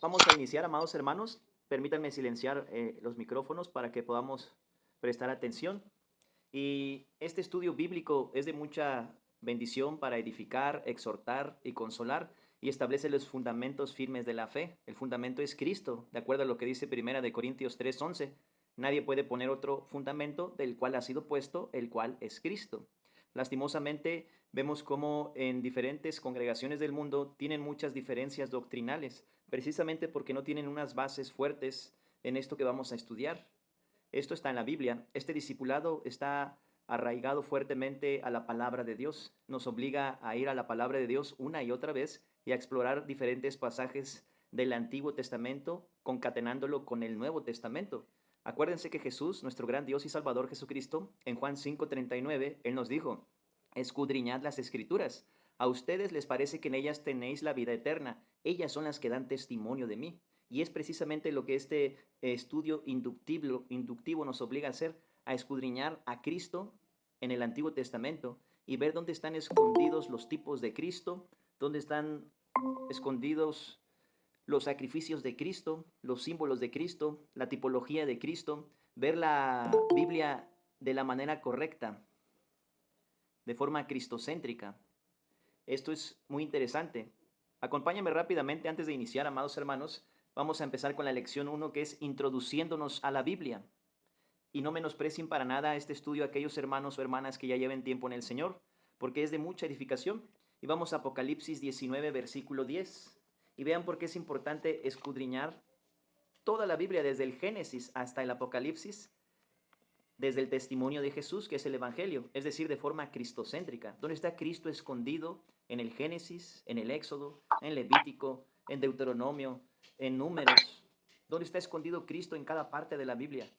Vamos a iniciar, amados hermanos. Permítanme silenciar los micrófonos para que podamos prestar atención. Y este estudio bíblico es de mucha bendición para edificar, exhortar y consolar y establece los fundamentos firmes de la fe. El fundamento es Cristo, de acuerdo a lo que dice Primera de Corintios 3:11. Nadie puede poner otro fundamento del cual ha sido puesto, el cual es Cristo. Lastimosamente, vemos cómo en diferentes congregaciones del mundo tienen muchas diferencias doctrinales, precisamente porque no tienen unas bases fuertes en esto que vamos a estudiar. Esto está en la Biblia. Este discipulado está arraigado fuertemente a la palabra de Dios. Nos obliga a ir a la palabra de Dios una y otra vez y a explorar diferentes pasajes del Antiguo Testamento, concatenándolo con el Nuevo Testamento. Acuérdense que Jesús, nuestro gran Dios y Salvador Jesucristo, en Juan 5:39, Él nos dijo: escudriñad las Escrituras. A ustedes les parece que en ellas tenéis la vida eterna. Ellas son las que dan testimonio de mí. Y es precisamente lo que este estudio inductivo nos obliga a hacer, a escudriñar a Cristo en el Antiguo Testamento y ver dónde están escondidos los tipos de Cristo, dónde están escondidos los sacrificios de Cristo, los símbolos de Cristo, la tipología de Cristo, ver la Biblia de la manera correcta, de forma cristocéntrica. Esto es muy interesante. Acompáñenme rápidamente antes de iniciar, amados hermanos. Vamos a empezar con la lección 1, que es introduciéndonos a la Biblia. Y no menosprecien para nada este estudio a aquellos hermanos o hermanas que ya lleven tiempo en el Señor, porque es de mucha edificación. Y vamos a Apocalipsis 19, versículo 10. Y vean por qué es importante escudriñar toda la Biblia, desde el Génesis hasta el Apocalipsis, desde el testimonio de Jesús, que es el Evangelio, es decir, de forma cristocéntrica. ¿Dónde está Cristo escondido? En el Génesis, en el Éxodo, en Levítico, en Deuteronomio, en Números. ¿Dónde está escondido Cristo en cada parte de la Biblia?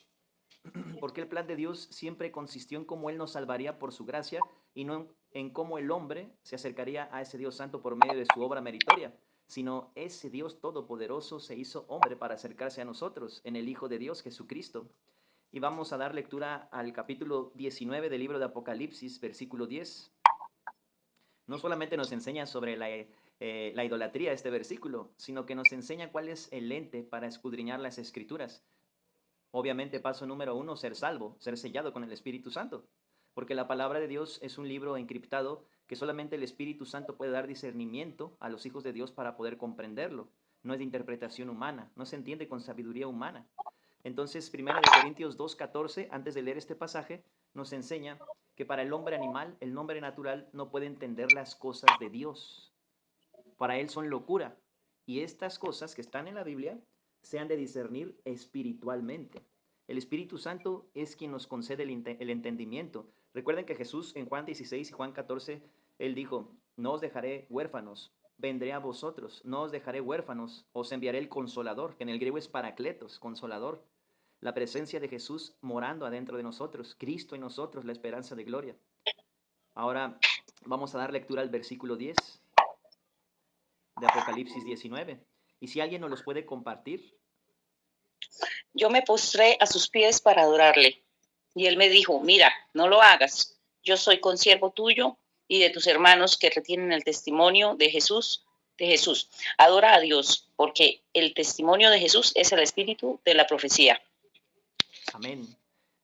Porque el plan de Dios siempre consistió en cómo Él nos salvaría por su gracia y no en cómo el hombre se acercaría a ese Dios santo por medio de su obra meritoria, sino ese Dios todopoderoso se hizo hombre para acercarse a nosotros en el Hijo de Dios, Jesucristo. Y vamos a dar lectura al capítulo 19 del libro de Apocalipsis, versículo 10. No solamente nos enseña sobre la idolatría este versículo, sino que nos enseña cuál es el lente para escudriñar las Escrituras. Obviamente, paso número 1, ser salvo, ser sellado con el Espíritu Santo. Porque la palabra de Dios es un libro encriptado que solamente el Espíritu Santo puede dar discernimiento a los hijos de Dios para poder comprenderlo. No es de interpretación humana, no se entiende con sabiduría humana. Entonces, 1 Corintios 2:14, antes de leer este pasaje, nos enseña que para el hombre animal, el hombre natural, no puede entender las cosas de Dios. Para él son locura. Y estas cosas que están en la Biblia se han de discernir espiritualmente. El Espíritu Santo es quien nos concede el entendimiento. Recuerden que Jesús en Juan 16 y Juan 14, Él dijo: no os dejaré huérfanos, vendré a vosotros, no os dejaré huérfanos, os enviaré el Consolador, que en el griego es Paracletos, Consolador. La presencia de Jesús morando adentro de nosotros, Cristo en nosotros, la esperanza de gloria. Ahora vamos a dar lectura al versículo 10 de Apocalipsis 19. Y si alguien nos los puede compartir. Yo me postré a sus pies para adorarle. Y él me dijo: mira, no lo hagas. Yo soy consiervo tuyo y de tus hermanos que retienen el testimonio de Jesús. Adora a Dios, porque el testimonio de Jesús es el espíritu de la profecía. Amén.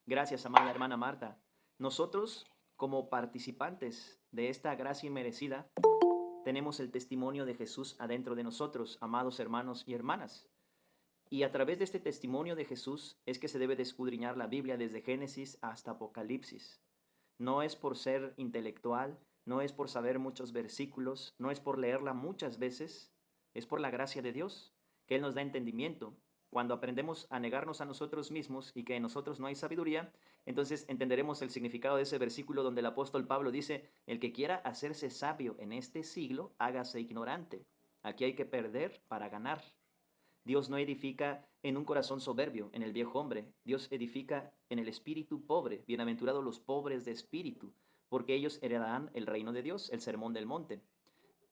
Gracias, amada hermana Marta. Nosotros, como participantes de esta gracia inmerecida, tenemos el testimonio de Jesús adentro de nosotros, amados hermanos y hermanas. Y a través de este testimonio de Jesús es que se debe de escudriñar la Biblia desde Génesis hasta Apocalipsis. No es por ser intelectual, no es por saber muchos versículos, no es por leerla muchas veces, es por la gracia de Dios, que Él nos da entendimiento. Cuando aprendemos a negarnos a nosotros mismos y que en nosotros no hay sabiduría, entonces entenderemos el significado de ese versículo donde el apóstol Pablo dice: el que quiera hacerse sabio en este siglo, hágase ignorante. Aquí hay que perder para ganar. Dios no edifica en un corazón soberbio, en el viejo hombre. Dios edifica en el espíritu pobre. Bienaventurados los pobres de espíritu, porque ellos heredarán el reino de Dios, el sermón del monte.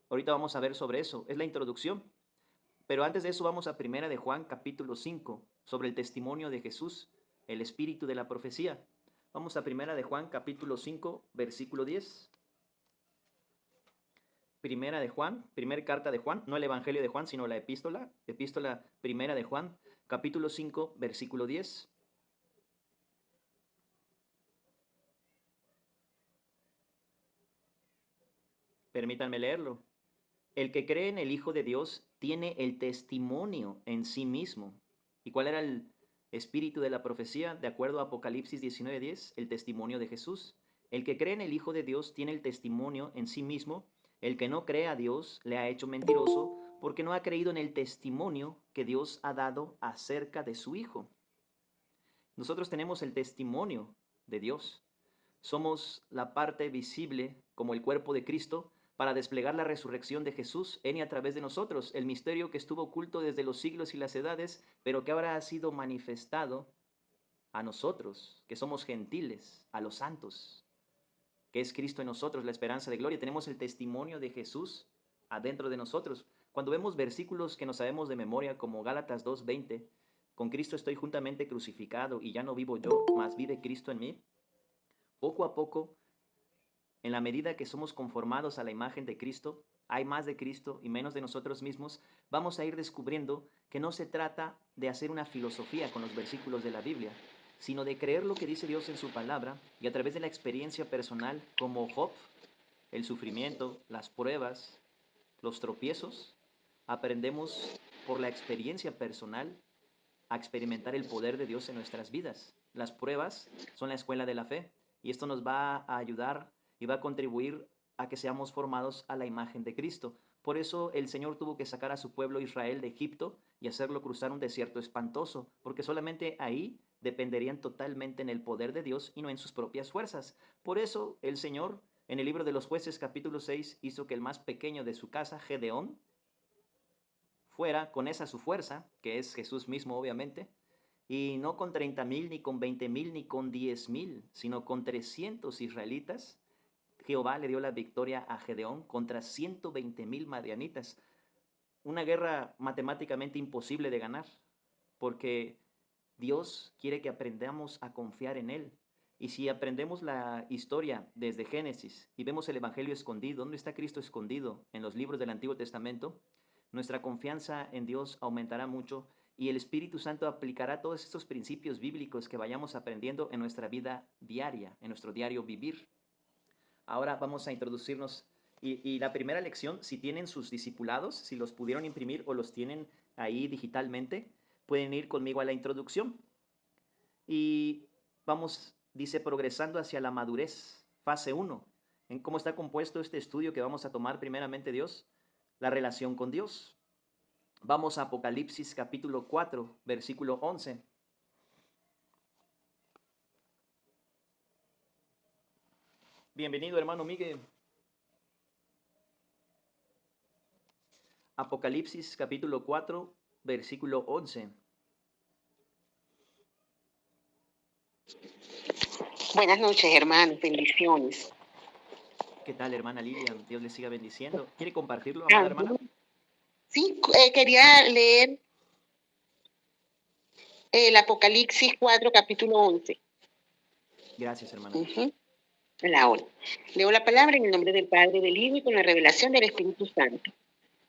Ahorita vamos a ver sobre eso. Es la introducción. Pero antes de eso vamos a 1 Juan capítulo 5, sobre el testimonio de Jesús, el espíritu de la profecía. Vamos a 1 Juan capítulo 5, versículo 10. primera de Juan, primera carta de Juan, no el Evangelio de Juan, sino la epístola primera de Juan, capítulo 5, versículo 10. Permítanme leerlo. El que cree en el Hijo de Dios tiene el testimonio en sí mismo. ¿Y cuál era el espíritu de la profecía? De acuerdo a Apocalipsis 19:10, el testimonio de Jesús. El que cree en el Hijo de Dios tiene el testimonio en sí mismo. El que no cree a Dios le ha hecho mentiroso porque no ha creído en el testimonio que Dios ha dado acerca de su Hijo. Nosotros tenemos el testimonio de Dios. Somos la parte visible como el cuerpo de Cristo para desplegar la resurrección de Jesús en y a través de nosotros, el misterio que estuvo oculto desde los siglos y las edades, pero que ahora ha sido manifestado a nosotros, que somos gentiles, a los santos, que es Cristo en nosotros, la esperanza de gloria. Tenemos el testimonio de Jesús adentro de nosotros. Cuando vemos versículos que no sabemos de memoria, como Gálatas 2:20, con Cristo estoy juntamente crucificado y ya no vivo yo, mas vive Cristo en mí. Poco a poco, en la medida que somos conformados a la imagen de Cristo, hay más de Cristo y menos de nosotros mismos, vamos a ir descubriendo que no se trata de hacer una filosofía con los versículos de la Biblia, sino de creer lo que dice Dios en su palabra y a través de la experiencia personal como Job, el sufrimiento, las pruebas, los tropiezos, aprendemos por la experiencia personal a experimentar el poder de Dios en nuestras vidas. Las pruebas son la escuela de la fe y esto nos va a ayudar y va a contribuir a que seamos formados a la imagen de Cristo. Por eso el Señor tuvo que sacar a su pueblo Israel de Egipto y hacerlo cruzar un desierto espantoso, porque solamente ahí dependerían totalmente en el poder de Dios y no en sus propias fuerzas. Por eso el Señor en el libro de los Jueces capítulo 6 hizo que el más pequeño de su casa, Gedeón, fuera con esa su fuerza, que es Jesús mismo obviamente, y no con 30,000, ni con 20,000, ni con 10,000, sino con 300 israelitas. Jehová le dio la victoria a Gedeón contra 120,000 madianitas. Una guerra matemáticamente imposible de ganar, porque Dios quiere que aprendamos a confiar en Él. Y si aprendemos la historia desde Génesis y vemos el Evangelio escondido, ¿dónde está Cristo escondido? En los libros del Antiguo Testamento, nuestra confianza en Dios aumentará mucho y el Espíritu Santo aplicará todos estos principios bíblicos que vayamos aprendiendo en nuestra vida diaria, en nuestro diario vivir. Ahora vamos a introducirnos y la primera lección, si tienen sus discipulados, si los pudieron imprimir o los tienen ahí digitalmente, pueden ir conmigo a la introducción. Y vamos, dice, progresando hacia la madurez, fase 1. ¿En cómo está compuesto este estudio que vamos a tomar primeramente Dios? La relación con Dios. Vamos a Apocalipsis capítulo 4, versículo 11. Bienvenido, hermano Miguel. Apocalipsis capítulo 4, versículo 11. Buenas noches, hermanos. Bendiciones. ¿Qué tal, hermana Lilian? Dios le siga bendiciendo. ¿Quiere compartirlo, amada hermana? Sí, quería leer el Apocalipsis 4, capítulo 11. Gracias, hermana. La hora. Leo la palabra en el nombre del Padre, del Hijo y con la revelación del Espíritu Santo.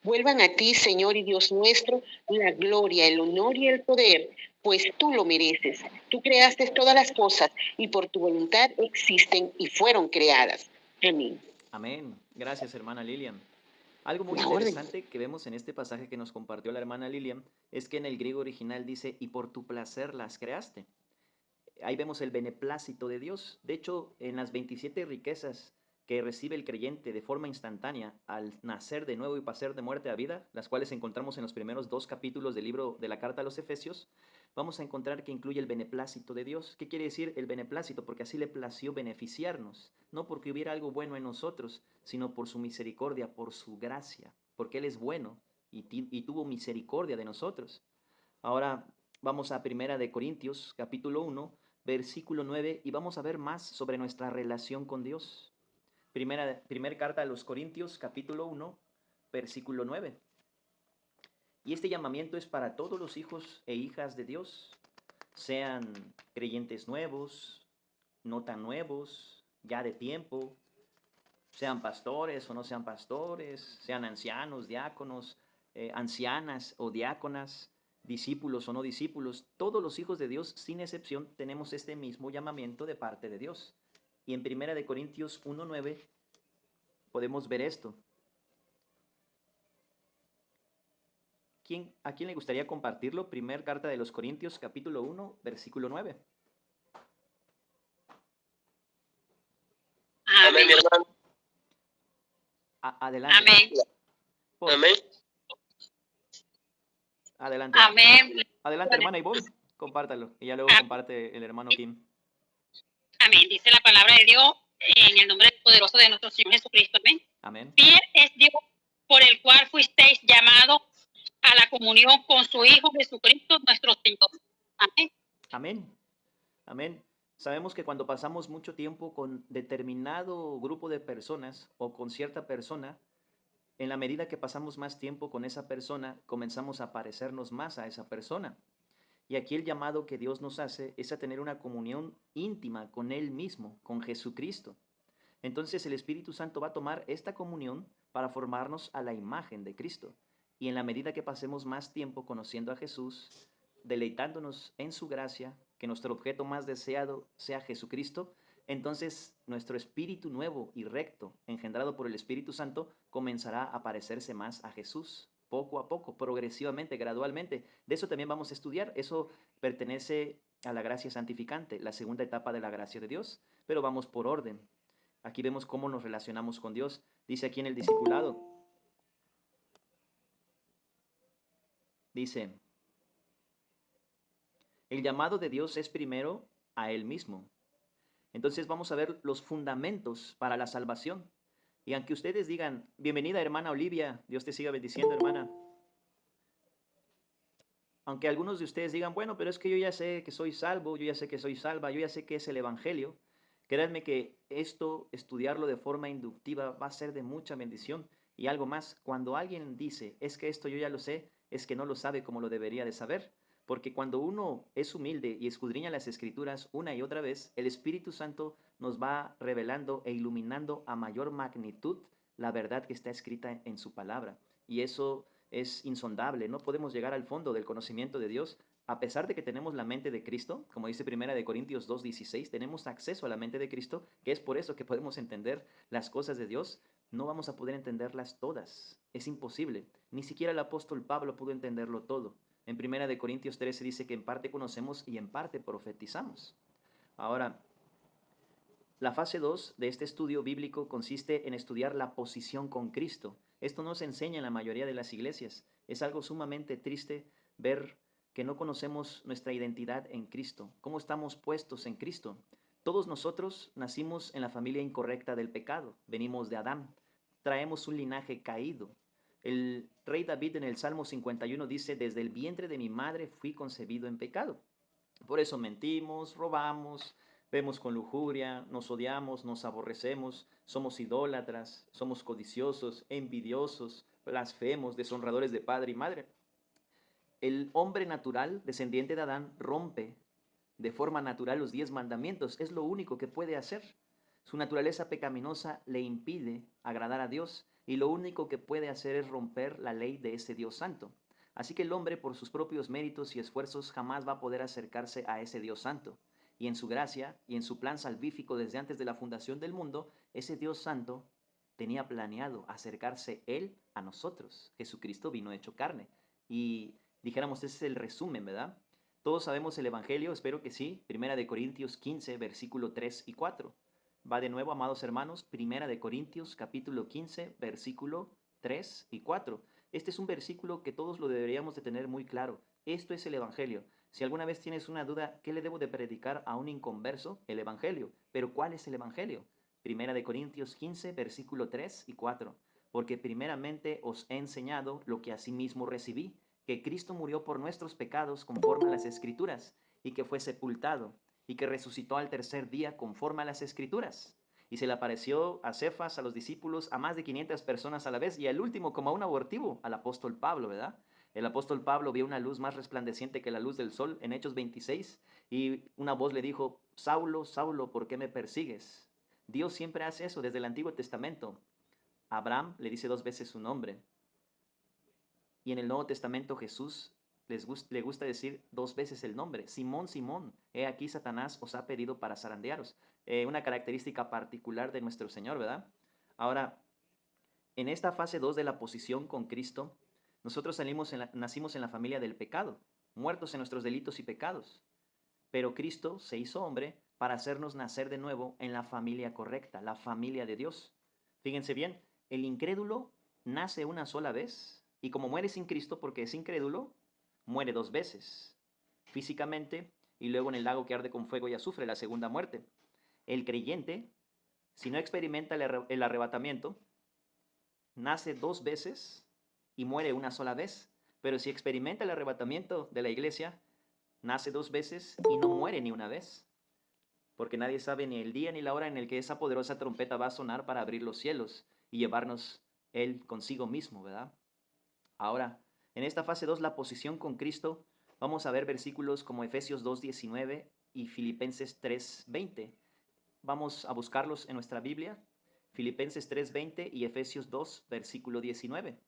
Vuelvan a ti, Señor y Dios nuestro, la gloria, el honor y el poder, pues tú lo mereces. Tú creaste todas las cosas y por tu voluntad existen y fueron creadas. Amén. Amén. Gracias, hermana Lilian. Algo muy interesante que vemos en este pasaje que nos compartió la hermana Lilian es que en el griego original dice, y por tu placer las creaste. Ahí vemos el beneplácito de Dios. De hecho, en las 27 riquezas que recibe el creyente de forma instantánea al nacer de nuevo y pasar de muerte a vida, las cuales encontramos en los primeros 2 capítulos del libro de la carta a los Efesios, vamos a encontrar que incluye el beneplácito de Dios. ¿Qué quiere decir el beneplácito? Porque así le plació beneficiarnos, no porque hubiera algo bueno en nosotros, sino por su misericordia, por su gracia, porque Él es bueno y tuvo misericordia de nosotros. Ahora vamos a Primera de Corintios, capítulo 1, versículo 9, y vamos a ver más sobre nuestra relación con Dios. Primera carta a los Corintios, capítulo 1, versículo 9. Y este llamamiento es para todos los hijos e hijas de Dios, sean creyentes nuevos, no tan nuevos, ya de tiempo, sean pastores o no sean pastores, sean ancianos, diáconos, ancianas o diáconas, discípulos o no discípulos, todos los hijos de Dios, sin excepción, tenemos este mismo llamamiento de parte de Dios. Y en 1 Corintios 1:9 podemos ver esto. ¿A quién le gustaría compartirlo? Primer carta de los Corintios, capítulo 1, versículo 9. Amén, mi hermano. Adelante. Amén. Amén. Adelante. Amén. Adelante, hermana Ivonne, compártalo. Y ya luego comparte el hermano Kim. Amén. Dice la palabra de Dios en el nombre poderoso de nuestro Señor Jesucristo. Amén. Amén. Fiel es Dios por el cual fuisteis llamados a la comunión con su Hijo Jesucristo nuestro Señor. Amén. Amén. Amén. Sabemos que cuando pasamos mucho tiempo con determinado grupo de personas o con cierta persona, en la medida que pasamos más tiempo con esa persona, comenzamos a parecernos más a esa persona. Y aquí el llamado que Dios nos hace es a tener una comunión íntima con Él mismo, con Jesucristo. Entonces el Espíritu Santo va a tomar esta comunión para formarnos a la imagen de Cristo. Y en la medida que pasemos más tiempo conociendo a Jesús, deleitándonos en su gracia, que nuestro objeto más deseado sea Jesucristo, entonces nuestro espíritu nuevo y recto, engendrado por el Espíritu Santo, comenzará a parecerse más a Jesús, poco a poco, progresivamente, gradualmente. De eso también vamos a estudiar. Eso pertenece a la gracia santificante, la segunda etapa de la gracia de Dios, pero vamos por orden. Aquí vemos cómo nos relacionamos con Dios. Dice aquí en el discipulado. Dice, el llamado de Dios es primero a Él mismo. Entonces vamos a ver los fundamentos para la salvación. Y aunque ustedes digan, bienvenida hermana Olivia, Dios te siga bendiciendo hermana. Aunque algunos de ustedes digan, bueno, pero es que yo ya sé que soy salvo, yo ya sé que soy salva, yo ya sé que es el Evangelio. Créanme que esto, estudiarlo de forma inductiva, va a ser de mucha bendición. Y algo más, cuando alguien dice, es que esto yo ya lo sé, es que no lo sabe como lo debería de saber. Porque cuando uno es humilde y escudriña las Escrituras una y otra vez, el Espíritu Santo nos va revelando e iluminando a mayor magnitud la verdad que está escrita en su palabra. Y eso es insondable. No podemos llegar al fondo del conocimiento de Dios a pesar de que tenemos la mente de Cristo, como dice 1 Corintios 2:16, tenemos acceso a la mente de Cristo, que es por eso que podemos entender las cosas de Dios. No vamos a poder entenderlas todas, es imposible. Ni siquiera el apóstol Pablo pudo entenderlo todo. En 1 Corintios 13 dice que en parte conocemos y en parte profetizamos. Ahora, la fase 2 de este estudio bíblico consiste en estudiar la posición con Cristo. Esto no se enseña en la mayoría de las iglesias. Es algo sumamente triste ver que no conocemos nuestra identidad en Cristo, cómo estamos puestos en Cristo. Todos nosotros nacimos en la familia incorrecta del pecado, venimos de Adán, traemos un linaje caído. El rey David en el Salmo 51 dice, desde el vientre de mi madre fui concebido en pecado. Por eso mentimos, robamos, vemos con lujuria, nos odiamos, nos aborrecemos, somos idólatras, somos codiciosos, envidiosos, blasfemos, deshonradores de padre y madre. El hombre natural, descendiente de Adán, rompe de forma natural los 10 mandamientos. Es lo único que puede hacer. Su naturaleza pecaminosa le impide agradar a Dios y lo único que puede hacer es romper la ley de ese Dios santo. Así que el hombre, por sus propios méritos y esfuerzos, jamás va a poder acercarse a ese Dios santo. Y en su gracia y en su plan salvífico desde antes de la fundación del mundo, ese Dios santo tenía planeado acercarse Él a nosotros. Jesucristo vino hecho carne. Y dijéramos, ese es el resumen, ¿verdad? Todos sabemos el Evangelio, espero que sí. 1 Corintios 15, versículo 3 y 4. Va de nuevo, amados hermanos, 1 Corintios capítulo 15, versículo 3 y 4. Este es un versículo que todos lo deberíamos de tener muy claro. Esto es el Evangelio. Si alguna vez tienes una duda, ¿qué le debo de predicar a un inconverso? El Evangelio. Pero ¿cuál es el Evangelio? 1 Corintios 15, versículo 3 y 4. Porque primeramente os he enseñado lo que asimismo recibí, que Cristo murió por nuestros pecados conforme a las Escrituras, y que fue sepultado, y que resucitó al tercer día conforme a las Escrituras. Y se le apareció a Cefas, a los discípulos, a más de 500 personas a la vez, y al último, como a un abortivo, al apóstol Pablo, ¿verdad? El apóstol Pablo vio una luz más resplandeciente que la luz del sol en Hechos 26, y una voz le dijo, Saulo, Saulo, ¿por qué me persigues? Dios siempre hace eso desde el Antiguo Testamento. Abraham le dice 2 veces su nombre. Y en el Nuevo Testamento Jesús le gusta decir 2 veces el nombre. Simón, Simón, he aquí Satanás os ha pedido para zarandearos. Una característica particular de nuestro Señor, ¿verdad? Ahora, en esta fase 2 de la posición con Cristo, nosotros nacimos en la familia del pecado, muertos en nuestros delitos y pecados. Pero Cristo se hizo hombre para hacernos nacer de nuevo en la familia correcta, la familia de Dios. Fíjense bien, el incrédulo nace una sola vez y como muere sin Cristo porque es incrédulo, muere 2 veces, físicamente y luego en el lago que arde con fuego y azufre, la segunda muerte. El creyente, si no experimenta el arrebatamiento, nace 2 veces y muere una sola vez. Pero si experimenta el arrebatamiento de la iglesia, nace 2 veces y no muere ni una vez. Porque nadie sabe ni el día ni la hora en el que esa poderosa trompeta va a sonar para abrir los cielos y llevarnos Él consigo mismo, ¿verdad? Ahora, en esta fase 2, la posición con Cristo, vamos a ver versículos como Efesios 2:19 y Filipenses 3:20. Vamos a buscarlos en nuestra Biblia, Filipenses 3:20 y Efesios 2, versículo 19.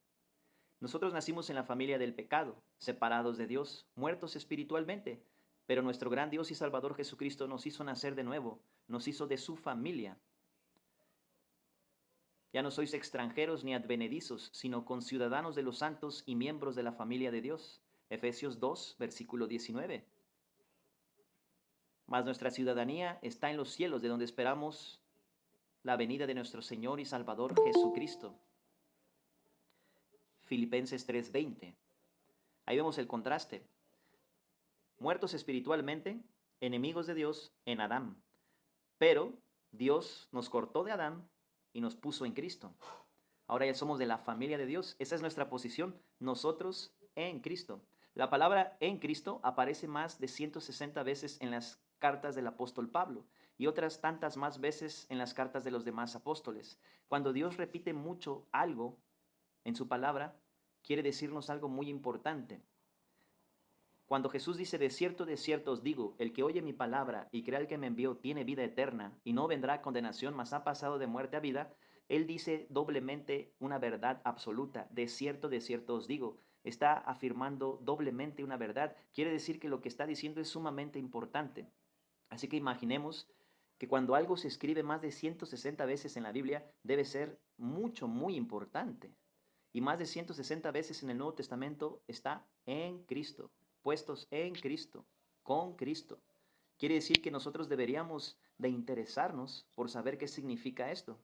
Nosotros nacimos en la familia del pecado, separados de Dios, muertos espiritualmente, pero nuestro gran Dios y Salvador Jesucristo nos hizo nacer de nuevo, nos hizo de su familia. Ya no sois extranjeros ni advenedizos, sino conciudadanos de los santos y miembros de la familia de Dios. Efesios 2, versículo 19. Mas nuestra ciudadanía está en los cielos, de donde esperamos la venida de nuestro Señor y Salvador Jesucristo. Filipenses 3:20. Ahí vemos el contraste. Muertos espiritualmente, enemigos de Dios en Adán. Pero Dios nos cortó de Adán y nos puso en Cristo. Ahora ya somos de la familia de Dios. Esa es nuestra posición, nosotros en Cristo. La palabra en Cristo aparece más de 160 veces en las cartas del apóstol Pablo y otras tantas más veces en las cartas de los demás apóstoles. Cuando Dios repite mucho algo en su palabra, quiere decirnos algo muy importante. Cuando Jesús dice, de cierto os digo, el que oye mi palabra y crea el que me envió tiene vida eterna y no vendrá a condenación, mas ha pasado de muerte a vida, Él dice doblemente una verdad absoluta. De cierto os digo. Está afirmando doblemente una verdad. Quiere decir que lo que está diciendo es sumamente importante. Así que imaginemos que cuando algo se escribe más de 160 veces en la Biblia, debe ser muy importante. Y más de 160 veces en el Nuevo Testamento está en Cristo, puestos en Cristo, con Cristo. Quiere decir que nosotros deberíamos de interesarnos por saber qué significa esto.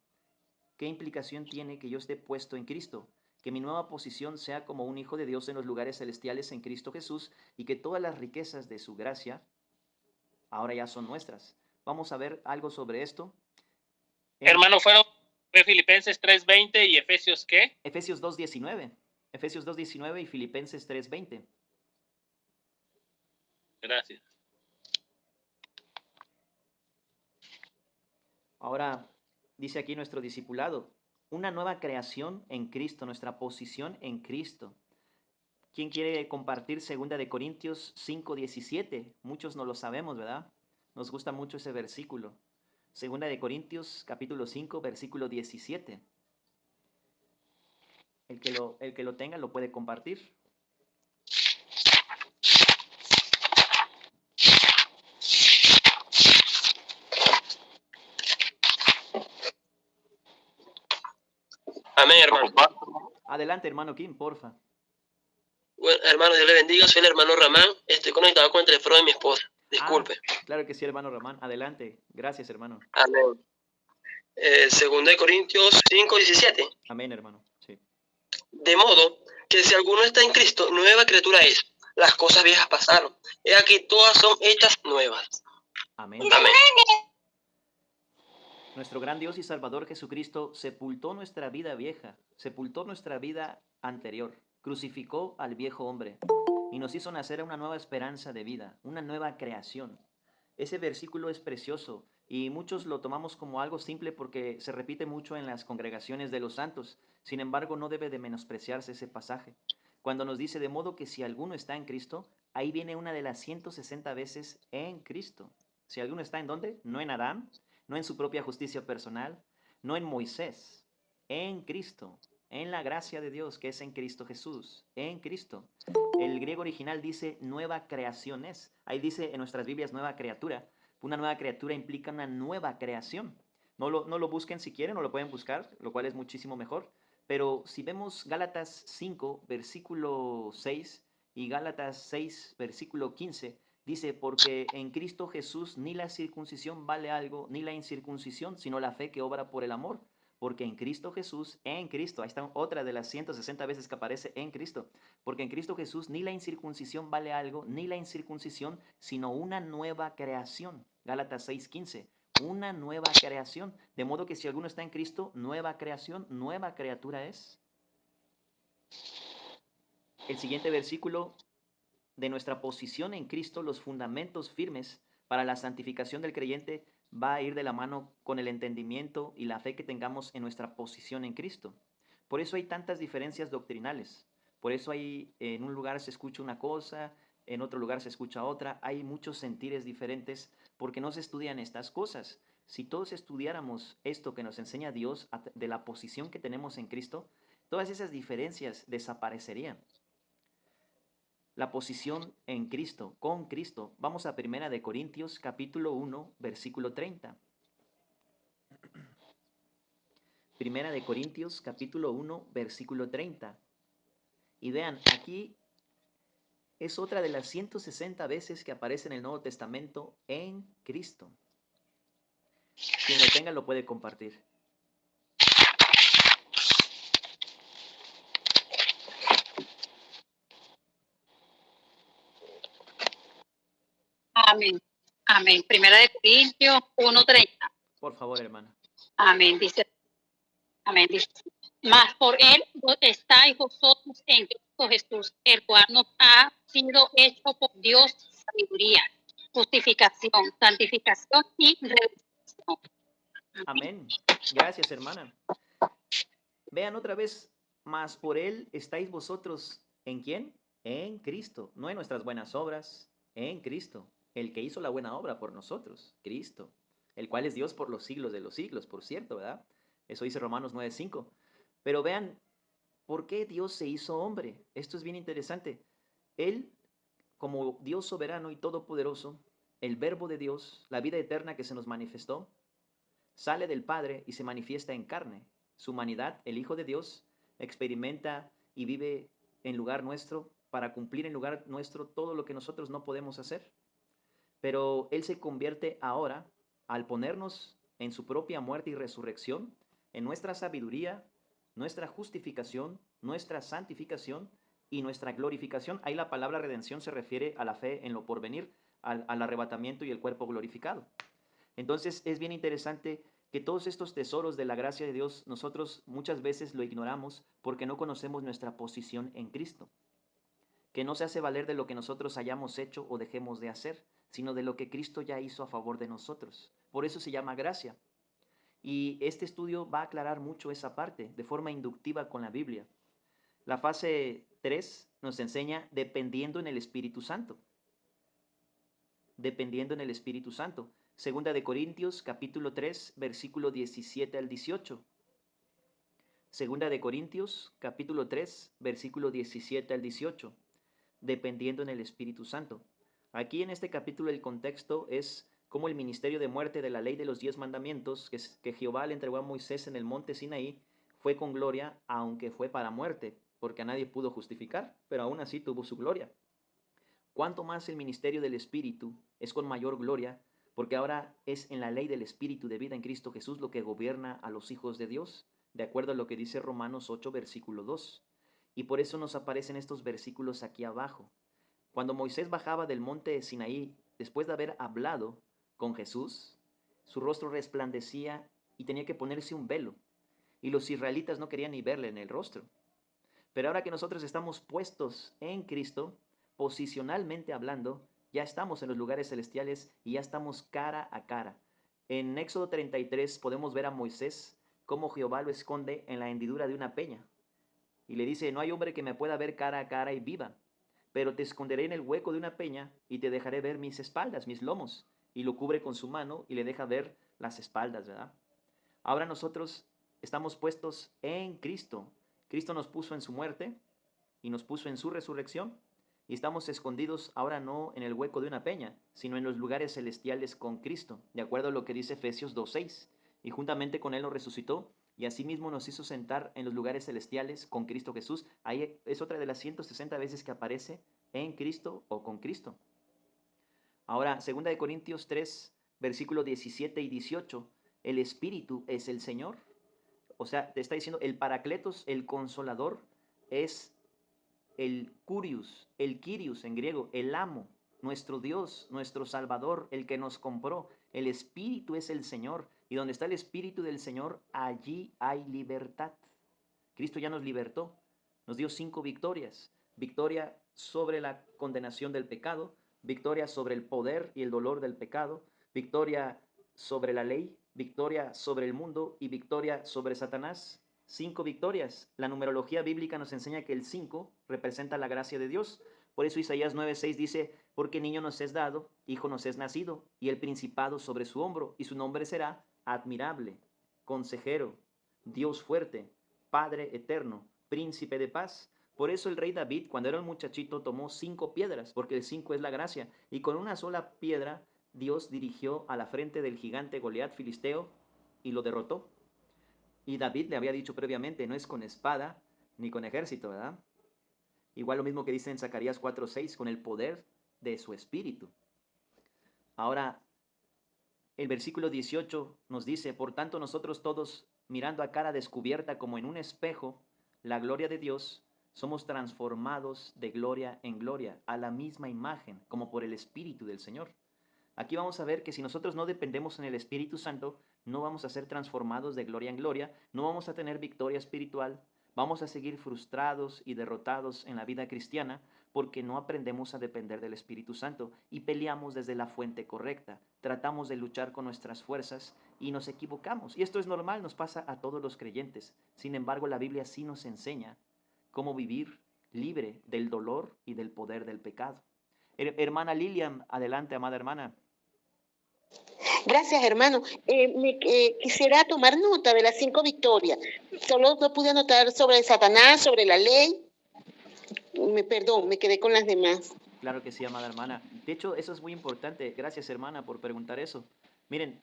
¿Qué implicación tiene que yo esté puesto en Cristo? Que mi nueva posición sea como un hijo de Dios en los lugares celestiales en Cristo Jesús y que todas las riquezas de su gracia ahora ya son nuestras. Vamos a ver algo sobre esto. Hermano, fue Filipenses 3:20 y Efesios ¿qué? Efesios 2:19. Efesios 2:19 y Filipenses 3:20. Gracias. Ahora dice aquí nuestro discipulado, una nueva creación en Cristo, nuestra posición en Cristo. ¿Quién quiere compartir 2 Corintios 5:17? Muchos no lo sabemos, ¿verdad? Nos gusta mucho ese versículo. 2 Corintios capítulo 5, versículo 17. El que lo tenga lo puede compartir. Amén, hermano. Adelante, hermano Kim, porfa. Bueno, hermano, Dios le bendiga. Soy el hermano Ramán. Estoy conectado con el teléfono de mi esposa. Disculpe. Claro que sí, hermano Ramán. Adelante. Gracias, hermano. Amén. 2 Corintios 5:17. Amén, hermano. Sí. De modo que si alguno está en Cristo, nueva criatura es. Las cosas viejas pasaron. He aquí, todas son hechas nuevas. Amén. Amén. Nuestro gran Dios y Salvador Jesucristo sepultó nuestra vida vieja, sepultó nuestra vida anterior, crucificó al viejo hombre y nos hizo nacer a una nueva esperanza de vida, una nueva creación. Ese versículo es precioso y muchos lo tomamos como algo simple porque se repite mucho en las congregaciones de los santos. Sin embargo, no debe de menospreciarse ese pasaje. Cuando nos dice, de modo que si alguno está en Cristo, ahí viene una de las 160 veces en Cristo. Si alguno está en ¿dónde? No en Adán, no en su propia justicia personal, no en Moisés, en Cristo, en la gracia de Dios que es en Cristo Jesús, en Cristo. El griego original dice nueva creación es. Ahí dice en nuestras Biblias nueva criatura. Una nueva criatura implica una nueva creación. No lo busquen si quieren, o lo pueden buscar, lo cual es muchísimo mejor. Pero si vemos Gálatas 5, versículo 6 y Gálatas 6, versículo 15, dice, porque en Cristo Jesús ni la circuncisión vale algo, ni la incircuncisión, sino la fe que obra por el amor. Porque en Cristo Jesús, en Cristo, ahí está otra de las 160 veces que aparece en Cristo, porque en Cristo Jesús ni la incircuncisión vale algo, ni la incircuncisión, sino una nueva creación. Gálatas 6:15, una nueva creación. De modo que si alguno está en Cristo, nueva creación, nueva criatura es. El siguiente versículo, de nuestra posición en Cristo, los fundamentos firmes para la santificación del creyente va a ir de la mano con el entendimiento y la fe que tengamos en nuestra posición en Cristo. Por eso hay tantas diferencias doctrinales. Por eso en un lugar se escucha una cosa, en otro lugar se escucha otra. Hay muchos sentires diferentes porque no se estudian estas cosas. Si todos estudiáramos esto que nos enseña Dios de la posición que tenemos en Cristo, todas esas diferencias desaparecerían. La posición en Cristo, con Cristo. Vamos a 1 de Corintios capítulo 1, versículo 30. 1 de Corintios capítulo 1, versículo 30. Y vean, aquí es otra de las 160 veces que aparece en el Nuevo Testamento en Cristo. Quien lo tenga lo puede compartir. Amén. Amén. Primera de Corintios 1:30. Por favor, hermana. Amén. Dice, amén. Dice, mas por él estáis vosotros en Cristo Jesús, el cual nos ha sido hecho por Dios sabiduría, justificación, santificación y redención. Amén. Gracias, hermana. Vean otra vez, mas por él estáis vosotros, ¿en quién? En Cristo, no en nuestras buenas obras, en Cristo, el que hizo la buena obra por nosotros, Cristo, el cual es Dios por los siglos de los siglos, por cierto, ¿verdad? Eso dice Romanos 9:5. Pero vean, ¿por qué Dios se hizo hombre? Esto es bien interesante. Él, como Dios soberano y todopoderoso, el verbo de Dios, la vida eterna que se nos manifestó, sale del Padre y se manifiesta en carne. Su humanidad, el Hijo de Dios, experimenta y vive en lugar nuestro para cumplir en lugar nuestro todo lo que nosotros no podemos hacer. Pero Él se convierte ahora, al ponernos en su propia muerte y resurrección, en nuestra sabiduría, nuestra justificación, nuestra santificación y nuestra glorificación. Ahí la palabra redención se refiere a la fe en lo porvenir, al arrebatamiento y el cuerpo glorificado. Entonces es bien interesante que todos estos tesoros de la gracia de Dios nosotros muchas veces lo ignoramos porque no conocemos nuestra posición en Cristo, que no se hace valer de lo que nosotros hayamos hecho o dejemos de hacer, sino de lo que Cristo ya hizo a favor de nosotros. Por eso se llama gracia. Y este estudio va a aclarar mucho esa parte de forma inductiva con la Biblia. La fase 3 nos enseña dependiendo en el Espíritu Santo. Dependiendo en el Espíritu Santo. Segunda de Corintios, capítulo 3, versículo 17 al 18. Segunda de Corintios, capítulo 3, versículo 17 al 18. Dependiendo en el Espíritu Santo. Aquí en este capítulo el contexto es cómo el ministerio de muerte de la ley de los 10 mandamientos que Jehová le entregó a Moisés en el monte Sinaí fue con gloria, aunque fue para muerte, porque a nadie pudo justificar, pero aún así tuvo su gloria. Cuanto más el ministerio del Espíritu es con mayor gloria, porque ahora es en la ley del Espíritu de vida en Cristo Jesús lo que gobierna a los hijos de Dios, de acuerdo a lo que dice Romanos 8, versículo 2. Y por eso nos aparecen estos versículos aquí abajo. Cuando Moisés bajaba del monte de Sinaí, después de haber hablado con Jesús, su rostro resplandecía y tenía que ponerse un velo. Y los israelitas no querían ni verle en el rostro. Pero ahora que nosotros estamos puestos en Cristo, posicionalmente hablando, ya estamos en los lugares celestiales y ya estamos cara a cara. En Éxodo 33 podemos ver a Moisés cómo Jehová lo esconde en la hendidura de una peña. Y le dice, no hay hombre que me pueda ver cara a cara y viva, pero te esconderé en el hueco de una peña y te dejaré ver mis espaldas, mis lomos. Y lo cubre con su mano y le deja ver las espaldas, ¿verdad? Ahora nosotros estamos puestos en Cristo. Cristo nos puso en su muerte y nos puso en su resurrección. Y estamos escondidos ahora no en el hueco de una peña, sino en los lugares celestiales con Cristo, de acuerdo a lo que dice Efesios 2:6. Y juntamente con Él nos resucitó y asimismo nos hizo sentar en los lugares celestiales con Cristo Jesús. Ahí es otra de las 160 veces que aparece en Cristo o con Cristo. Ahora, 2 Corintios 3, versículos 17 y 18. El Espíritu es el Señor. O sea, te está diciendo, el Paracletos, el Consolador, es el Kyrios en griego, el amo, nuestro Dios, nuestro Salvador, el que nos compró. El Espíritu es el Señor. Y donde está el Espíritu del Señor, allí hay libertad. Cristo ya nos libertó. Nos dio 5 victorias. Victoria sobre la condenación del pecado, victoria sobre el poder y el dolor del pecado, victoria sobre la ley, victoria sobre el mundo y victoria sobre Satanás. 5 victorias. La numerología bíblica nos enseña que el 5 representa la gracia de Dios. Por eso Isaías 9:6 dice, porque niño nos es dado, hijo nos es nacido, y el principado sobre su hombro, y su nombre será admirable, consejero, Dios fuerte, Padre eterno, príncipe de paz. Por eso el rey David, cuando era un muchachito, tomó 5 piedras, porque el 5 es la gracia, y con una sola piedra Dios dirigió a la frente del gigante Goliat filisteo y lo derrotó. Y David le había dicho previamente, no es con espada ni con ejército, ¿verdad? Igual lo mismo que dice en Zacarías 4:6, con el poder de su espíritu. Ahora, el versículo 18 nos dice, por tanto nosotros todos, mirando a cara descubierta como en un espejo, la gloria de Dios, somos transformados de gloria en gloria, a la misma imagen, como por el Espíritu del Señor. Aquí vamos a ver que si nosotros no dependemos en el Espíritu Santo, no vamos a ser transformados de gloria en gloria, no vamos a tener victoria espiritual, vamos a seguir frustrados y derrotados en la vida cristiana porque no aprendemos a depender del Espíritu Santo y peleamos desde la fuente correcta, tratamos de luchar con nuestras fuerzas y nos equivocamos. Y esto es normal, nos pasa a todos los creyentes. Sin embargo, la Biblia sí nos enseña cómo vivir libre del dolor y del poder del pecado. Hermana Lilian, adelante, amada hermana. Gracias, hermano. Quisiera tomar nota de las 5 victorias. Solo no pude anotar sobre Satanás, sobre la ley. Perdón, me quedé con las demás. Claro que sí, amada hermana. De hecho, eso es muy importante. Gracias, hermana, por preguntar eso. Miren,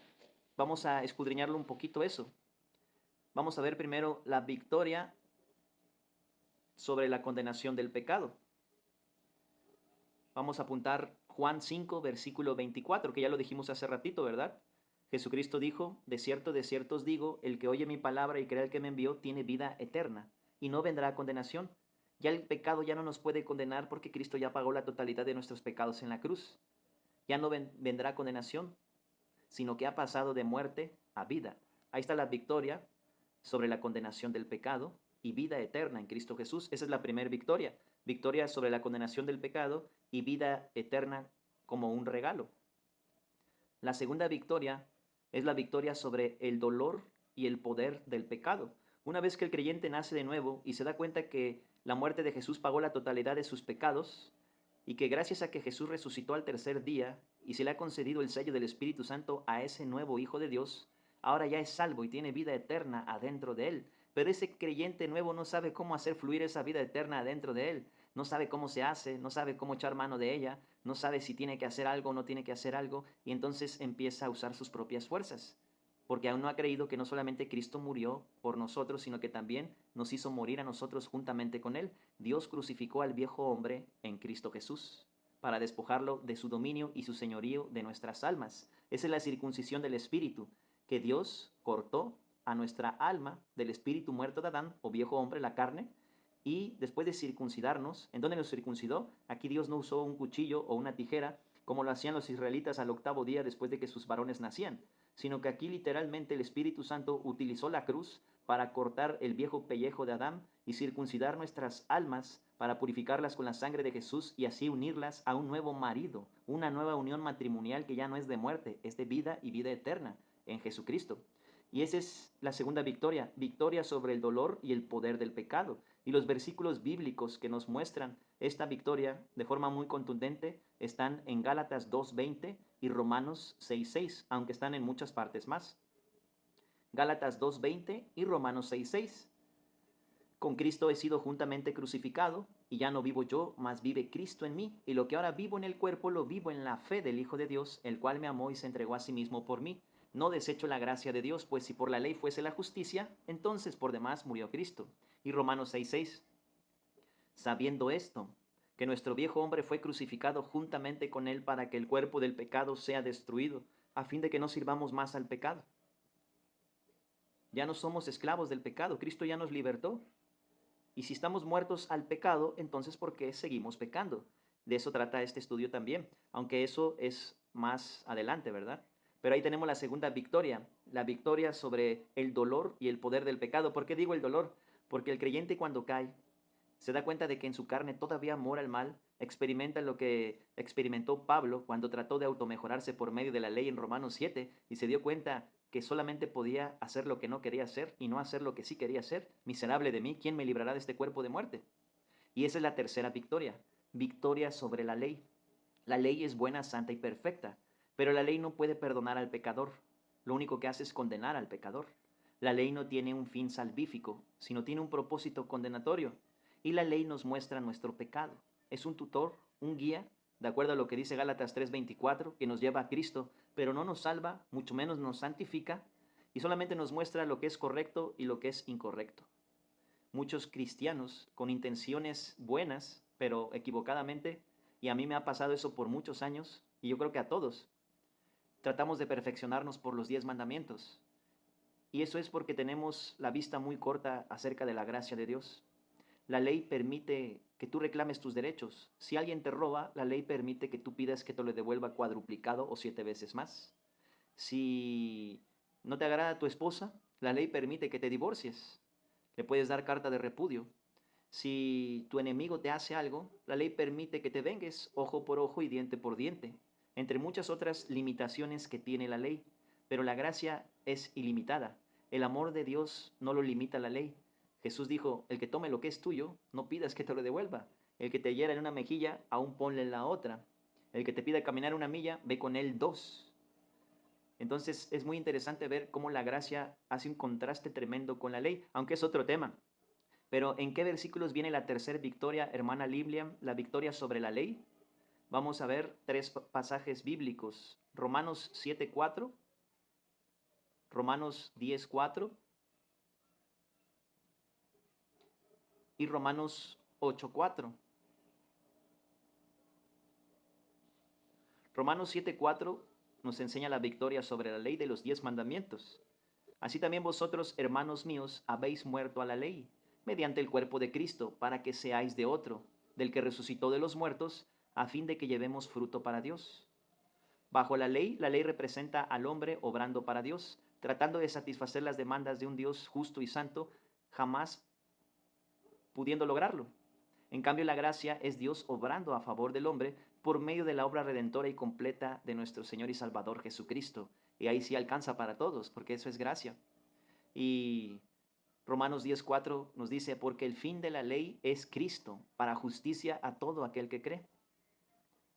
vamos a escudriñarlo un poquito eso. Vamos a ver primero la victoria sobre la condenación del pecado. Vamos a apuntar Juan 5, versículo 24, que ya lo dijimos hace ratito, ¿verdad? Jesucristo dijo, de cierto os digo, el que oye mi palabra y cree al que me envió, tiene vida eterna, y no vendrá a condenación. Ya el pecado ya no nos puede condenar porque Cristo ya pagó la totalidad de nuestros pecados en la cruz. Ya no vendrá condenación, sino que ha pasado de muerte a vida. Ahí está la victoria sobre la condenación del pecado y vida eterna en Cristo Jesús. Esa es la primera victoria. Victoria sobre la condenación del pecado y vida eterna como un regalo. La segunda victoria es la victoria sobre el dolor y el poder del pecado. Una vez que el creyente nace de nuevo y se da cuenta que la muerte de Jesús pagó la totalidad de sus pecados y que gracias a que Jesús resucitó al tercer día y se le ha concedido el sello del Espíritu Santo a ese nuevo Hijo de Dios, ahora ya es salvo y tiene vida eterna adentro de él. Pero ese creyente nuevo no sabe cómo hacer fluir esa vida eterna adentro de él. No sabe cómo se hace, no sabe cómo echar mano de ella, no sabe si tiene que hacer algo o no tiene que hacer algo, y entonces empieza a usar sus propias fuerzas, porque aún no ha creído que no solamente Cristo murió por nosotros, sino que también nos hizo morir a nosotros juntamente con Él. Dios crucificó al viejo hombre en Cristo Jesús, para despojarlo de su dominio y su señorío de nuestras almas. Esa es la circuncisión del Espíritu, que Dios cortó a nuestra alma del espíritu muerto de Adán, o viejo hombre, la carne, y después de circuncidarnos, ¿en dónde nos circuncidó? Aquí Dios no usó un cuchillo o una tijera, como lo hacían los israelitas al 8º día después de que sus varones nacían, sino que aquí literalmente el Espíritu Santo utilizó la cruz para cortar el viejo pellejo de Adán y circuncidar nuestras almas para purificarlas con la sangre de Jesús y así unirlas a un nuevo marido, una nueva unión matrimonial que ya no es de muerte, es de vida y vida eterna en Jesucristo. Y esa es la segunda victoria, victoria sobre el dolor y el poder del pecado. Y los versículos bíblicos que nos muestran esta victoria de forma muy contundente están en Gálatas 2:20 y y Romanos 6:6, aunque están en muchas partes más. Gálatas 2:20 y Romanos 6:6. Con Cristo he sido juntamente crucificado, y ya no vivo yo, mas vive Cristo en mí. Y lo que ahora vivo en el cuerpo, lo vivo en la fe del Hijo de Dios, el cual me amó y se entregó a sí mismo por mí. No desecho la gracia de Dios, pues si por la ley fuese la justicia, entonces por demás murió Cristo. Y Romanos 6:6. Sabiendo esto, que nuestro viejo hombre fue crucificado juntamente con él para que el cuerpo del pecado sea destruido, a fin de que no sirvamos más al pecado. Ya no somos esclavos del pecado, Cristo ya nos libertó. Y si estamos muertos al pecado, entonces ¿por qué seguimos pecando? De eso trata este estudio también, aunque eso es más adelante, ¿verdad? Pero ahí tenemos la segunda victoria, la victoria sobre el dolor y el poder del pecado. ¿Por qué digo el dolor? Porque el creyente cuando cae se da cuenta de que en su carne todavía mora el mal, experimenta lo que experimentó Pablo cuando trató de automejorarse por medio de la ley en Romanos 7 y se dio cuenta que solamente podía hacer lo que no quería hacer y no hacer lo que sí quería hacer. Miserable de mí, ¿quién me librará de este cuerpo de muerte? Y esa es la tercera victoria, victoria sobre la ley. La ley es buena, santa y perfecta, pero la ley no puede perdonar al pecador. Lo único que hace es condenar al pecador. La ley no tiene un fin salvífico, sino tiene un propósito condenatorio. Y la ley nos muestra nuestro pecado. Es un tutor, un guía, de acuerdo a lo que dice Gálatas 3:24, que nos lleva a Cristo, pero no nos salva, mucho menos nos santifica, y solamente nos muestra lo que es correcto y lo que es incorrecto. Muchos cristianos con intenciones buenas, pero equivocadamente, y a mí me ha pasado eso por muchos años, y yo creo que a todos, tratamos de perfeccionarnos por los 10 mandamientos. Y eso es porque tenemos la vista muy corta acerca de la gracia de Dios. La ley permite que tú reclames tus derechos. Si alguien te roba, la ley permite que tú pidas que te lo devuelva cuadruplicado o 7 veces más. Si no te agrada tu esposa, la ley permite que te divorcies. Le puedes dar carta de repudio. Si tu enemigo te hace algo, la ley permite que te vengues ojo por ojo y diente por diente, entre muchas otras limitaciones que tiene la ley. Pero la gracia es ilimitada. El amor de Dios no lo limita la ley. Jesús dijo, el que tome lo que es tuyo, no pidas que te lo devuelva. El que te hiera en una mejilla, aún ponle en la otra. El que te pida caminar una milla, ve con él 2. Entonces es muy interesante ver cómo la gracia hace un contraste tremendo con la ley, aunque es otro tema. Pero ¿en qué versículos viene la tercera victoria, hermana Lilian, la victoria sobre la ley? Vamos a ver 3 pasajes bíblicos. Romanos 7:4, Romanos 10:4 y Romanos 8:4. Romanos 7:4 nos enseña la victoria sobre la ley de los 10 mandamientos. Así también vosotros, hermanos míos, habéis muerto a la ley, mediante el cuerpo de Cristo, para que seáis de otro, del que resucitó de los muertos, a fin de que llevemos fruto para Dios. Bajo la ley representa al hombre obrando para Dios, tratando de satisfacer las demandas de un Dios justo y santo, jamás pudiendo lograrlo. En cambio, la gracia es Dios obrando a favor del hombre por medio de la obra redentora y completa de nuestro Señor y Salvador Jesucristo. Y ahí sí alcanza para todos, porque eso es gracia. Y Romanos 10:4 nos dice, porque el fin de la ley es Cristo, para justicia a todo aquel que cree.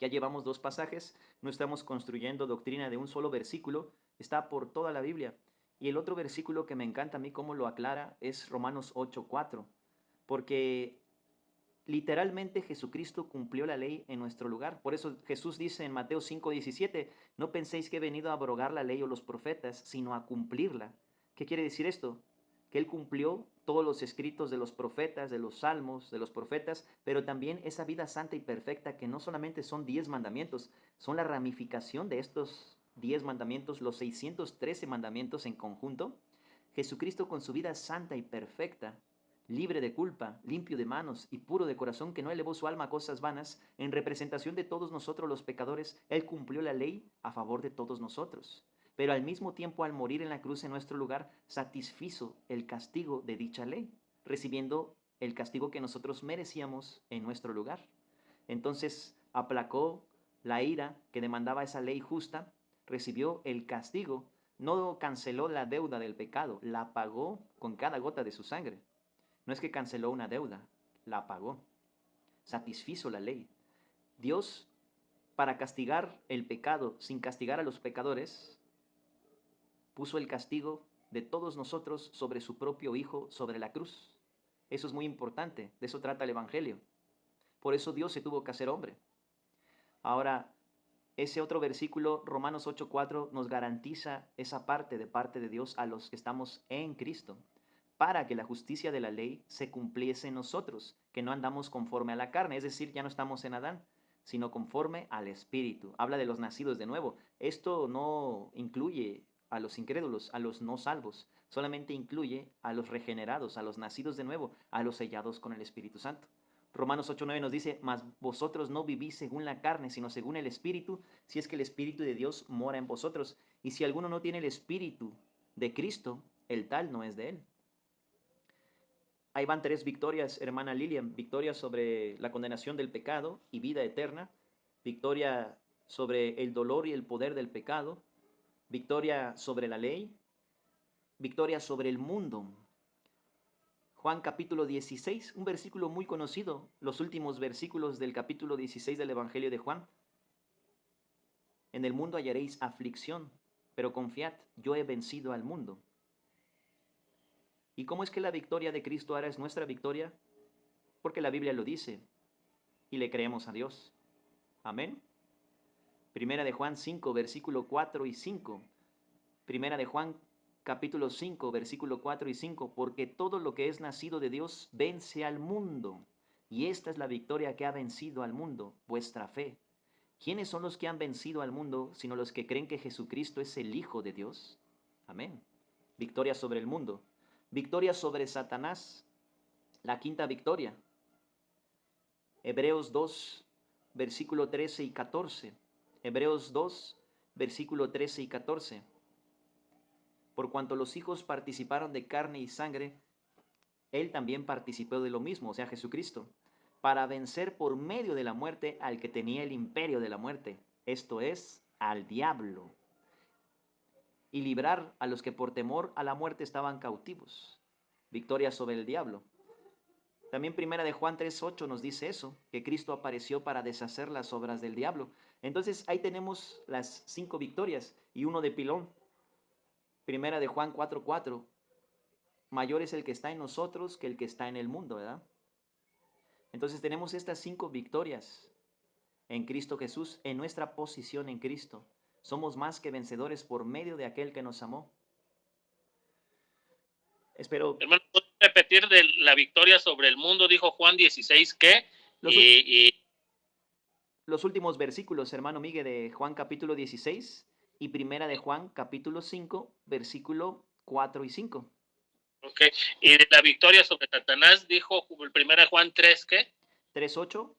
Ya llevamos 2 pasajes, no estamos construyendo doctrina de un solo versículo, está por toda la Biblia. Y el otro versículo que me encanta a mí cómo lo aclara es Romanos 8:4, porque literalmente Jesucristo cumplió la ley en nuestro lugar. Por eso Jesús dice en Mateo 5:17, no penséis que he venido a abrogar la ley o los profetas, sino a cumplirla. ¿Qué quiere decir esto? Que Él cumplió todos los escritos de los profetas, de los salmos, de los profetas, pero también esa vida santa y perfecta que no solamente son 10 mandamientos, son la ramificación de estos 10 mandamientos, los 613 mandamientos en conjunto. Jesucristo con su vida santa y perfecta, libre de culpa, limpio de manos y puro de corazón, que no elevó su alma a cosas vanas, en representación de todos nosotros los pecadores, Él cumplió la ley a favor de todos nosotros. Pero al mismo tiempo, al morir en la cruz en nuestro lugar, satisfizo el castigo de dicha ley, recibiendo el castigo que nosotros merecíamos en nuestro lugar. Entonces aplacó la ira que demandaba esa ley justa, recibió el castigo, no canceló la deuda del pecado, la pagó con cada gota de su sangre. No es que canceló una deuda, la pagó, satisfizo la ley. Dios para castigar el pecado sin castigar a los pecadores, puso el castigo de todos nosotros sobre su propio Hijo, sobre la cruz. Eso es muy importante, de eso trata el Evangelio. Por eso Dios se tuvo que hacer hombre. Ahora, ese otro versículo, Romanos 8:4, nos garantiza esa parte de Dios a los que estamos en Cristo, para que la justicia de la ley se cumpliese en nosotros, que no andamos conforme a la carne, es decir, ya no estamos en Adán, sino conforme al Espíritu. Habla de los nacidos de nuevo. Esto no incluye a los incrédulos, a los no salvos, solamente incluye a los regenerados, a los nacidos de nuevo, a los sellados con el Espíritu Santo. Romanos 8:9 nos dice, mas vosotros no vivís según la carne, sino según el Espíritu, si es que el Espíritu de Dios mora en vosotros. Y si alguno no tiene el Espíritu de Cristo, el tal no es de él. Ahí van 3 victorias, hermana Lilian. Victoria sobre la condenación del pecado y vida eterna. Victoria sobre el dolor y el poder del pecado. Victoria sobre la ley. Victoria sobre el mundo. Juan capítulo 16, un versículo muy conocido, los últimos versículos del capítulo 16 del Evangelio de Juan. En el mundo hallaréis aflicción, pero confiad, yo he vencido al mundo. ¿Y cómo es que la victoria de Cristo ahora es nuestra victoria? Porque la Biblia lo dice y le creemos a Dios. Amén. Primera de Juan 5, versículo 4 y 5. Primera de Juan capítulo 5, versículo 4 y 5. Porque todo lo que es nacido de Dios vence al mundo. Y esta es la victoria que ha vencido al mundo, vuestra fe. ¿Quiénes son los que han vencido al mundo, sino los que creen que Jesucristo es el Hijo de Dios? Amén. Victoria sobre el mundo. Victoria sobre Satanás. La quinta victoria. Hebreos 2, versículo 13 y 14. Hebreos 2, versículo 13 y 14. Por cuanto los hijos participaron de carne y sangre, él también participó de lo mismo, o sea, Jesucristo, para vencer por medio de la muerte al que tenía el imperio de la muerte, esto es, al diablo, y librar a los que por temor a la muerte estaban cautivos. Victoria sobre el diablo. También primera de Juan 3:8 nos dice eso, que Cristo apareció para deshacer las obras del diablo. Entonces ahí tenemos las 5 victorias y uno de pilón. Primera de Juan 4:4, mayor es el que está en nosotros que el que está en el mundo, ¿verdad? Entonces tenemos estas 5 victorias en Cristo Jesús, en nuestra posición en Cristo. Somos más que vencedores por medio de aquel que nos amó. Espero... Hermano, ¿puedes repetir de la victoria sobre el mundo? Dijo Juan 16, ¿qué? Los últimos versículos, hermano Miguel, de Juan capítulo 16 y primera de Juan capítulo 5, versículo 4 y 5. Ok, y de la victoria sobre Satanás dijo primera de Juan 3, ¿qué? 3:8.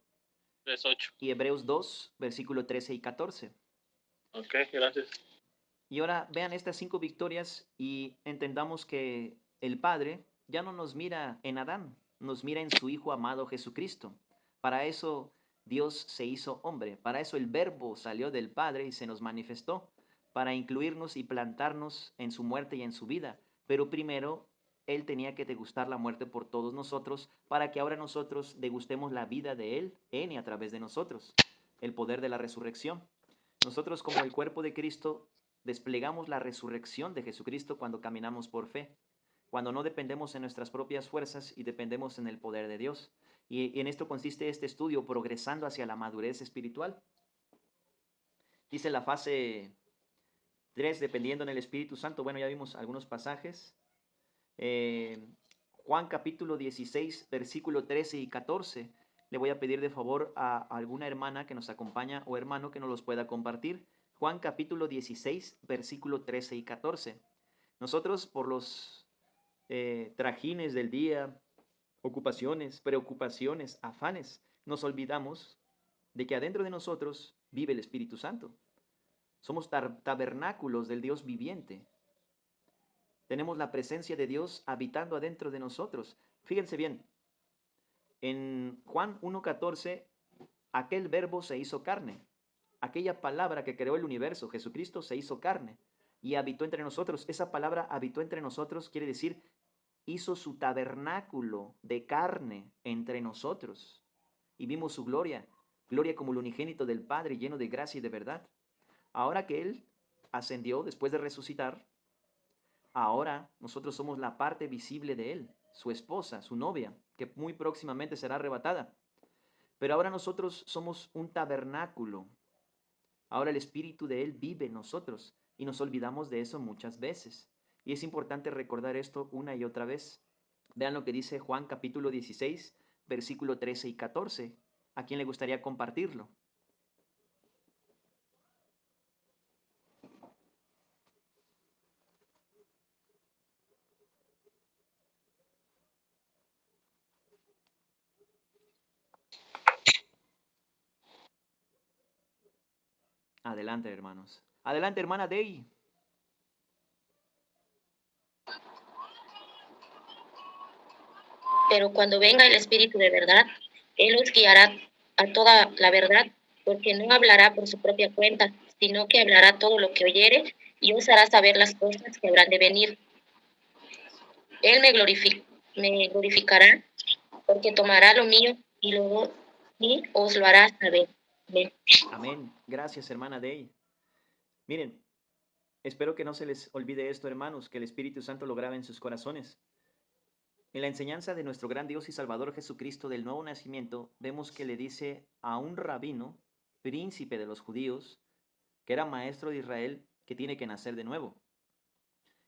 3:8. Y Hebreos 2, versículo 13 y 14. Ok, gracias. Y ahora vean estas 5 victorias y entendamos que el Padre ya no nos mira en Adán, nos mira en su Hijo amado Jesucristo. Para eso Dios se hizo hombre, para eso el Verbo salió del Padre y se nos manifestó, para incluirnos y plantarnos en su muerte y en su vida. Pero primero Él tenía que degustar la muerte por todos nosotros, para que ahora nosotros degustemos la vida de Él en y a través de nosotros, el poder de la resurrección. Nosotros como el cuerpo de Cristo desplegamos la resurrección de Jesucristo cuando caminamos por fe, cuando no dependemos en nuestras propias fuerzas y dependemos en el poder de Dios. Y en esto consiste este estudio, progresando hacia la madurez espiritual. Dice la fase 3, dependiendo en el Espíritu Santo. Bueno, ya vimos algunos pasajes. Juan capítulo 16, versículo 13 y 14. Le voy a pedir de favor a alguna hermana que nos acompaña o hermano que nos los pueda compartir. Juan capítulo 16, versículo 13 y 14. Nosotros por los trajines del día, ocupaciones, preocupaciones, afanes, nos olvidamos de que adentro de nosotros vive el Espíritu Santo. Somos tabernáculos del Dios viviente. Tenemos la presencia de Dios habitando adentro de nosotros. Fíjense bien, en Juan 1:14, aquel verbo se hizo carne. Aquella palabra que creó el universo, Jesucristo, se hizo carne y habitó entre nosotros. Esa palabra habitó entre nosotros quiere decir hizo su tabernáculo de carne entre nosotros y vimos su gloria, gloria como el unigénito del Padre, lleno de gracia y de verdad. Ahora que Él ascendió después de resucitar, ahora nosotros somos la parte visible de Él, su esposa, su novia, que muy próximamente será arrebatada. Pero ahora nosotros somos un tabernáculo. Ahora el Espíritu de Él vive en nosotros y nos olvidamos de eso muchas veces. Y es importante recordar esto una y otra vez. Vean lo que dice Juan capítulo 16, versículo 13 y 14. ¿A quién le gustaría compartirlo? Adelante, hermanos. Adelante, hermana Dey. Pero cuando venga el Espíritu de verdad, Él os guiará a toda la verdad, porque no hablará por su propia cuenta, sino que hablará todo lo que oyere y os hará saber las cosas que habrán de venir. Él me glorificará, porque tomará lo mío y os lo hará saber. Amén. Amén. Gracias, hermana Dey. Miren, espero que no se les olvide esto, hermanos, que el Espíritu Santo lo grabe en sus corazones. En la enseñanza de nuestro gran Dios y Salvador Jesucristo del nuevo nacimiento, vemos que le dice a un rabino, príncipe de los judíos, que era maestro de Israel, que tiene que nacer de nuevo.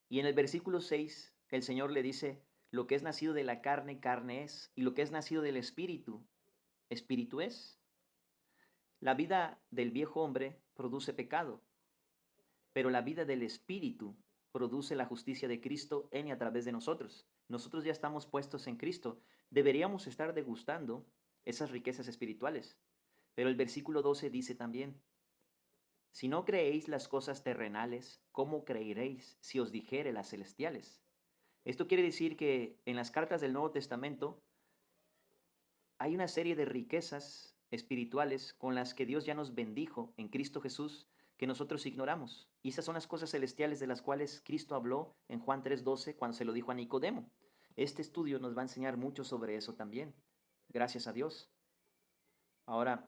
Y en el versículo 6, el Señor le dice, lo que es nacido de la carne, carne es, y lo que es nacido del Espíritu, Espíritu es. La vida del viejo hombre produce pecado, pero la vida del Espíritu produce la justicia de Cristo en y a través de nosotros. Nosotros ya estamos puestos en Cristo. Deberíamos estar degustando esas riquezas espirituales. Pero el versículo 12 dice también, si no creéis las cosas terrenales, ¿cómo creeréis si os dijere las celestiales? Esto quiere decir que en las cartas del Nuevo Testamento hay una serie de riquezas espirituales con las que Dios ya nos bendijo en Cristo Jesús, que nosotros ignoramos. Y esas son las cosas celestiales de las cuales Cristo habló en Juan 3:12 cuando se lo dijo a Nicodemo. Este estudio nos va a enseñar mucho sobre eso también. Gracias a Dios. Ahora,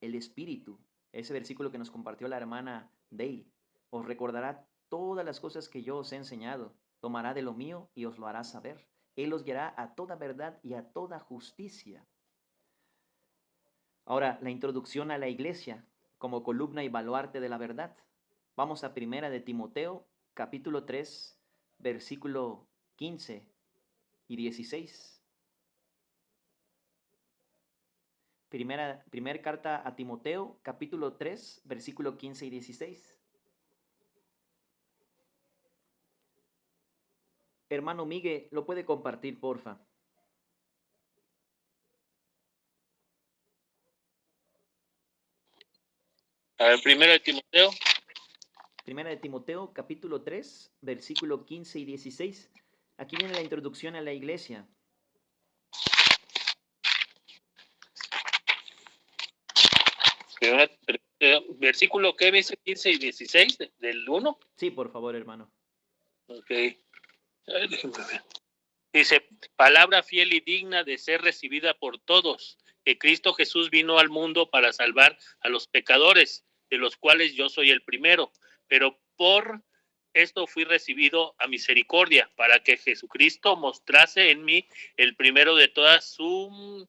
el Espíritu, ese versículo que nos compartió la hermana Dey, os recordará todas las cosas que yo os he enseñado. Tomará de lo mío y os lo hará saber. Él os guiará a toda verdad y a toda justicia. Ahora, la introducción a la iglesia como columna y baluarte de la verdad. Vamos a Primera de Timoteo, capítulo 3, versículo 15 y 16. Primer carta a Timoteo, capítulo 3, versículo 15 y 16. Hermano Miguel, ¿lo puede compartir, porfa? A ver, primero de Timoteo. Primera de Timoteo, capítulo 3, versículo 15 y 16. Aquí viene la introducción a la iglesia. Versículo que dice 15 y 16 del 1. Sí, por favor, hermano. Ok. Déjenme ver. Dice, palabra fiel y digna de ser recibida por todos, que Cristo Jesús vino al mundo para salvar a los pecadores, de los cuales yo soy el primero, pero por esto fui recibido a misericordia, para que Jesucristo mostrase en mí el primero de todas su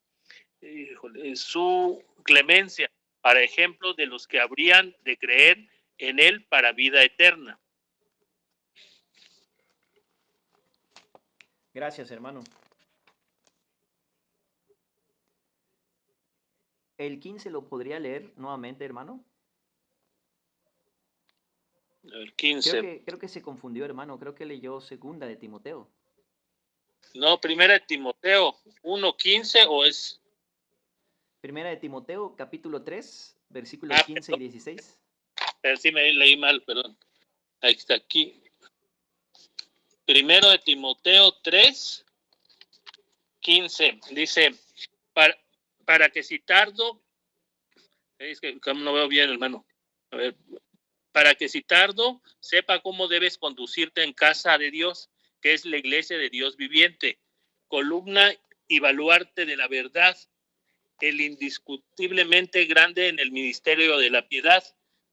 clemencia, para ejemplo de los que habrían de creer en él para vida eterna. Gracias, hermano. ¿El 15 lo podría leer nuevamente, hermano? El 15. Creo que se confundió, hermano. Creo que leyó segunda de Timoteo. No, primera de Timoteo 1:15 o es... Primera de Timoteo, capítulo 3, versículos 15 y 16. Pero sí me leí mal, perdón. Ahí está, aquí. Primero de Timoteo 3:15. Dice, para que si tardo, es que no veo bien, hermano. A ver, para que si tardo, sepa cómo debes conducirte en casa de Dios, que es la iglesia de Dios viviente, columna y baluarte de la verdad, el indiscutiblemente grande en el ministerio de la piedad.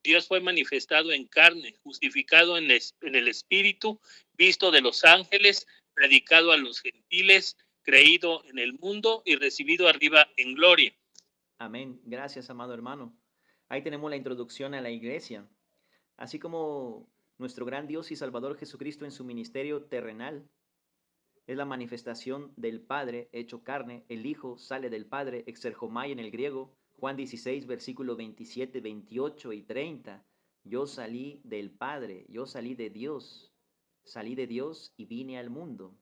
Dios fue manifestado en carne, justificado en el Espíritu, visto de los ángeles, predicado a los gentiles, creído en el mundo y recibido arriba en gloria. Amén. Gracias, amado hermano. Ahí tenemos la introducción a la iglesia. Así como nuestro gran Dios y Salvador Jesucristo en su ministerio terrenal es la manifestación del Padre hecho carne, el Hijo sale del Padre, exergomai en el griego, Juan 16, versículos 27, 28 y 30. Yo salí del Padre, yo salí de Dios y vine al mundo.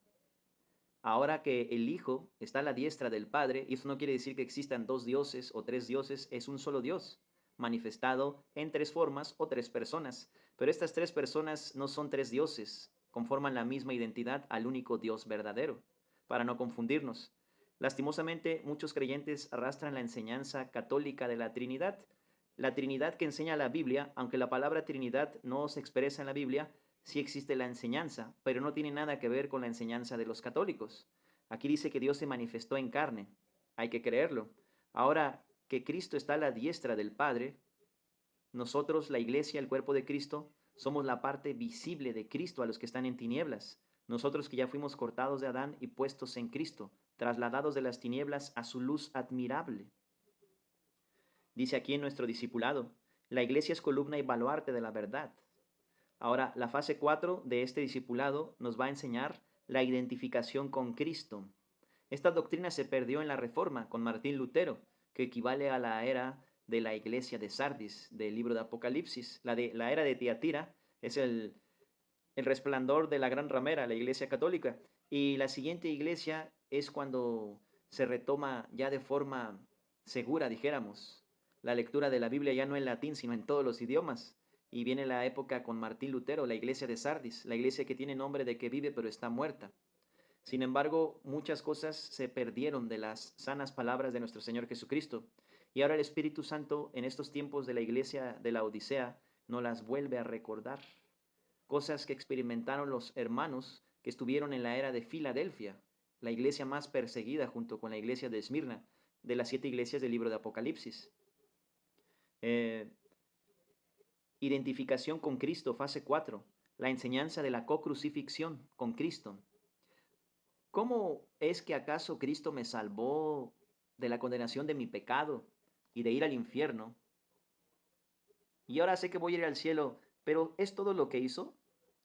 Ahora que el Hijo está a la diestra del Padre, y eso no quiere decir que existan dos dioses o tres dioses, es un solo Dios, manifestado en tres formas o tres personas. Pero estas tres personas no son tres dioses, conforman la misma identidad al único Dios verdadero, para no confundirnos. Lastimosamente, muchos creyentes arrastran la enseñanza católica de la Trinidad. La Trinidad que enseña la Biblia, aunque la palabra Trinidad no se expresa en la Biblia, sí existe la enseñanza, pero no tiene nada que ver con la enseñanza de los católicos. Aquí dice que Dios se manifestó en carne. Hay que creerlo. Ahora que Cristo está a la diestra del Padre, nosotros, la iglesia, el cuerpo de Cristo, somos la parte visible de Cristo a los que están en tinieblas. Nosotros que ya fuimos cortados de Adán y puestos en Cristo, trasladados de las tinieblas a su luz admirable. Dice aquí en nuestro discipulado, la iglesia es columna y baluarte de la verdad. Ahora, la fase 4 de este discipulado nos va a enseñar la identificación con Cristo. Esta doctrina se perdió en la Reforma con Martín Lutero, que equivale a la era de la iglesia de Sardis, del libro de Apocalipsis. La era de Tiatira es el resplandor de la gran ramera, la iglesia católica. Y la siguiente iglesia es cuando se retoma ya de forma segura, dijéramos, la lectura de la Biblia ya no en latín, sino en todos los idiomas. Y viene la época con Martín Lutero, la iglesia de Sardis, la iglesia que tiene nombre de que vive pero está muerta. Sin embargo, muchas cosas se perdieron de las sanas palabras de nuestro Señor Jesucristo. Y ahora el Espíritu Santo en estos tiempos de la iglesia de la Odisea nos las vuelve a recordar. Cosas que experimentaron los hermanos que estuvieron en la era de Filadelfia, la iglesia más perseguida junto con la iglesia de Esmirna, de las 7 iglesias del libro de Apocalipsis. Identificación con Cristo, fase 4. La enseñanza de la cocrucifixión con Cristo. ¿Cómo es que acaso Cristo me salvó de la condenación de mi pecado y de ir al infierno? Y ahora sé que voy a ir al cielo, pero ¿es todo lo que hizo?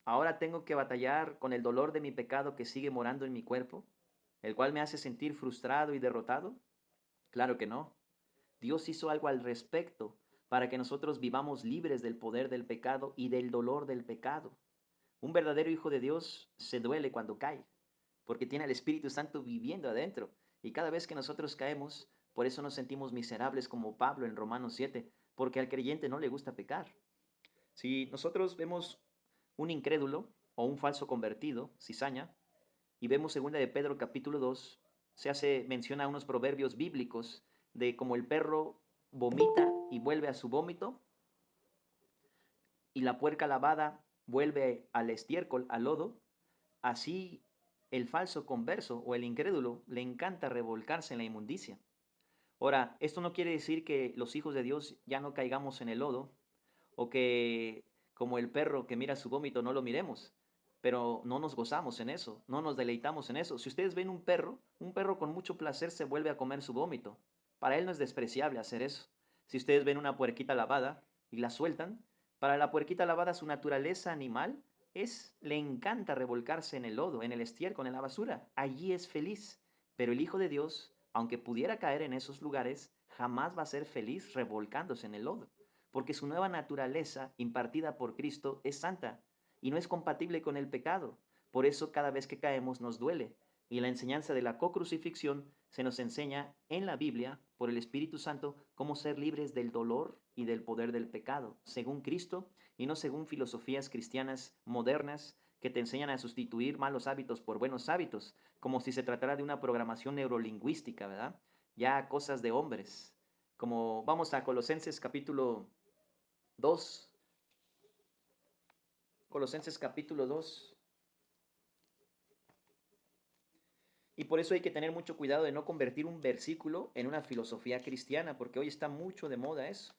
¿Ahora tengo que batallar con el dolor de mi pecado que sigue morando en mi cuerpo, el cual me hace sentir frustrado y derrotado? Claro que no. Dios hizo algo al respecto para que nosotros vivamos libres del poder del pecado y del dolor del pecado. Un verdadero hijo de Dios se duele cuando cae, porque tiene al Espíritu Santo viviendo adentro. Y cada vez que nosotros caemos, por eso nos sentimos miserables como Pablo en Romanos 7, porque al creyente no le gusta pecar. Si nosotros vemos un incrédulo o un falso convertido, cizaña, y vemos 2 de Pedro capítulo 2, se hace mención a unos proverbios bíblicos de cómo el perro vomita y vuelve a su vómito, y la puerca lavada vuelve al estiércol, al lodo, así el falso converso o el incrédulo le encanta revolcarse en la inmundicia. Ahora, esto no quiere decir que los hijos de Dios ya no caigamos en el lodo o que como el perro que mira su vómito no lo miremos, pero no nos gozamos en eso, no nos deleitamos en eso. Si ustedes ven un perro con mucho placer se vuelve a comer su vómito. Para él no es despreciable hacer eso. Si ustedes ven una puerquita lavada y la sueltan, para la puerquita lavada su naturaleza animal le encanta revolcarse en el lodo, en el estiércol, en la basura. Allí es feliz. Pero el Hijo de Dios, aunque pudiera caer en esos lugares, jamás va a ser feliz revolcándose en el lodo, porque su nueva naturaleza impartida por Cristo es santa y no es compatible con el pecado. Por eso cada vez que caemos nos duele. Y la enseñanza de la cocrucifixión se nos enseña en la Biblia por el Espíritu Santo cómo ser libres del dolor y del poder del pecado, según Cristo y no según filosofías cristianas modernas que te enseñan a sustituir malos hábitos por buenos hábitos, como si se tratara de una programación neurolingüística, ¿verdad? Ya cosas de hombres. Como vamos a Colosenses capítulo 2. Colosenses capítulo 2. Y por eso hay que tener mucho cuidado de no convertir un versículo en una filosofía cristiana, porque hoy está mucho de moda eso.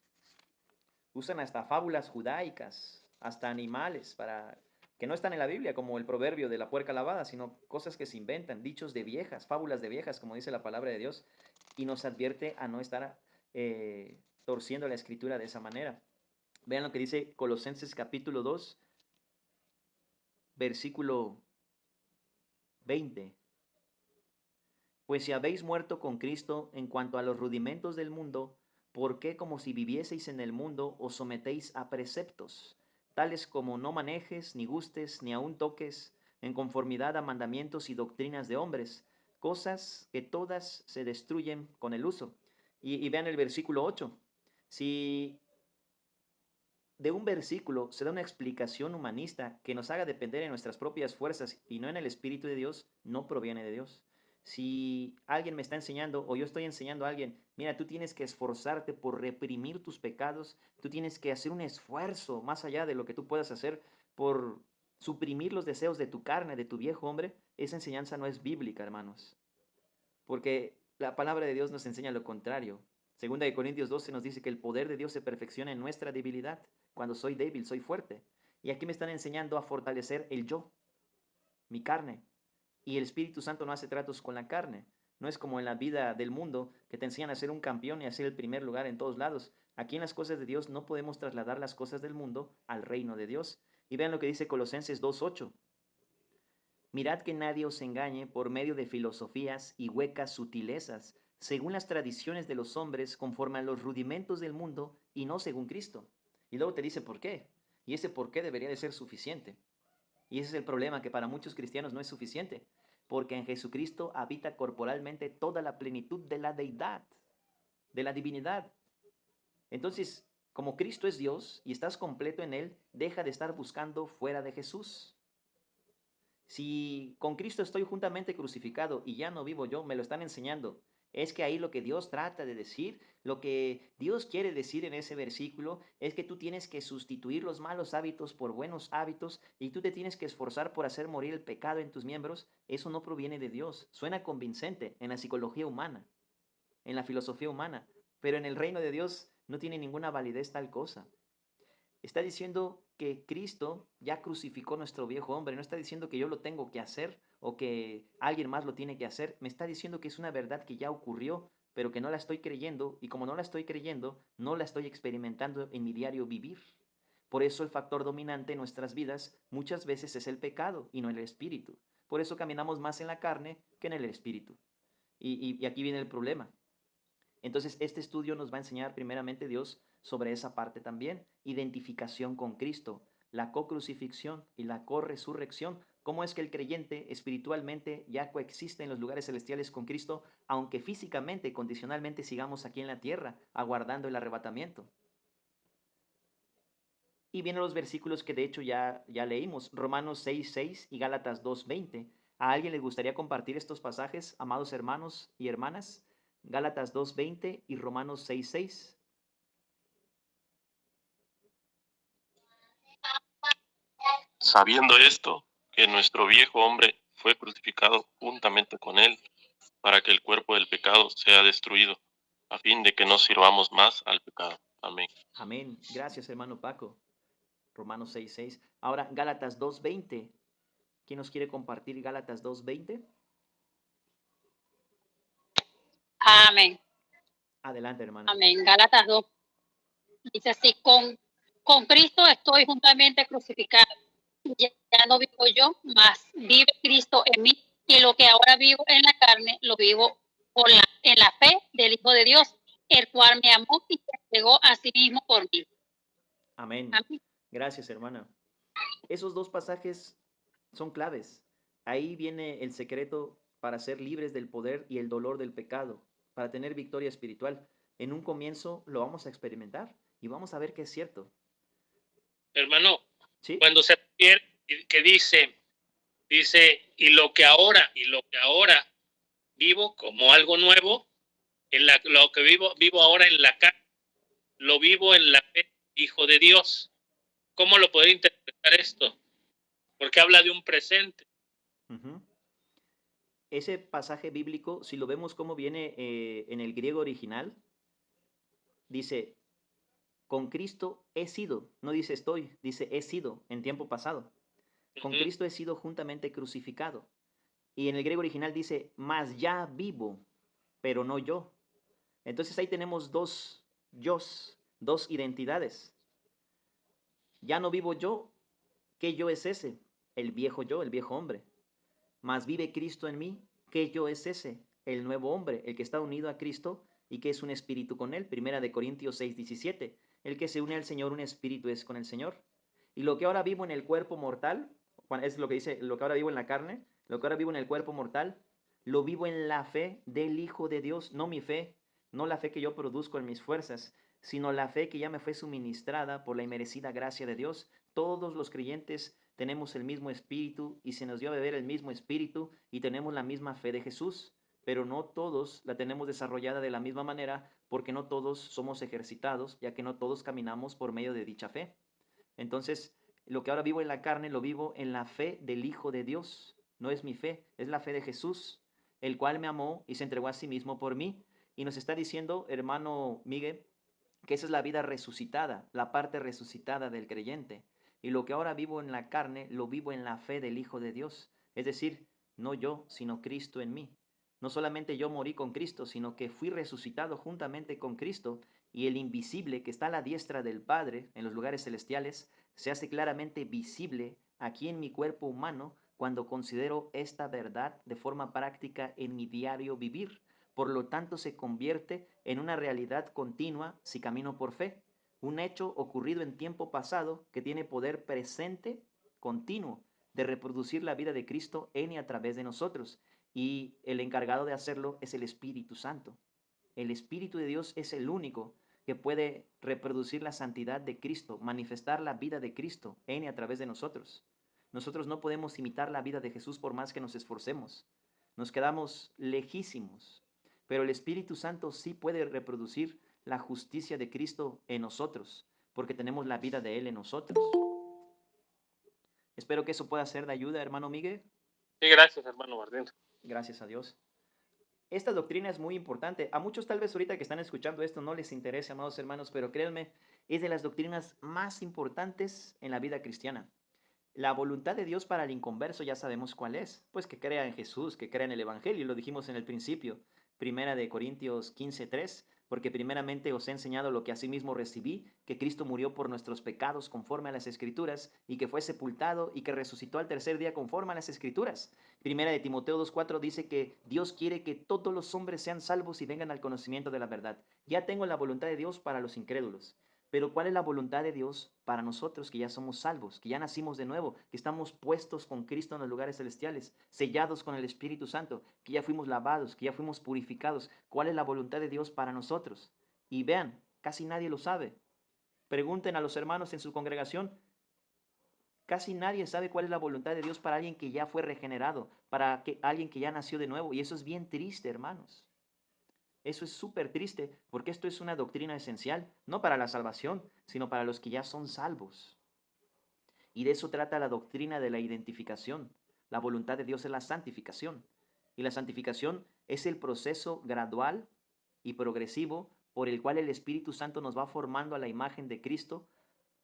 Usan hasta fábulas judaicas, hasta animales, para que no están en la Biblia, como el proverbio de la puerca lavada, sino cosas que se inventan, dichos de viejas, fábulas de viejas, como dice la palabra de Dios, y nos advierte a no estar torciendo la escritura de esa manera. Vean lo que dice Colosenses capítulo 2, versículo 20. Pues si habéis muerto con Cristo en cuanto a los rudimentos del mundo, ¿por qué como si vivieseis en el mundo os sometéis a preceptos, tales como no manejes, ni gustes, ni aun toques, en conformidad a mandamientos y doctrinas de hombres, cosas que todas se destruyen con el uso? Y vean el versículo 8. Si de un versículo se da una explicación humanista que nos haga depender en nuestras propias fuerzas y no en el Espíritu de Dios, no proviene de Dios. Si alguien me está enseñando o yo estoy enseñando a alguien, mira, tú tienes que esforzarte por reprimir tus pecados, tú tienes que hacer un esfuerzo más allá de lo que tú puedas hacer por suprimir los deseos de tu carne, de tu viejo hombre, esa enseñanza no es bíblica, hermanos. Porque la palabra de Dios nos enseña lo contrario. Segunda de Corintios 12 nos dice que el poder de Dios se perfecciona en nuestra debilidad. Cuando soy débil, soy fuerte. Y aquí me están enseñando a fortalecer el yo, mi carne. Y el Espíritu Santo no hace tratos con la carne. No es como en la vida del mundo que te enseñan a ser un campeón y a ser el primer lugar en todos lados. Aquí en las cosas de Dios no podemos trasladar las cosas del mundo al reino de Dios. Y vean lo que dice Colosenses 2:8. Mirad que nadie os engañe por medio de filosofías y huecas sutilezas, según las tradiciones de los hombres, conforme a los rudimentos del mundo y no según Cristo. Y luego te dice por qué. Y ese por qué debería de ser suficiente. Y ese es el problema, que para muchos cristianos no es suficiente, porque en Jesucristo habita corporalmente toda la plenitud de la deidad, de la divinidad. Entonces, como Cristo es Dios y estás completo en Él, deja de estar buscando fuera de Jesús. Si con Cristo estoy juntamente crucificado y ya no vivo yo, me lo están enseñando. Es que ahí lo que Dios trata de decir, lo que Dios quiere decir en ese versículo, es que tú tienes que sustituir los malos hábitos por buenos hábitos y tú te tienes que esforzar por hacer morir el pecado en tus miembros. Eso no proviene de Dios. Suena convincente en la psicología humana, en la filosofía humana, pero en el reino de Dios no tiene ninguna validez tal cosa. Está diciendo que Cristo ya crucificó nuestro viejo hombre. No está diciendo que yo lo tengo que hacer o que alguien más lo tiene que hacer. Me está diciendo que es una verdad que ya ocurrió, pero que no la estoy creyendo. Y como no la estoy creyendo, no la estoy experimentando en mi diario vivir. Por eso el factor dominante en nuestras vidas muchas veces es el pecado y no el espíritu. Por eso caminamos más en la carne que en el espíritu. Y aquí viene el problema. Entonces, este estudio nos va a enseñar primeramente Dios sobre esa parte también, identificación con Cristo, la co-crucifixión y la co-resurrección, cómo es que el creyente espiritualmente ya coexiste en los lugares celestiales con Cristo, aunque físicamente, condicionalmente sigamos aquí en la tierra, aguardando el arrebatamiento. Y vienen los versículos que de hecho ya leímos, Romanos 6:6 y Gálatas 2:20. ¿A alguien le gustaría compartir estos pasajes, amados hermanos y hermanas? Gálatas 2:20 y Romanos 6:6. Sabiendo esto, que nuestro viejo hombre fue crucificado juntamente con él, para que el cuerpo del pecado sea destruido, a fin de que no sirvamos más al pecado. Amén. Amén. Gracias, hermano Paco. Romanos 6:6. Ahora, Gálatas 2:20. ¿Quién nos quiere compartir Gálatas 2:20? Amén. Adelante, hermano. Amén. Gálatas 2 dice así, con Cristo estoy juntamente crucificado. Ya no vivo yo, mas vive Cristo en mí. Y lo que ahora vivo en la carne, lo vivo en la fe del Hijo de Dios, el cual me amó y se entregó a sí mismo por mí. Amén. Amén. Gracias, hermana. Esos dos pasajes son claves. Ahí viene el secreto para ser libres del poder y el dolor del pecado, para tener victoria espiritual. En un comienzo lo vamos a experimentar y vamos a ver que es cierto. Hermano, ¿Sí? cuando se refiere que dice, y lo que ahora vivo como algo nuevo, lo que vivo ahora en la carne, lo vivo en la fe, Hijo de Dios. ¿Cómo lo puedo interpretar esto? Porque habla de un presente. ese pasaje bíblico, si lo vemos como viene en el griego original, dice, con Cristo he sido, no dice estoy, dice he sido en tiempo pasado. Con Ujú. Cristo he sido juntamente crucificado. Y en el griego original dice, mas ya vivo, pero no yo. Entonces ahí tenemos dos yos, dos identidades. Ya no vivo yo. ¿Qué yo es ese? El viejo yo, el viejo hombre. Mas vive Cristo en mí. ¿Qué yo es ese? El nuevo hombre, el que está unido a Cristo y que es un espíritu con él. Primera de Corintios 6:17. El que se une al Señor, un espíritu es con el Señor. Y lo que ahora vivo en el cuerpo mortal, es lo que dice, lo que ahora vivo en la carne, lo que ahora vivo en el cuerpo mortal, lo vivo en la fe del Hijo de Dios, no mi fe, no la fe que yo produzco en mis fuerzas, sino la fe que ya me fue suministrada por la inmerecida gracia de Dios. Todos los creyentes tenemos el mismo espíritu y se nos dio a beber el mismo espíritu y tenemos la misma fe de Jesús, pero no todos la tenemos desarrollada de la misma manera porque no todos somos ejercitados, ya que no todos caminamos por medio de dicha fe. Entonces, lo que ahora vivo en la carne, lo vivo en la fe del Hijo de Dios. No es mi fe, es la fe de Jesús, el cual me amó y se entregó a sí mismo por mí. Y nos está diciendo, hermano Miguel, que esa es la vida resucitada, la parte resucitada del creyente. Y lo que ahora vivo en la carne, lo vivo en la fe del Hijo de Dios. Es decir, no yo, sino Cristo en mí. No solamente yo morí con Cristo, sino que fui resucitado juntamente con Cristo, y el invisible que está a la diestra del Padre en los lugares celestiales se hace claramente visible aquí en mi cuerpo humano cuando considero esta verdad de forma práctica en mi diario vivir. Por lo tanto, se convierte en una realidad continua si camino por fe, un hecho ocurrido en tiempo pasado que tiene poder presente continuo de reproducir la vida de Cristo en y a través de nosotros. Y el encargado de hacerlo es el Espíritu Santo. El Espíritu de Dios es el único que puede reproducir la santidad de Cristo, manifestar la vida de Cristo en y a través de nosotros. Nosotros no podemos imitar la vida de Jesús por más que nos esforcemos. Nos quedamos lejísimos. Pero el Espíritu Santo sí puede reproducir la justicia de Cristo en nosotros, porque tenemos la vida de Él en nosotros. Espero que eso pueda ser de ayuda, hermano Miguel. Sí, gracias, hermano Martín. Gracias a Dios. Esta doctrina es muy importante. A muchos tal vez ahorita que están escuchando esto no les interese, amados hermanos, pero créanme, es de las doctrinas más importantes en la vida cristiana. La voluntad de Dios para el inconverso ya sabemos cuál es, pues que crea en Jesús, que crea en el Evangelio, lo dijimos en el principio, Primera de Corintios 15:3, porque primeramente os he enseñado lo que asimismo recibí, que Cristo murió por nuestros pecados conforme a las Escrituras, y que fue sepultado y que resucitó al tercer día conforme a las Escrituras. Primera de Timoteo 2:4 dice que Dios quiere que todos los hombres sean salvos y vengan al conocimiento de la verdad. Ya tengo la voluntad de Dios para los incrédulos. Pero ¿cuál es la voluntad de Dios para nosotros que ya somos salvos, que ya nacimos de nuevo, que estamos puestos con Cristo en los lugares celestiales, sellados con el Espíritu Santo, que ya fuimos lavados, que ya fuimos purificados? ¿Cuál es la voluntad de Dios para nosotros? Y vean, casi nadie lo sabe. Pregunten a los hermanos en su congregación. Casi nadie sabe cuál es la voluntad de Dios para alguien que ya fue regenerado, para alguien que ya nació de nuevo. Y eso es bien triste, hermanos. Eso es súper triste, porque esto es una doctrina esencial, no para la salvación, sino para los que ya son salvos. Y de eso trata la doctrina de la identificación. La voluntad de Dios es la santificación. Y la santificación es el proceso gradual y progresivo por el cual el Espíritu Santo nos va formando a la imagen de Cristo,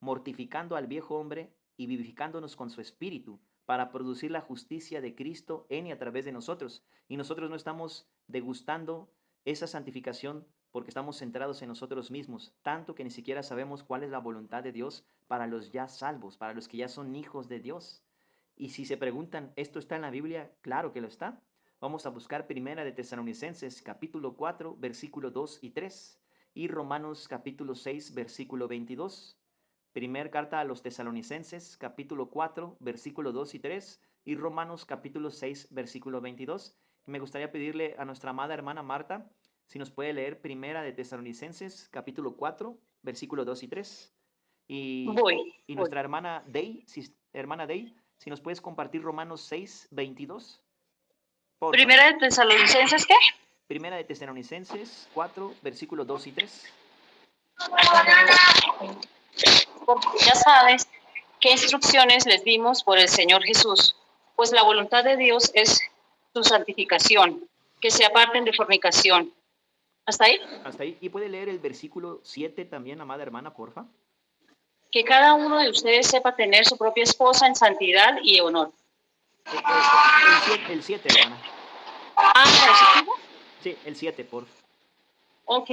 mortificando al viejo hombre y vivificándonos con su Espíritu para producir la justicia de Cristo en y a través de nosotros. Y nosotros no estamos degustando esa santificación porque estamos centrados en nosotros mismos, tanto que ni siquiera sabemos cuál es la voluntad de Dios para los ya salvos, para los que ya son hijos de Dios. Y si se preguntan, ¿esto está en la Biblia? Claro que lo está. Vamos a buscar Primera de Tesalonicenses, capítulo 4, versículo 2 y 3, y Romanos, capítulo 6, versículo 22. Primer carta a los Tesalonicenses, capítulo 4, versículo 2 y 3, y Romanos, capítulo 6, versículo 22. Me gustaría pedirle a nuestra amada hermana Marta si nos puede leer Primera de Tesalonicenses, capítulo 4, versículo 2 y 3. Y nuestra hermana Day, si nos puedes compartir Romanos 6, 22. Primera de Tesalonicenses, ¿qué? Primera de Tesalonicenses 4, versículo 2 y 3. Porque ya sabes qué instrucciones les dimos por el Señor Jesús, pues la voluntad de Dios es su santificación, que se aparten de fornicación. ¿Hasta ahí? Hasta ahí. ¿Y puede leer el versículo 7 también, amada hermana, porfa? Que cada uno de ustedes sepa tener su propia esposa en santidad y honor. El 7, hermana. Ah, Sí, el 7, porfa. ok.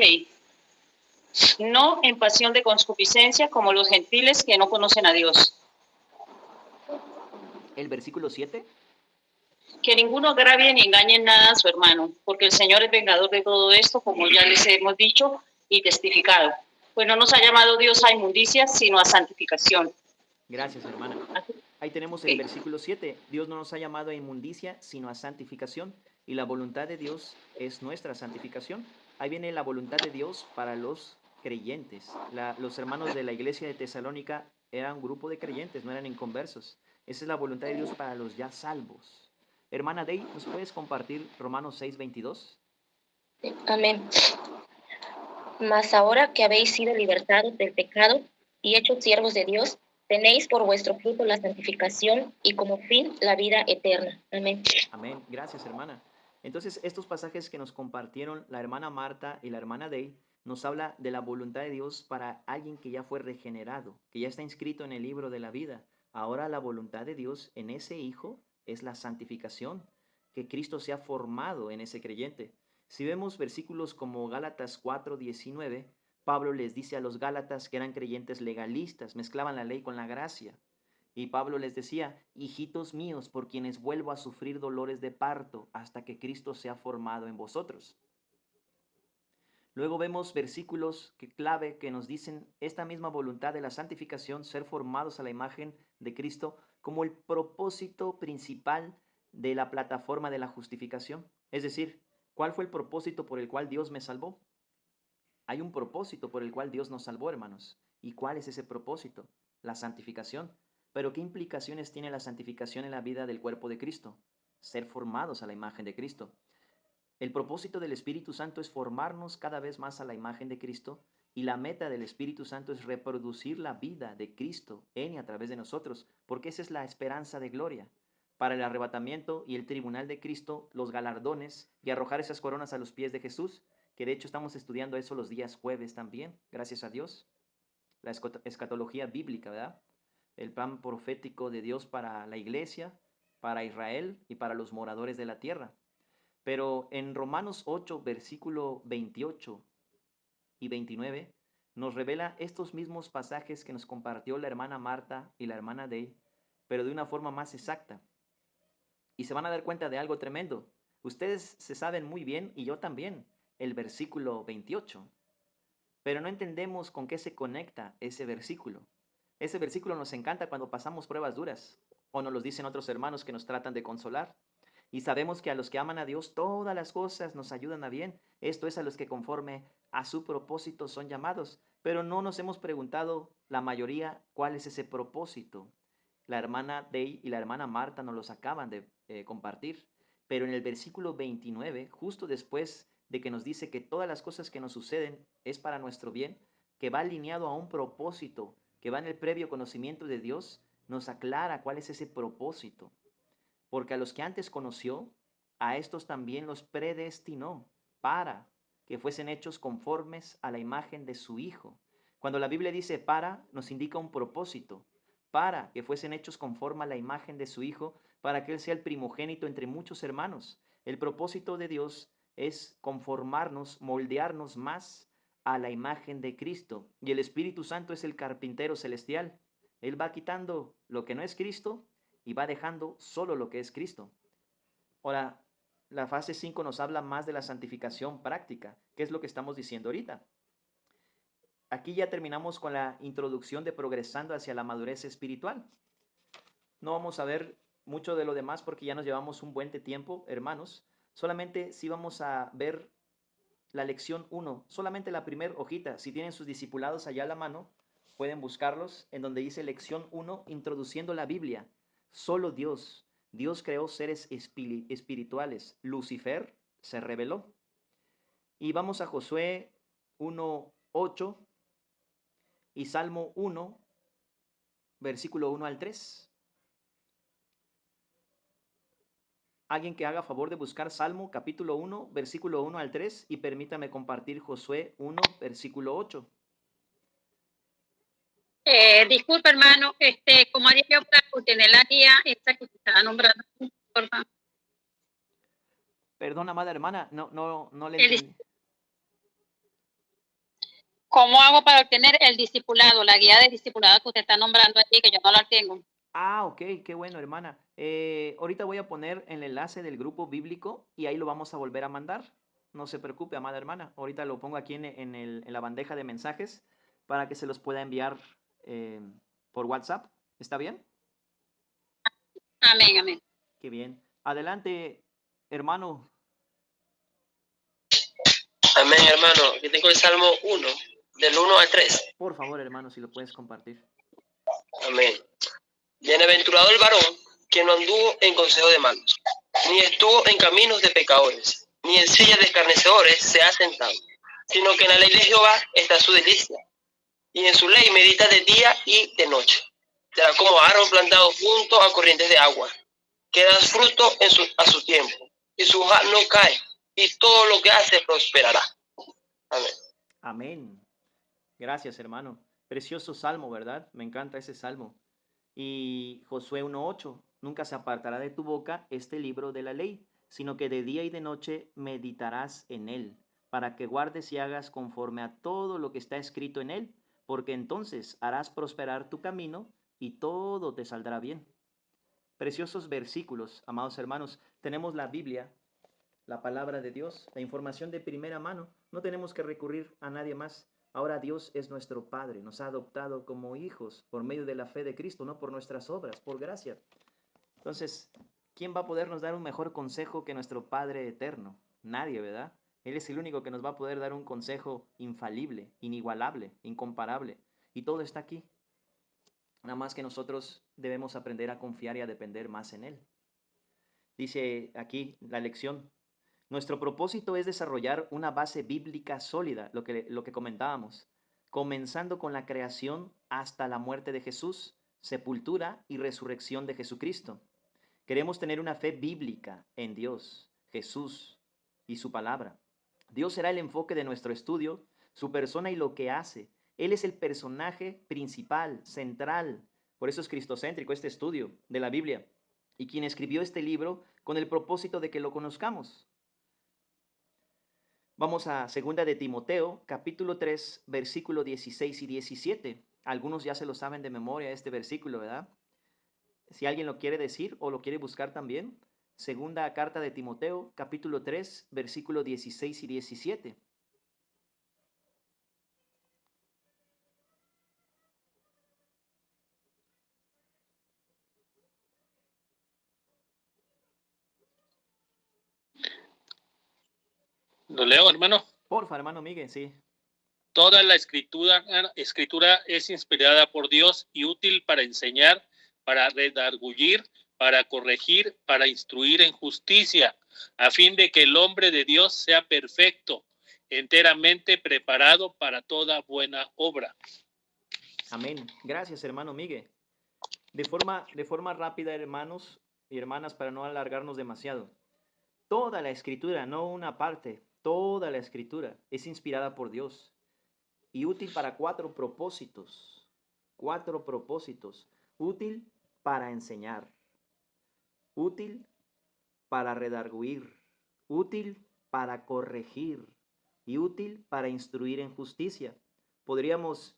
No en pasión de concupiscencia como los gentiles que no conocen a Dios. El versículo 7. Que ninguno agravie ni engañe en nada a su hermano, porque el Señor es vengador de todo esto, como ya les hemos dicho y testificado. Pues no nos ha llamado Dios a inmundicia, sino a santificación. Gracias, hermana. Ahí tenemos el versículo 7. Dios no nos ha llamado a inmundicia, sino a santificación. Y la voluntad de Dios es nuestra santificación. Ahí viene la voluntad de Dios para los creyentes. Los hermanos de la iglesia de Tesalónica eran un grupo de creyentes, no eran inconversos. Esa es la voluntad de Dios para los ya salvos. Hermana Day, ¿nos puedes compartir Romanos 6:22? Amén. Mas ahora que habéis sido libertados del pecado y hechos siervos de Dios, tenéis por vuestro fruto la santificación y como fin la vida eterna. Amén. Amén. Gracias, hermana. Entonces, estos pasajes que nos compartieron la hermana Marta y la hermana Day nos habla de la voluntad de Dios para alguien que ya fue regenerado, que ya está inscrito en el libro de la vida. Ahora la voluntad de Dios en ese hijo es la santificación, que Cristo sea formado en ese creyente. Si vemos versículos como Gálatas 4:19, Pablo les dice a los Gálatas que eran creyentes legalistas, mezclaban la ley con la gracia. Y Pablo les decía, hijitos míos, por quienes vuelvo a sufrir dolores de parto hasta que Cristo sea formado en vosotros. Luego vemos versículos clave que nos dicen esta misma voluntad de la santificación, ser formados a la imagen de Cristo, como el propósito principal de la plataforma de la justificación. Es decir, ¿cuál fue el propósito por el cual Dios me salvó? Hay un propósito por el cual Dios nos salvó, hermanos. ¿Y cuál es ese propósito? La santificación. Pero ¿qué implicaciones tiene la santificación en la vida del cuerpo de Cristo? Ser formados a la imagen de Cristo. El propósito del Espíritu Santo es formarnos cada vez más a la imagen de Cristo y la meta del Espíritu Santo es reproducir la vida de Cristo en y a través de nosotros, porque esa es la esperanza de gloria. Para el arrebatamiento y el tribunal de Cristo, los galardones y arrojar esas coronas a los pies de Jesús, que de hecho estamos estudiando eso los días jueves también, gracias a Dios. La escatología bíblica, ¿verdad? El plan profético de Dios para la iglesia, para Israel y para los moradores de la tierra. Pero en Romanos 8, versículo 28 y 29, nos revela estos mismos pasajes que nos compartió la hermana Marta y la hermana Day, pero de una forma más exacta. Y se van a dar cuenta de algo tremendo. Ustedes se saben muy bien, y yo también, el versículo 28. Pero no entendemos con qué se conecta ese versículo. Ese versículo nos encanta cuando pasamos pruebas duras, o nos lo dicen otros hermanos que nos tratan de consolar. Y sabemos que a los que aman a Dios todas las cosas nos ayudan a bien. Esto es a los que conforme a su propósito son llamados. Pero no nos hemos preguntado la mayoría cuál es ese propósito. La hermana Day y la hermana Marta nos los acaban de compartir. Pero en el versículo 29, justo después de que nos dice que todas las cosas que nos suceden es para nuestro bien, que va alineado a un propósito, que va en el previo conocimiento de Dios, nos aclara cuál es ese propósito. Porque a los que antes conoció, a estos también los predestinó para que fuesen hechos conformes a la imagen de su Hijo. Cuando la Biblia dice para, nos indica un propósito, para que fuesen hechos conforme a la imagen de su Hijo, para que Él sea el primogénito entre muchos hermanos. El propósito de Dios es conformarnos, moldearnos más a la imagen de Cristo. Y el Espíritu Santo es el carpintero celestial. Él va quitando lo que no es Cristo y va dejando solo lo que es Cristo. Ahora, la fase 5 nos habla más de la santificación práctica, que es lo que estamos diciendo ahorita. Aquí ya terminamos con la introducción de progresando hacia la madurez espiritual. No vamos a ver mucho de lo demás porque ya nos llevamos un buen tiempo, hermanos. Solamente sí vamos a ver la lección 1, solamente la primera hojita. Si tienen sus discipulados allá a la mano, pueden buscarlos en donde dice lección 1, introduciendo la Biblia. Solo Dios. Dios creó seres espirituales. Lucifer se rebeló. Y vamos a Josué 1:8 y Salmo 1, versículo 1 al 3. Alguien que haga favor de buscar Salmo capítulo 1, versículo 1 al 3 y permítame compartir Josué 1, versículo 8. Disculpa, hermano, como haría yo para obtener la guía esta que se estaba nombrando, por favor? Perdón, amada hermana, no le El entendí. ¿Cómo hago para obtener el discipulado, la guía de discipulado que usted está nombrando allí, que yo no la tengo? Ah, ok, qué bueno, hermana. Ahorita voy a poner el enlace del grupo bíblico y ahí lo vamos a volver a mandar. No se preocupe, amada hermana. Ahorita lo pongo aquí en la bandeja de mensajes para que se los pueda enviar por WhatsApp. ¿Está bien? Amén, amén. Qué bien. Adelante, hermano. Amén, hermano. Aquí tengo el Salmo 1, del 1 al 3. Por favor, hermano, si lo puedes compartir. Amén. Bienaventurado el varón que no anduvo en consejo de malos, ni estuvo en caminos de pecadores, ni en sillas de escarnecedores se ha sentado, sino que en la ley de Jehová está su delicia, y en su ley medita de día y de noche. Será como árbol plantado junto a corrientes de agua, que da fruto a su tiempo, y su hoja no cae, y todo lo que hace prosperará. Amén. Amén. Gracias, hermano. Precioso salmo, ¿verdad? Me encanta ese salmo. Y Josué 1:8, nunca se apartará de tu boca este libro de la ley, sino que de día y de noche meditarás en él, para que guardes y hagas conforme a todo lo que está escrito en él, porque entonces harás prosperar tu camino y todo te saldrá bien. Preciosos versículos, amados hermanos. Tenemos la Biblia, la palabra de Dios, la información de primera mano. No tenemos que recurrir a nadie más. Ahora Dios es nuestro Padre, nos ha adoptado como hijos por medio de la fe de Cristo, no por nuestras obras, por gracia. Entonces, ¿quién va a podernos dar un mejor consejo que nuestro Padre eterno? Nadie, ¿verdad? Él es el único que nos va a poder dar un consejo infalible, inigualable, incomparable. Y todo está aquí. Nada más que nosotros debemos aprender a confiar y a depender más en Él. Dice aquí la lección: nuestro propósito es desarrollar una base bíblica sólida, lo que comentábamos, comenzando con la creación hasta la muerte de Jesús, sepultura y resurrección de Jesucristo. Queremos tener una fe bíblica en Dios, Jesús y su palabra. Dios será el enfoque de nuestro estudio, su persona y lo que hace. Él es el personaje principal, central. Por eso es cristocéntrico este estudio de la Biblia. Y quien escribió este libro con el propósito de que lo conozcamos. Vamos a 2 de Timoteo, capítulo 3, versículo 16 y 17. Algunos ya se lo saben de memoria este versículo, ¿verdad? Si alguien lo quiere decir o lo quiere buscar también. Segunda carta de Timoteo, capítulo 3, versículo 16 y 17. ¿Lo leo, hermano? Porfa, hermano Miguel, sí. Toda la escritura es inspirada por Dios y útil para enseñar, para redarguir, para corregir, para instruir en justicia, a fin de que el hombre de Dios sea perfecto, enteramente preparado para toda buena obra. Amén. Gracias, hermano Miguel. De forma rápida, hermanos y hermanas, para no alargarnos demasiado. Toda la escritura, no una parte, toda la escritura es inspirada por Dios y útil para cuatro propósitos. Útil para enseñar, útil para redarguir, útil para corregir y útil para instruir en justicia. Podríamos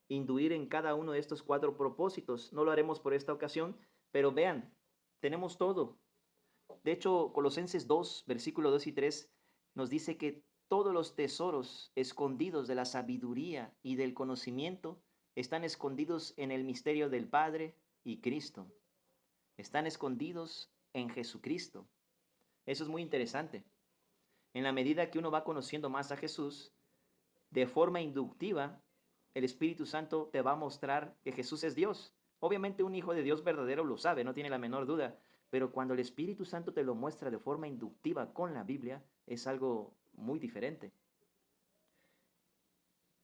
induir en cada uno de estos cuatro propósitos. No lo haremos por esta ocasión, pero vean, tenemos todo. De hecho, Colosenses 2, versículo 2 y 3 nos dice que todos los tesoros escondidos de la sabiduría y del conocimiento están escondidos en el misterio del Padre y Cristo. Están escondidos en Jesucristo. Eso es muy interesante. En la medida que uno va conociendo más a Jesús, de forma inductiva, el Espíritu Santo te va a mostrar que Jesús es Dios. Obviamente un hijo de Dios verdadero lo sabe, no tiene la menor duda, pero cuando el Espíritu Santo te lo muestra de forma inductiva con la Biblia, es algo muy diferente.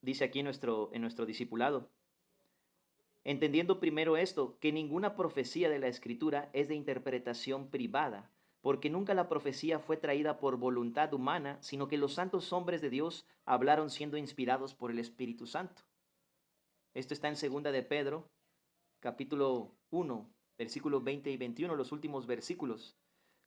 Dice aquí en nuestro discipulado: entendiendo primero esto, que ninguna profecía de la Escritura es de interpretación privada, porque nunca la profecía fue traída por voluntad humana, sino que los santos hombres de Dios hablaron siendo inspirados por el Espíritu Santo. Esto está en 2 de Pedro, capítulo 1, versículos 20 y 21, los últimos versículos.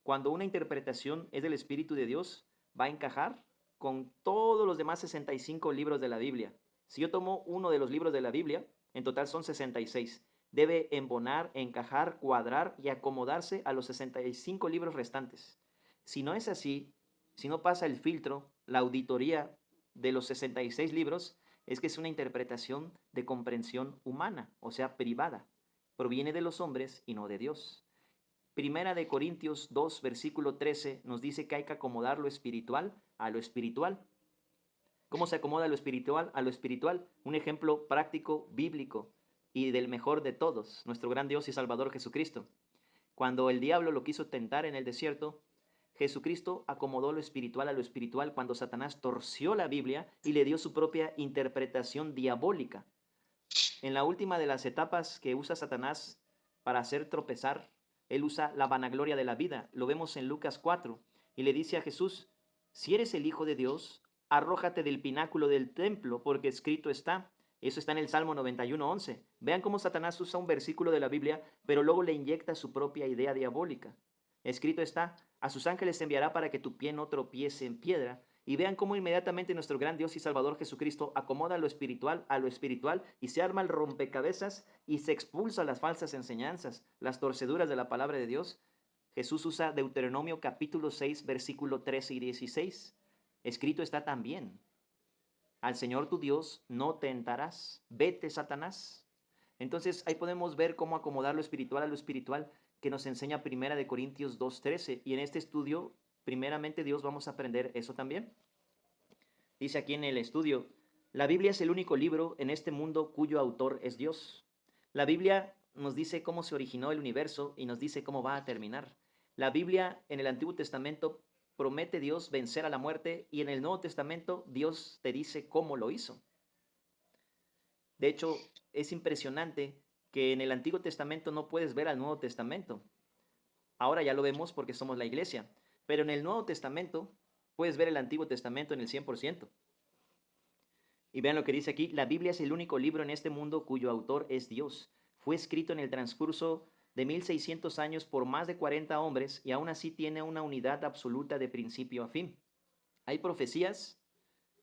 Cuando una interpretación es del Espíritu de Dios, va a encajar con todos los demás 65 libros de la Biblia. Si yo tomo uno de los libros de la Biblia, en total son 66. Debe embonar, encajar, cuadrar y acomodarse a los 65 libros restantes. Si no es así, si no pasa el filtro, la auditoría de los 66 libros, es que es una interpretación de comprensión humana, o sea, privada. Proviene de los hombres y no de Dios. Primera de Corintios 2, versículo 13, nos dice que hay que acomodar lo espiritual a lo espiritual. ¿Cómo se acomoda lo espiritual a lo espiritual? Un ejemplo práctico, bíblico y del mejor de todos, nuestro gran Dios y Salvador Jesucristo. Cuando el diablo lo quiso tentar en el desierto, Jesucristo acomodó lo espiritual a lo espiritual cuando Satanás torció la Biblia y le dio su propia interpretación diabólica. En la última de las etapas que usa Satanás para hacer tropezar, él usa la vanagloria de la vida. Lo vemos en Lucas 4 y le dice a Jesús, si eres el Hijo de Dios, arrójate del pináculo del templo, porque escrito está. Eso está en el Salmo 91:11. Vean cómo Satanás usa un versículo de la Biblia, pero luego le inyecta su propia idea diabólica. Escrito está, a sus ángeles enviará para que tu pie no tropiece en piedra. Y vean cómo inmediatamente nuestro gran Dios y Salvador Jesucristo acomoda lo espiritual a lo espiritual y se arma el rompecabezas y se expulsa las falsas enseñanzas, las torceduras de la palabra de Dios. Jesús usa Deuteronomio capítulo 6, versículo 13 y 16. Escrito está también, al Señor tu Dios no tentarás, vete Satanás. Entonces ahí podemos ver cómo acomodar lo espiritual a lo espiritual que nos enseña Primera de Corintios 2:13. Y en este estudio, primeramente Dios, vamos a aprender eso también. Dice aquí en el estudio, la Biblia es el único libro en este mundo cuyo autor es Dios. La Biblia nos dice cómo se originó el universo y nos dice cómo va a terminar. La Biblia en el Antiguo Testamento promete Dios vencer a la muerte y en el Nuevo Testamento Dios te dice cómo lo hizo. De hecho, es impresionante que en el Antiguo Testamento no puedes ver al Nuevo Testamento. Ahora ya lo vemos porque somos la iglesia, pero en el Nuevo Testamento puedes ver el Antiguo Testamento en el 100%. Y vean lo que dice aquí, la Biblia es el único libro en este mundo cuyo autor es Dios. Fue escrito en el transcurso de 1600 años por más de 40 hombres y aún así tiene una unidad absoluta de principio a fin. Hay profecías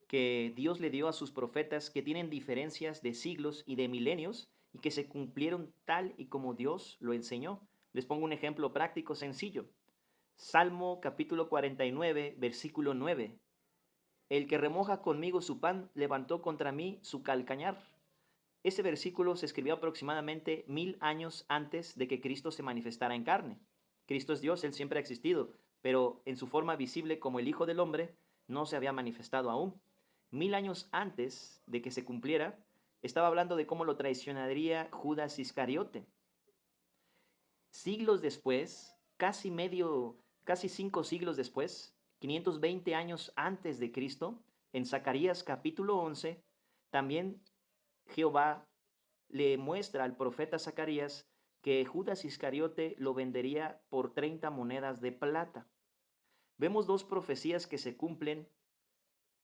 que Dios le dio a sus profetas que tienen diferencias de siglos y de milenios y que se cumplieron tal y como Dios lo enseñó. Les pongo un ejemplo práctico sencillo. Salmo capítulo 49, versículo 9. El que remoja conmigo su pan levantó contra mí su calcañar. Ese versículo se escribió aproximadamente 1000 años antes de que Cristo se manifestara en carne. Cristo es Dios, Él siempre ha existido, pero en su forma visible como el Hijo del Hombre no se había manifestado aún. 1000 años antes de que se cumpliera, estaba hablando de cómo lo traicionaría Judas Iscariote. Siglos después, casi 5 siglos después, 520 años antes de Cristo, en Zacarías capítulo 11, también Jehová le muestra al profeta Zacarías que Judas Iscariote lo vendería por 30 monedas de plata. Vemos dos profecías que se cumplen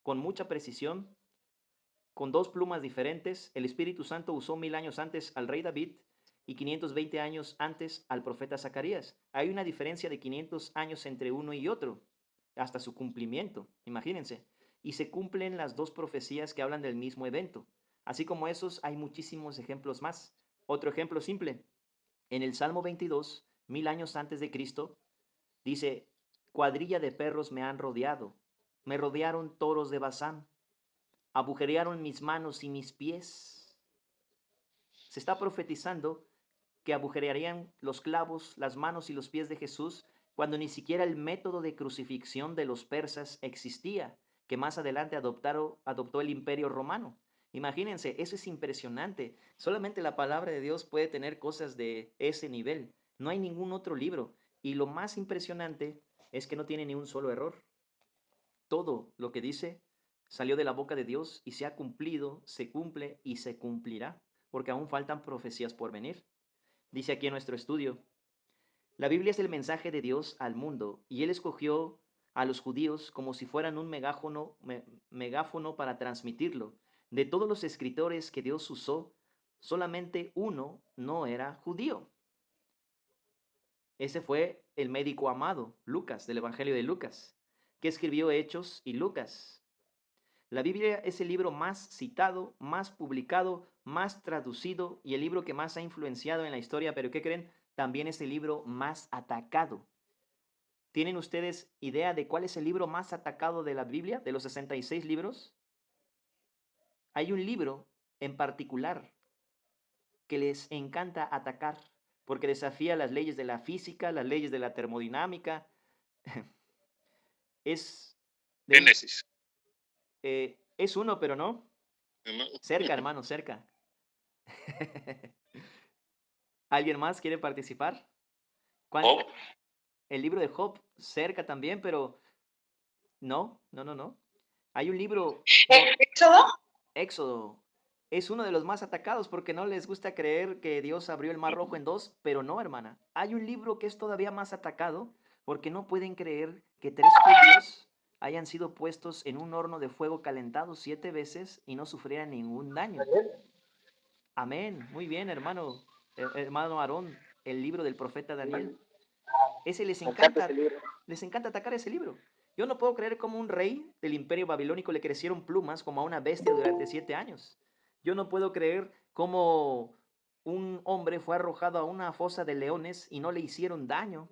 con mucha precisión, con dos plumas diferentes. El Espíritu Santo usó 1000 años antes al rey David y 520 años antes al profeta Zacarías. Hay una diferencia de 500 años entre uno y otro, hasta su cumplimiento, imagínense. Y se cumplen las dos profecías que hablan del mismo evento. Así como esos, hay muchísimos ejemplos más. Otro ejemplo simple. En el Salmo 22, 1000 años antes de Cristo, dice, cuadrilla de perros me han rodeado, me rodearon toros de Basán, agujerearon mis manos y mis pies. Se está profetizando que agujerearían los clavos, las manos y los pies de Jesús cuando ni siquiera el método de crucifixión de los persas existía, que más adelante adoptó el Imperio Romano. Imagínense, eso es impresionante. Solamente la palabra de Dios puede tener cosas de ese nivel. No hay ningún otro libro. Y lo más impresionante es que no tiene ni un solo error. Todo lo que dice salió de la boca de Dios y se ha cumplido, se cumple y se cumplirá, porque aún faltan profecías por venir. Dice aquí en nuestro estudio, La Biblia es el mensaje de Dios al mundo y Él escogió a los judíos como si fueran un megáfono para transmitirlo. De todos los escritores que Dios usó, solamente uno no era judío. Ese fue el médico amado, Lucas, del Evangelio de Lucas, que escribió Hechos y Lucas. La Biblia es el libro más citado, más publicado, más traducido y el libro que más ha influenciado en la historia, pero ¿qué creen? También es el libro más atacado. ¿Tienen ustedes idea de cuál es el libro más atacado de la Biblia, de los 66 libros? Hay un libro en particular que les encanta atacar porque desafía las leyes de la física, las leyes de la termodinámica. Es, de un- Génesis. es uno, pero no. ¿No? Cerca, hermano, cerca. ¿Alguien más quiere participar? ¿Cuál? Job. El libro de Job, cerca también, pero no. Hay un libro, ¿Éxodo? Éxodo. Es uno de los más atacados porque no les gusta creer que Dios abrió el Mar Rojo en dos, pero no, hermana. Hay un libro que es todavía más atacado porque no pueden creer que 3 judíos hayan sido puestos en un horno de fuego calentado 7 veces y no sufrieran ningún daño. Amén. Muy bien, hermano. Hermano Aarón, el libro del profeta Daniel. Ese les encanta atacar ese libro. Yo no puedo creer cómo un rey del imperio babilónico le crecieron plumas como a una bestia durante 7 años. Yo no puedo creer cómo un hombre fue arrojado a una fosa de leones y no le hicieron daño.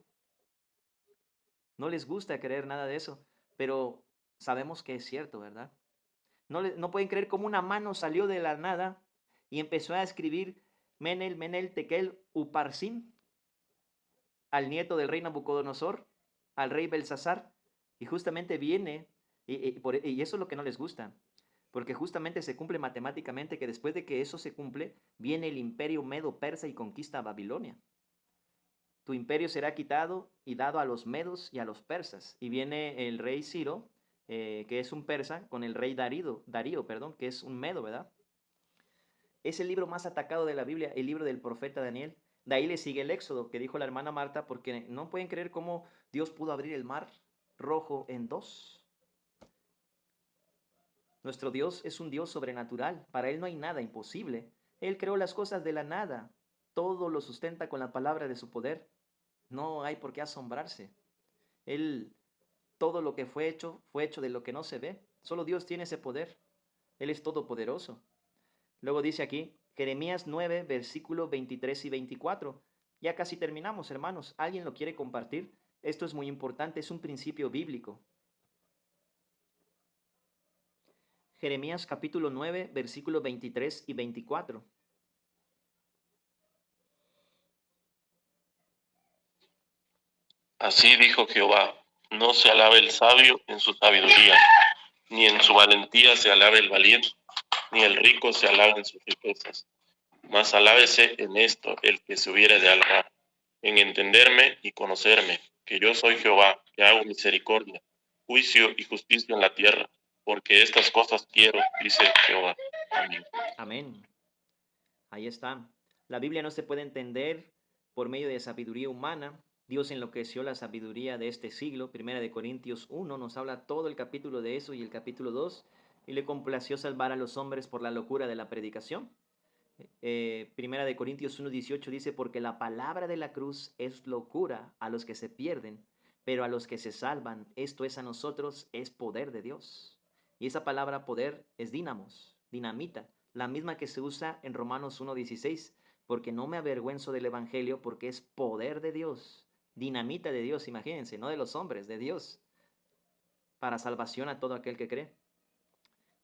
No les gusta creer nada de eso, pero sabemos que es cierto, ¿verdad? No pueden creer cómo una mano salió de la nada y empezó a escribir Menel, Menel, Tekel, Uparsin al nieto del rey Nabucodonosor, al rey Belsasar, y justamente viene, y eso es lo que no les gusta, porque justamente se cumple matemáticamente que después de que eso se cumple, viene el imperio medo-persa y conquista Babilonia. Tu imperio será quitado y dado a los medos y a los persas. Y viene el rey Ciro, que es un persa, con el rey Darío, que es un medo, ¿verdad? Es el libro más atacado de la Biblia, el libro del profeta Daniel. De ahí le sigue el Éxodo, que dijo la hermana Marta, porque no pueden creer cómo Dios pudo abrir el mar rojo en dos. Nuestro Dios es un Dios sobrenatural. Para Él no hay nada imposible. Él creó las cosas de la nada. Todo lo sustenta con la palabra de su poder. No hay por qué asombrarse. Él, todo lo que fue hecho de lo que no se ve. Solo Dios tiene ese poder. Él es todopoderoso. Luego dice aquí, Jeremías 9, versículo 23 y 24. Ya casi terminamos, hermanos. ¿Alguien lo quiere compartir? Esto es muy importante, es un principio bíblico. Jeremías capítulo 9, versículo 23 y 24. Así dijo Jehová, no se alabe el sabio en su sabiduría, ni en su valentía se alabe el valiente, ni el rico se alabe en sus riquezas. Mas alábese en esto el que se hubiere de alabar, en entenderme y conocerme, que yo soy Jehová, que hago misericordia, juicio y justicia en la tierra, porque estas cosas quiero, dice Jehová. Amén. Amén. Ahí está. La Biblia no se puede entender por medio de sabiduría humana. Dios enloqueció la sabiduría de este siglo. Primera de Corintios 1 nos habla todo el capítulo de eso y el capítulo 2. Y le complació salvar a los hombres por la locura de la predicación. Primera de Corintios 1:18 dice, porque la palabra de la cruz es locura a los que se pierden, pero a los que se salvan, esto es a nosotros, es poder de Dios. Y esa palabra poder es dinamos, dinamita, la misma que se usa en Romanos 1:16, porque no me avergüenzo del evangelio porque es poder de Dios, dinamita de Dios, imagínense, no de los hombres, de Dios, para salvación a todo aquel que cree.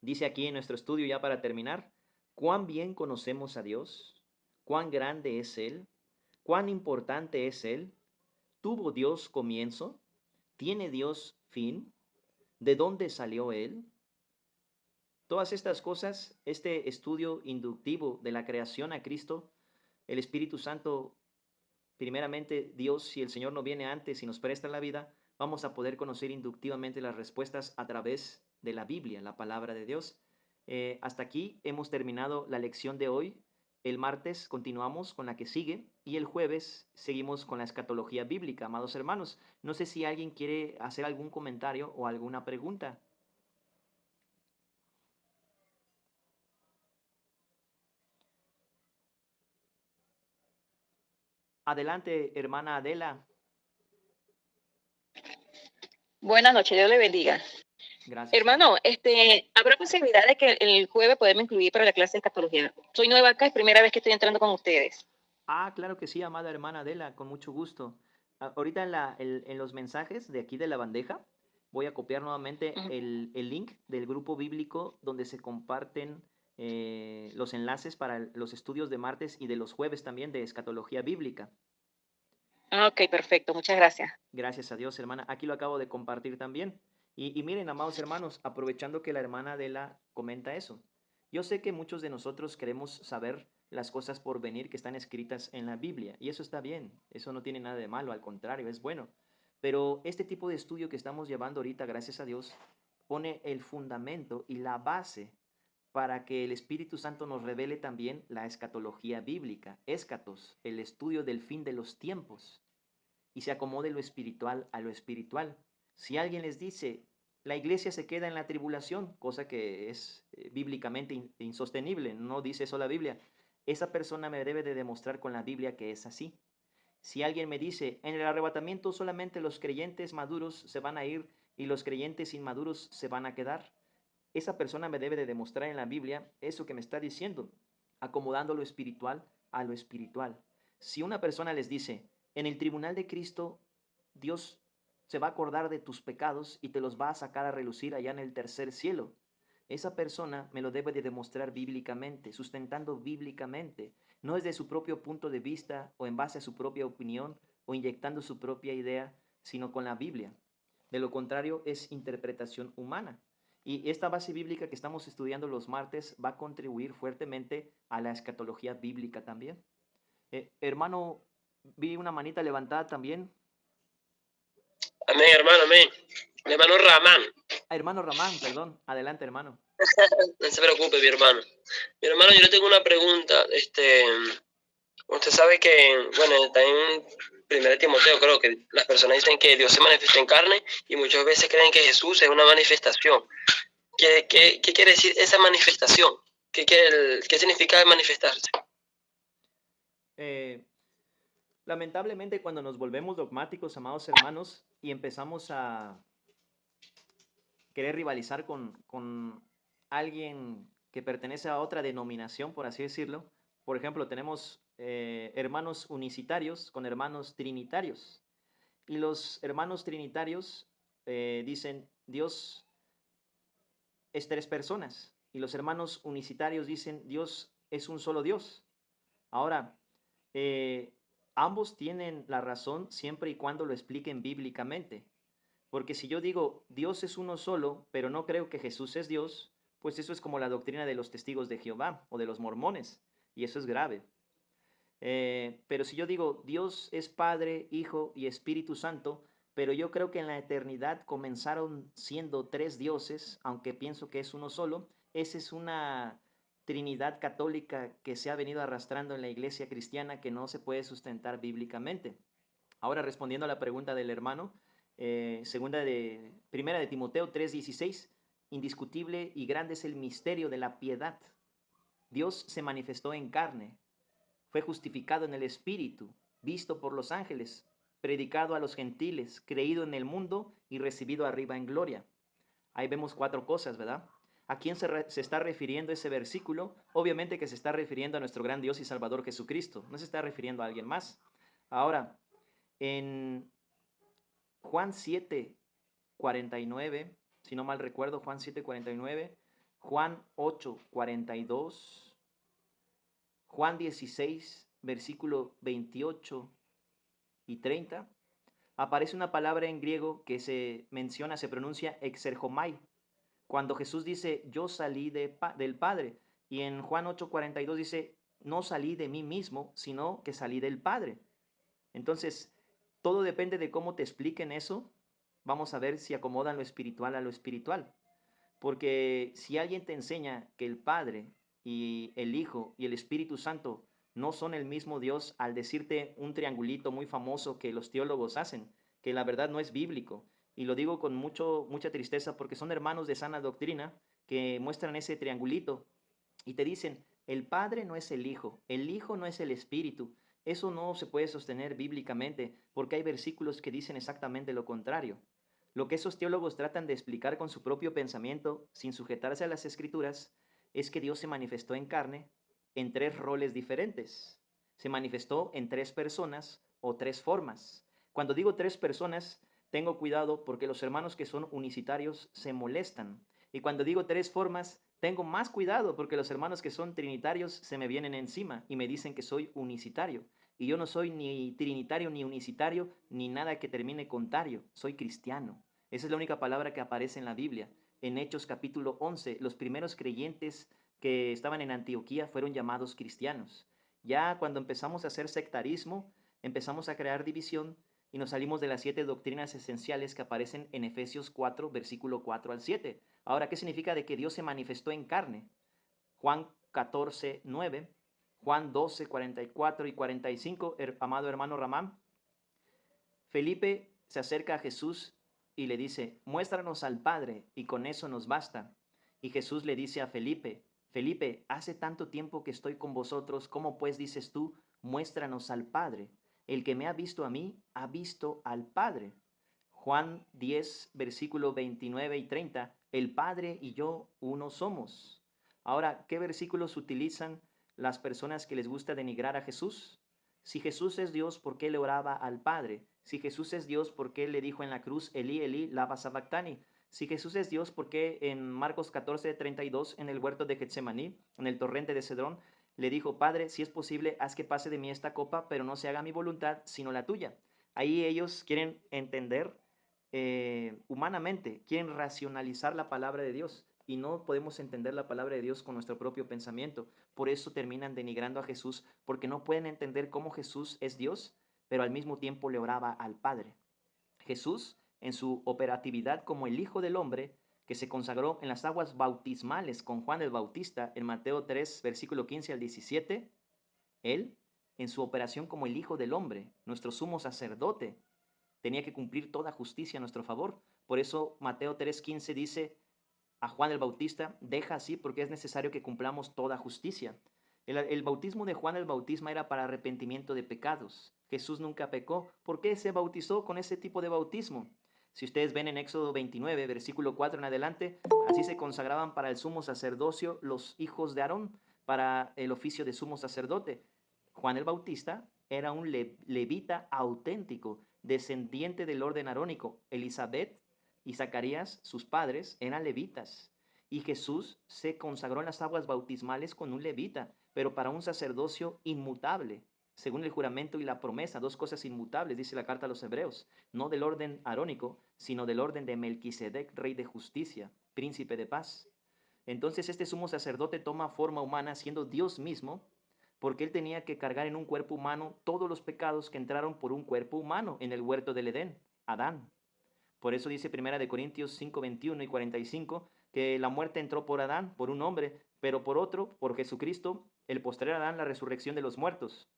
Dice aquí en nuestro estudio, ya para terminar, cuán bien conocemos a Dios, cuán grande es Él, cuán importante es Él. ¿Tuvo Dios comienzo? ¿Tiene Dios fin? ¿De dónde salió Él? Todas estas cosas, este estudio inductivo de la creación a Cristo, el Espíritu Santo, primeramente Dios, si el Señor no viene antes y nos presta la vida, vamos a poder conocer inductivamente las respuestas a través de la Biblia, la palabra de Dios. Hasta aquí hemos terminado la lección de hoy. El martes continuamos con la que sigue y el jueves seguimos con la escatología bíblica, amados hermanos. No sé si alguien quiere hacer algún comentario o alguna pregunta. Adelante, hermana Adela. Buenas noches, Dios le bendiga. Gracias. Hermano, ¿habrá posibilidad de que el jueves podamos incluir para la clase de escatología? Soy nueva acá, es primera vez que estoy entrando con ustedes. Claro que sí, amada hermana Adela, con mucho gusto. Ahorita en los mensajes de aquí de la bandeja voy a copiar nuevamente el link del grupo bíblico donde se comparten los enlaces para los estudios de martes y de los jueves también de escatología bíblica. Ok, perfecto, muchas gracias. Gracias a Dios, hermana. Aquí lo acabo de compartir también. Y miren, amados hermanos, aprovechando que la hermana Adela comenta eso. Yo sé que muchos de nosotros queremos saber las cosas por venir que están escritas en la Biblia. Y eso está bien. Eso no tiene nada de malo, al contrario, es bueno. Pero este tipo de estudio que estamos llevando ahorita, gracias a Dios, pone el fundamento y la base para que el Espíritu Santo nos revele también la escatología bíblica. Escatos, el estudio del fin de los tiempos. Y se acomode lo espiritual a lo espiritual. Si alguien les dice, la iglesia se queda en la tribulación, cosa que es bíblicamente insostenible, no dice eso la Biblia, esa persona me debe de demostrar con la Biblia que es así. Si alguien me dice, en el arrebatamiento solamente los creyentes maduros se van a ir y los creyentes inmaduros se van a quedar, esa persona me debe de demostrar en la Biblia eso que me está diciendo, acomodando lo espiritual a lo espiritual. Si una persona les dice, en el tribunal de Cristo, Dios se va a acordar de tus pecados y te los va a sacar a relucir allá en el tercer cielo. Esa persona me lo debe de demostrar bíblicamente, sustentando bíblicamente, no desde su propio punto de vista o en base a su propia opinión o inyectando su propia idea, sino con la Biblia. De lo contrario, es interpretación humana. Y esta base bíblica que estamos estudiando los martes va a contribuir fuertemente a la escatología bíblica también. Hermano, vi una manita levantada también. Amén, hermano, amén. El hermano Ramán. Hermano Ramán, perdón. Adelante, hermano. No se preocupe, mi hermano. Mi hermano, yo le tengo una pregunta. Usted sabe que, bueno, está en 1 Timoteo, creo que las personas dicen que Dios se manifiesta en carne y muchas veces creen que Jesús es una manifestación. ¿Qué quiere decir esa manifestación? ¿Qué significa manifestarse? Lamentablemente, cuando nos volvemos dogmáticos, amados hermanos, y empezamos a querer rivalizar con alguien que pertenece a otra denominación, por así decirlo, por ejemplo, tenemos hermanos unicitarios con hermanos trinitarios. Y los hermanos trinitarios dicen, Dios es tres personas. Y los hermanos unicitarios dicen, Dios es un solo Dios. Ahora, ambos tienen la razón siempre y cuando lo expliquen bíblicamente. Porque si yo digo, Dios es uno solo, pero no creo que Jesús es Dios, pues eso es como la doctrina de los testigos de Jehová o de los mormones. Y eso es grave. Pero si yo digo, Dios es Padre, Hijo y Espíritu Santo, pero yo creo que en la eternidad comenzaron siendo tres dioses, aunque pienso que es uno solo, esa es una Trinidad católica que se ha venido arrastrando en la iglesia cristiana que no se puede sustentar bíblicamente. Ahora, respondiendo a la pregunta del hermano, primera de Timoteo 3:16, indiscutible y grande es el misterio de la piedad. Dios se manifestó en carne, fue justificado en el Espíritu, visto por los ángeles, predicado a los gentiles, creído en el mundo y recibido arriba en gloria. Ahí vemos cuatro cosas, ¿verdad? ¿A quién se está refiriendo ese versículo? Obviamente que se está refiriendo a nuestro gran Dios y Salvador Jesucristo, no se está refiriendo a alguien más. Ahora, en Juan 7:49, si no mal recuerdo, Juan 7:49, Juan 8:42, Juan 16, versículo 28 y 30, aparece una palabra en griego que se pronuncia exergomai, cuando Jesús dice, yo salí del Padre, y en Juan 8:42 dice, no salí de mí mismo, sino que salí del Padre. Entonces, todo depende de cómo te expliquen eso. Vamos a ver si acomodan lo espiritual a lo espiritual. Porque si alguien te enseña que el Padre y el Hijo y el Espíritu Santo no son el mismo Dios al decirte un triangulito muy famoso que los teólogos hacen, que la verdad no es bíblico. Y lo digo con mucha tristeza porque son hermanos de sana doctrina que muestran ese triangulito y te dicen, el Padre no es el Hijo no es el Espíritu. Eso no se puede sostener bíblicamente porque hay versículos que dicen exactamente lo contrario. Lo que esos teólogos tratan de explicar con su propio pensamiento, sin sujetarse a las Escrituras, es que Dios se manifestó en carne en tres roles diferentes. Se manifestó en tres personas o tres formas. Cuando digo tres personas, tengo cuidado porque los hermanos que son unicitarios se molestan. Y cuando digo tres formas, tengo más cuidado porque los hermanos que son trinitarios se me vienen encima y me dicen que soy unicitario. Y yo no soy ni trinitario, ni unicitario, ni nada que termine con tario. Soy cristiano. Esa es la única palabra que aparece en la Biblia. En Hechos capítulo 11, los primeros creyentes que estaban en Antioquía fueron llamados cristianos. Ya cuando empezamos a hacer sectarismo, empezamos a crear división y nos salimos de las 7 doctrinas esenciales que aparecen en Efesios 4, versículo 4 al 7. Ahora, ¿qué significa de que Dios se manifestó en carne? Juan 14, 9, Juan 12, 44 y 45, amado hermano Ramán. Felipe se acerca a Jesús y le dice, muéstranos al Padre y con eso nos basta. Y Jesús le dice a Felipe, Felipe, hace tanto tiempo que estoy con vosotros, ¿cómo pues dices tú, muéstranos al Padre? El que me ha visto a mí, ha visto al Padre. Juan 10, versículo 29 y 30, el Padre y yo uno somos. Ahora, ¿qué versículos utilizan las personas que les gusta denigrar a Jesús? Si Jesús es Dios, ¿por qué le oraba al Padre? Si Jesús es Dios, ¿por qué le dijo en la cruz, Elí, Elí, lama sabactani? Si Jesús es Dios, ¿por qué en Marcos 14, 32, en el huerto de Getsemaní, en el torrente de Cedrón, le dijo, Padre, si es posible, haz que pase de mí esta copa, pero no se haga mi voluntad, sino la tuya? Ahí ellos quieren entender humanamente, quieren racionalizar la palabra de Dios y no podemos entender la palabra de Dios con nuestro propio pensamiento. Por eso terminan denigrando a Jesús, porque no pueden entender cómo Jesús es Dios, pero al mismo tiempo le oraba al Padre. Jesús, en su operatividad como el Hijo del Hombre, que se consagró en las aguas bautismales con Juan el Bautista en Mateo 3, versículo 15 al 17, él, en su operación como el Hijo del Hombre, nuestro sumo sacerdote, tenía que cumplir toda justicia a nuestro favor. Por eso Mateo 3:15 dice a Juan el Bautista, deja así porque es necesario que cumplamos toda justicia. El bautismo de Juan el Bautista era para arrepentimiento de pecados. Jesús nunca pecó. ¿Por qué se bautizó con ese tipo de bautismo? Si ustedes ven en Éxodo 29, versículo 4 en adelante, así se consagraban para el sumo sacerdocio los hijos de Aarón, para el oficio de sumo sacerdote. Juan el Bautista era un levita auténtico, descendiente del orden arónico. Elizabeth y Zacarías, sus padres, eran levitas. Y Jesús se consagró en las aguas bautismales con un levita, pero para un sacerdocio inmutable, según el juramento y la promesa, dos cosas inmutables, dice la carta a los Hebreos, no del orden arónico, sino del orden de Melquisedec, rey de justicia, príncipe de paz. Entonces este sumo sacerdote toma forma humana siendo Dios mismo, porque él tenía que cargar en un cuerpo humano todos los pecados que entraron por un cuerpo humano en el huerto del Edén, Adán. Por eso dice 1 Corintios 5, 21 y 45, que la muerte entró por Adán, por un hombre, pero por otro, por Jesucristo, el postrer Adán, la resurrección de los muertos.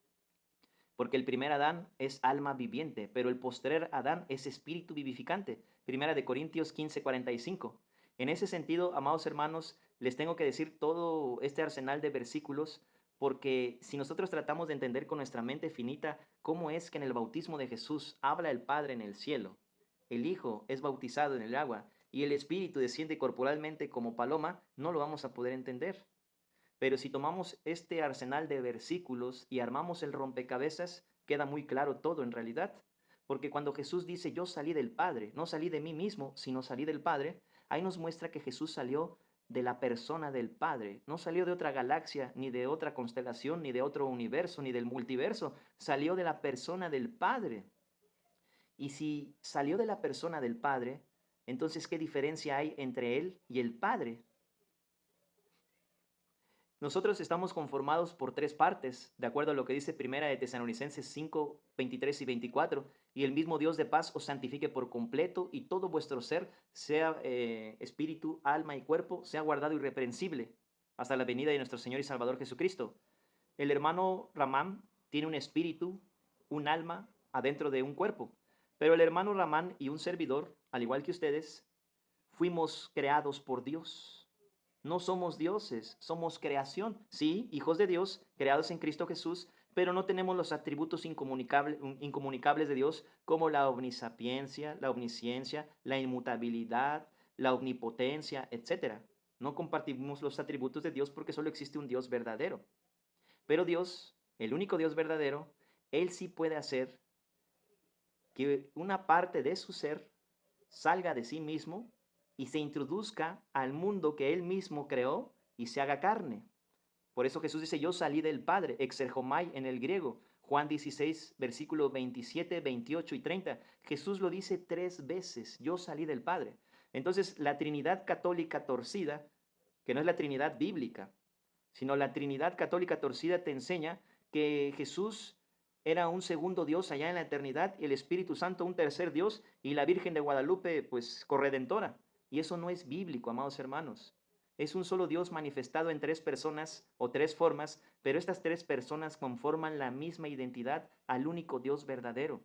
Porque el primer Adán es alma viviente, pero el postrer Adán es espíritu vivificante. 1 Corintios 15, 45. En ese sentido, amados hermanos, les tengo que decir todo este arsenal de versículos, porque si nosotros tratamos de entender con nuestra mente finita cómo es que en el bautismo de Jesús habla el Padre en el cielo, el Hijo es bautizado en el agua y el Espíritu desciende corporalmente como paloma, no lo vamos a poder entender. Pero si tomamos este arsenal de versículos y armamos el rompecabezas, queda muy claro todo en realidad. Porque cuando Jesús dice, yo salí del Padre, no salí de mí mismo, sino salí del Padre, ahí nos muestra que Jesús salió de la persona del Padre. No salió de otra galaxia, ni de otra constelación, ni de otro universo, ni del multiverso. Salió de la persona del Padre. Y si salió de la persona del Padre, entonces, ¿qué diferencia hay entre Él y el Padre? Nosotros estamos conformados por tres partes, de acuerdo a lo que dice Primera de Tesalonicenses 5, 23 y 24. Y el mismo Dios de paz os santifique por completo y todo vuestro ser, sea espíritu, alma y cuerpo, sea guardado irreprensible hasta la venida de nuestro Señor y Salvador Jesucristo. El hermano Ramán tiene un espíritu, un alma adentro de un cuerpo, pero el hermano Ramán y un servidor, al igual que ustedes, fuimos creados por Dios. No somos dioses, somos creación. Sí, hijos de Dios, creados en Cristo Jesús, pero no tenemos los atributos incomunicables de Dios como la omnisapiencia, la omnisciencia, la inmutabilidad, la omnipotencia, etc. No compartimos los atributos de Dios porque solo existe un Dios verdadero. Pero Dios, el único Dios verdadero, Él sí puede hacer que una parte de su ser salga de sí mismo y se introduzca al mundo que Él mismo creó y se haga carne. Por eso Jesús dice, yo salí del Padre, exergomai en el griego. Juan 16, versículos 27, 28 y 30. Jesús lo dice 3 veces, yo salí del Padre. Entonces, la Trinidad católica torcida, que no es la Trinidad bíblica, sino la Trinidad católica torcida te enseña que Jesús era un segundo Dios allá en la eternidad y el Espíritu Santo un tercer Dios y la Virgen de Guadalupe pues corredentora. Y eso no es bíblico, amados hermanos. Es un solo Dios manifestado en 3 personas o 3 formas, pero estas 3 personas conforman la misma identidad al único Dios verdadero.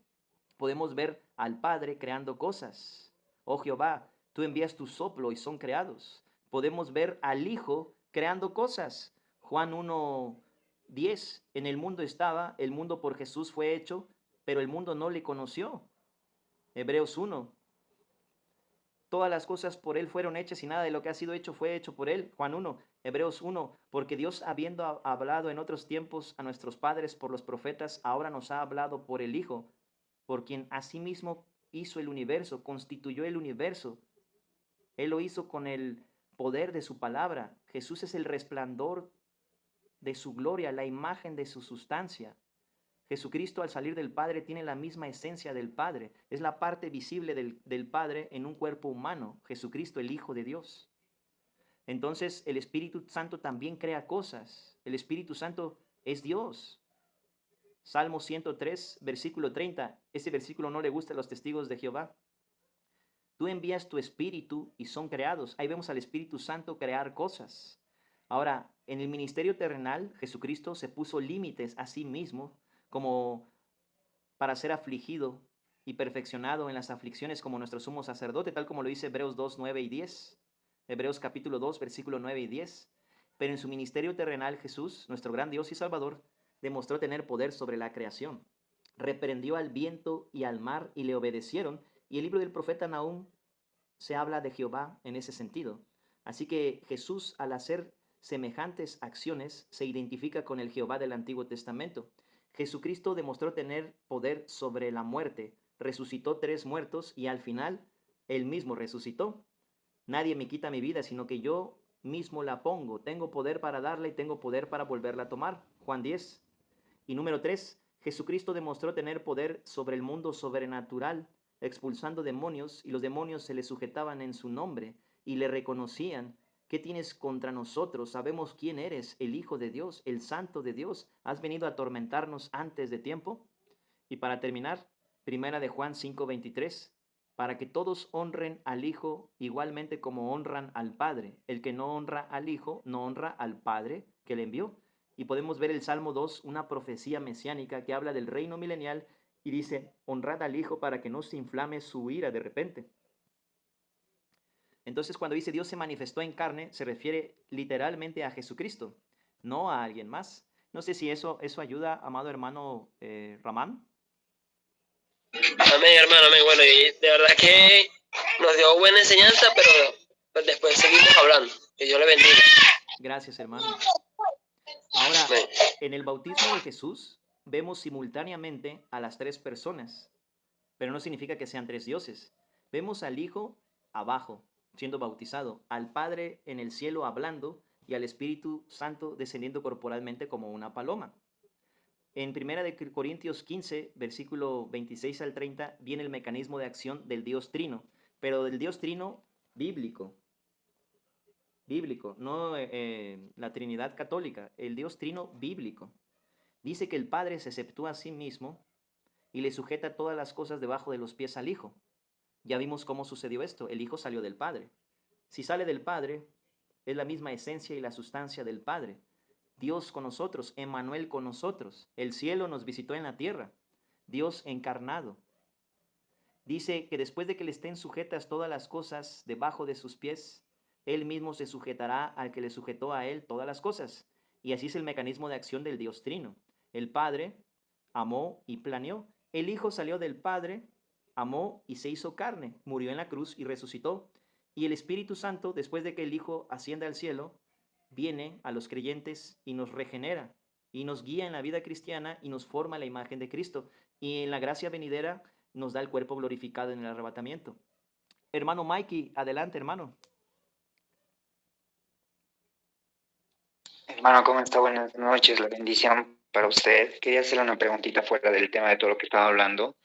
Podemos ver al Padre creando cosas. Oh Jehová, tú envías tu soplo y son creados. Podemos ver al Hijo creando cosas. Juan 1:10, en el mundo estaba, el mundo por Jesús fue hecho, pero el mundo no le conoció. Hebreos 1, todas las cosas por Él fueron hechas y nada de lo que ha sido hecho fue hecho por Él. Juan 1, Hebreos 1, porque Dios habiendo hablado en otros tiempos a nuestros padres por los profetas, ahora nos ha hablado por el Hijo, por quien asimismo hizo el universo, constituyó el universo. Él lo hizo con el poder de su palabra. Jesús es el resplandor de su gloria, la imagen de su sustancia. Jesucristo al salir del Padre tiene la misma esencia del Padre. Es la parte visible del Padre en un cuerpo humano. Jesucristo, el Hijo de Dios. Entonces el Espíritu Santo también crea cosas. El Espíritu Santo es Dios. Salmo 103, versículo 30. Ese versículo no le gusta a los testigos de Jehová. Tú envías tu Espíritu y son creados. Ahí vemos al Espíritu Santo crear cosas. Ahora, en el ministerio terrenal, Jesucristo se puso límites a sí mismo como para ser afligido y perfeccionado en las aflicciones como nuestro sumo sacerdote, tal como lo dice Hebreos 2, 9 y 10. Hebreos capítulo 2, versículo 9 y 10. Pero en su ministerio terrenal, Jesús, nuestro gran Dios y Salvador, demostró tener poder sobre la creación. Reprendió al viento y al mar y le obedecieron. Y el libro del profeta Nahum se habla de Jehová en ese sentido. Así que Jesús, al hacer semejantes acciones, se identifica con el Jehová del Antiguo Testamento. Jesucristo demostró tener poder sobre la muerte, resucitó 3 muertos y al final él mismo resucitó. Nadie me quita mi vida, sino que yo mismo la pongo. Tengo poder para darla y tengo poder para volverla a tomar. Juan 10. Y número 3, Jesucristo demostró tener poder sobre el mundo sobrenatural, expulsando demonios, y los demonios se le sujetaban en su nombre y le reconocían. ¿Qué tienes contra nosotros? Sabemos quién eres, el Hijo de Dios, el Santo de Dios. ¿Has venido a atormentarnos antes de tiempo? Y para terminar, 1 de Juan 5:23, para que todos honren al Hijo igualmente como honran al Padre. El que no honra al Hijo, no honra al Padre que le envió. Y podemos ver el Salmo 2, una profecía mesiánica que habla del reino milenial y dice, honrad al Hijo para que no se inflame su ira de repente. Entonces, cuando dice Dios se manifestó en carne, se refiere literalmente a Jesucristo, no a alguien más. No sé si eso ayuda, amado hermano Ramán. Amén, hermano, amén. Bueno, y de verdad que nos dio buena enseñanza, pero pues después seguimos hablando. Que Dios le bendiga. Gracias, hermano. Ahora, Amén. en el bautismo de Jesús, vemos simultáneamente a las 3 personas, pero no significa que sean 3 dioses. Vemos al Hijo abajo, siendo bautizado, al Padre en el cielo hablando y al Espíritu Santo descendiendo corporalmente como una paloma. En 1 Corintios 15, versículo 26 al 30, viene el mecanismo de acción del Dios Trino, pero del Dios Trino bíblico, no la Trinidad católica, el Dios Trino bíblico. Dice que el Padre se exceptúa a sí mismo y le sujeta todas las cosas debajo de los pies al Hijo. Ya vimos cómo sucedió esto. El Hijo salió del Padre. Si sale del Padre, es la misma esencia y la sustancia del Padre. Dios con nosotros, Emmanuel con nosotros. El cielo nos visitó en la tierra. Dios encarnado. Dice que después de que le estén sujetas todas las cosas debajo de sus pies, Él mismo se sujetará al que le sujetó a Él todas las cosas. Y así es el mecanismo de acción del Dios Trino. El Padre amó y planeó. El Hijo salió del Padre, amó y se hizo carne, murió en la cruz y resucitó. Y el Espíritu Santo, después de que el Hijo ascienda al cielo, viene a los creyentes y nos regenera, y nos guía en la vida cristiana y nos forma la imagen de Cristo. Y en la gracia venidera nos da el cuerpo glorificado en el arrebatamiento. Hermano Mikey, adelante, hermano. Hermano, ¿cómo está? Buenas noches, la bendición para usted. Quería hacerle una preguntita fuera del tema de todo lo que estaba hablando.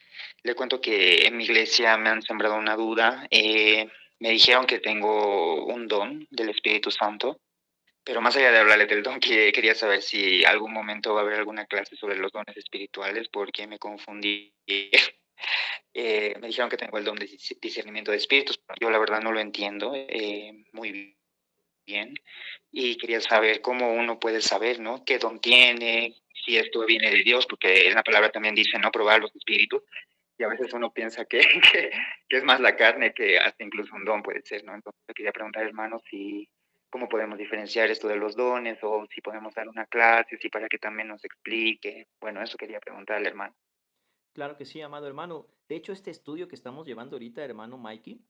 Le cuento que en mi iglesia me han sembrado una duda. Me dijeron que tengo un don del Espíritu Santo, pero más allá de hablarle del don, quería saber si algún momento va a haber alguna clase sobre los dones espirituales, porque me confundí. Me dijeron que tengo el don de discernimiento de espíritus, pero yo la verdad no lo entiendo muy bien, y quería saber cómo uno puede saber, ¿no? ¿Qué don tiene? Si esto viene de Dios, porque en la palabra también dice, ¿no? Probar los espíritus, y a veces uno piensa que es más la carne que hasta incluso un don puede ser, ¿no? Entonces quería preguntar, hermano, si cómo podemos diferenciar esto de los dones, o si podemos dar una clase, si para que también nos explique. Bueno, eso quería preguntarle, hermano. Claro que sí, amado hermano. De hecho, este estudio que estamos llevando ahorita, hermano Mikey,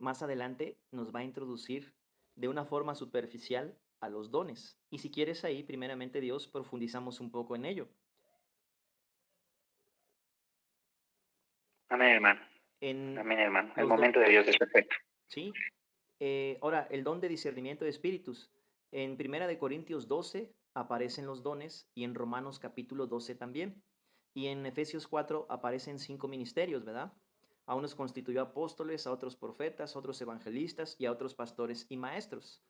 más adelante nos va a introducir de una forma superficial a los dones. Y si quieres ahí, primeramente Dios, profundizamos un poco en ello. Amén, hermano. En Amén, hermano. El los do- momento de Dios es perfecto. ¿Sí? Ahora, el don de discernimiento de espíritus. En Primera de Corintios 12 aparecen los dones y en Romanos capítulo 12 también. Y en Efesios 4 aparecen 5 ministerios, ¿verdad? A unos constituyó apóstoles, a otros profetas, a otros evangelistas y a otros pastores y maestros.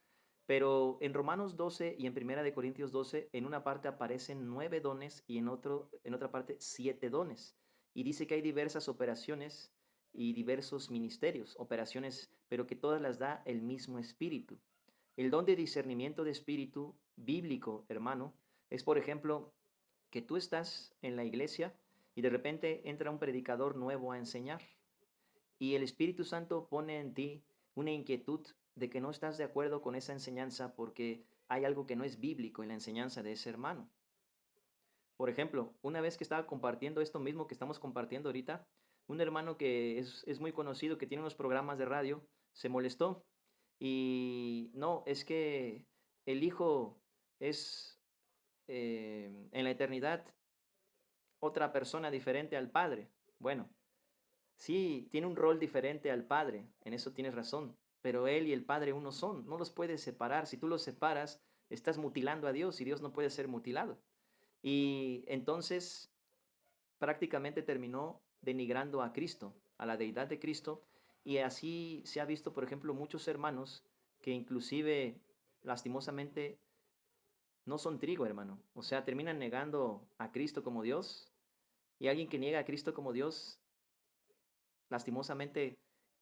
Pero en Romanos 12 y en Primera de Corintios 12, en una parte aparecen 9 dones y en otra parte 7 dones. Y dice que hay diversas operaciones y diversos ministerios, operaciones, pero que todas las da el mismo espíritu. El don de discernimiento de espíritu bíblico, hermano, es por ejemplo que tú estás en la iglesia y de repente entra un predicador nuevo a enseñar y el Espíritu Santo pone en ti una inquietud de que no estás de acuerdo con esa enseñanza porque hay algo que no es bíblico en la enseñanza de ese hermano. Por ejemplo, una vez que estaba compartiendo esto mismo que estamos compartiendo ahorita, un hermano que es muy conocido, que tiene unos programas de radio, se molestó y no, es que el Hijo es en la eternidad otra persona diferente al Padre. Bueno, sí, tiene un rol diferente al Padre, en eso tienes razón, pero Él y el Padre uno son, no los puedes separar. Si tú los separas, estás mutilando a Dios y Dios no puede ser mutilado. Y entonces prácticamente terminó denigrando a Cristo, a la deidad de Cristo, y así se ha visto, por ejemplo, muchos hermanos que inclusive lastimosamente no son trigo, hermano. O sea, terminan negando a Cristo como Dios, y alguien que niega a Cristo como Dios, lastimosamente,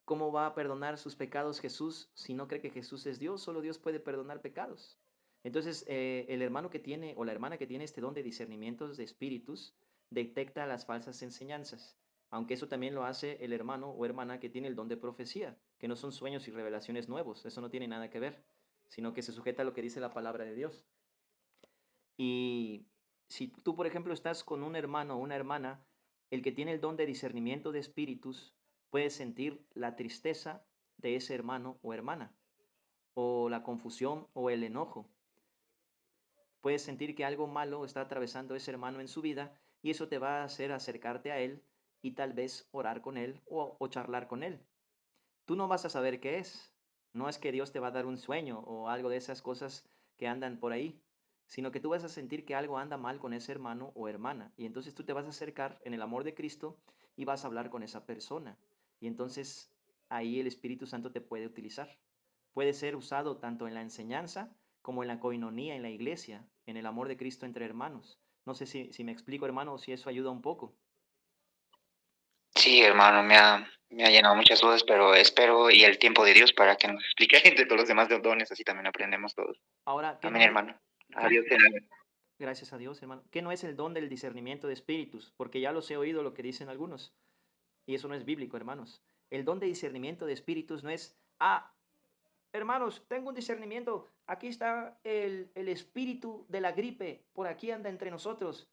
¿cómo va a perdonar sus pecados Jesús si no cree que Jesús es Dios? Solo Dios puede perdonar pecados. Entonces, el hermano que tiene o la hermana que tiene este don de discernimientos de espíritus detecta las falsas enseñanzas, aunque eso también lo hace el hermano o hermana que tiene el don de profecía, que no son sueños y revelaciones nuevos, eso no tiene nada que ver, sino que se sujeta a lo que dice la palabra de Dios. Y si tú, por ejemplo, estás con un hermano o una hermana, el que tiene el don de discernimiento de espíritus puede sentir la tristeza de ese hermano o hermana, o la confusión o el enojo. Puedes sentir que algo malo está atravesando ese hermano en su vida y eso te va a hacer acercarte a él y tal vez orar con él o charlar con él. Tú no vas a saber qué es. No es que Dios te va a dar un sueño o algo de esas cosas que andan por ahí, sino que tú vas a sentir que algo anda mal con ese hermano o hermana. Y entonces tú te vas a acercar en el amor de Cristo y vas a hablar con esa persona. Y entonces ahí el Espíritu Santo te puede utilizar. Puede ser usado tanto en la enseñanza como en la coinonía en la iglesia, en el amor de Cristo entre hermanos. No sé si me explico, hermano, o si eso ayuda un poco. Sí, hermano, me ha llenado muchas dudas, pero espero y el tiempo de Dios para que nos explique entre todos los demás dones, así también aprendemos todos. Ahora, ¿qué no Amén, es? hermano. ¿Qué- Adiós. Gracias a Dios, hermano. ¿Qué no es el don del discernimiento de espíritus? Porque ya los he oído lo que dicen algunos. Y eso no es bíblico, hermanos. El don de discernimiento de espíritus no es, hermanos, tengo un discernimiento. Aquí está el espíritu de la gripe. Por aquí anda entre nosotros.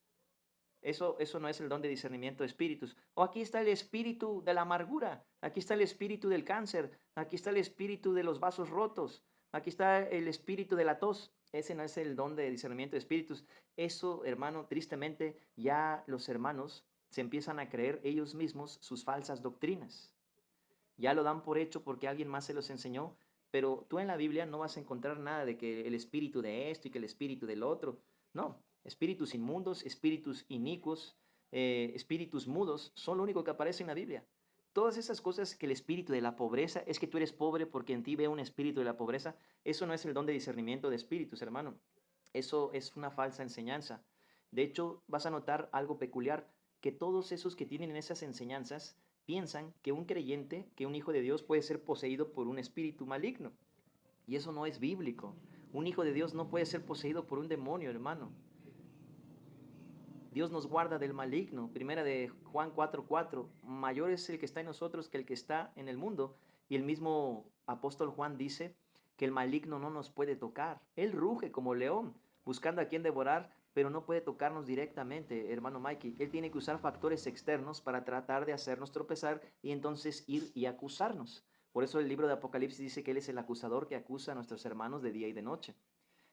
Eso no es el don de discernimiento de espíritus. O aquí está el espíritu de la amargura. Aquí está el espíritu del cáncer. Aquí está el espíritu de los vasos rotos. Aquí está el espíritu de la tos. Ese no es el don de discernimiento de espíritus. Eso, hermano, tristemente, ya los hermanos se empiezan a creer ellos mismos sus falsas doctrinas. Ya lo dan por hecho porque alguien más se los enseñó, pero tú en la Biblia no vas a encontrar nada de que el espíritu de esto y que el espíritu del otro. No, espíritus inmundos, espíritus inicuos, espíritus mudos, son lo único que aparece en la Biblia. Todas esas cosas, que el espíritu de la pobreza, es que tú eres pobre porque en ti veo un espíritu de la pobreza, eso no es el don de discernimiento de espíritus, hermano. Eso es una falsa enseñanza. De hecho, vas a notar algo peculiar, que todos esos que tienen esas enseñanzas piensan que un creyente, que un hijo de Dios puede ser poseído por un espíritu maligno. Y eso no es bíblico. Un hijo de Dios no puede ser poseído por un demonio, hermano. Dios nos guarda del maligno. Primera de Juan 4:4. Mayor es el que está en nosotros que el que está en el mundo. Y el mismo apóstol Juan dice que el maligno no nos puede tocar. Él ruge como león, buscando a quien devorar, pero no puede tocarnos directamente, hermano Mikey. Él tiene que usar factores externos para tratar de hacernos tropezar y entonces ir y acusarnos. Por eso el libro de Apocalipsis dice que Él es el acusador que acusa a nuestros hermanos de día y de noche.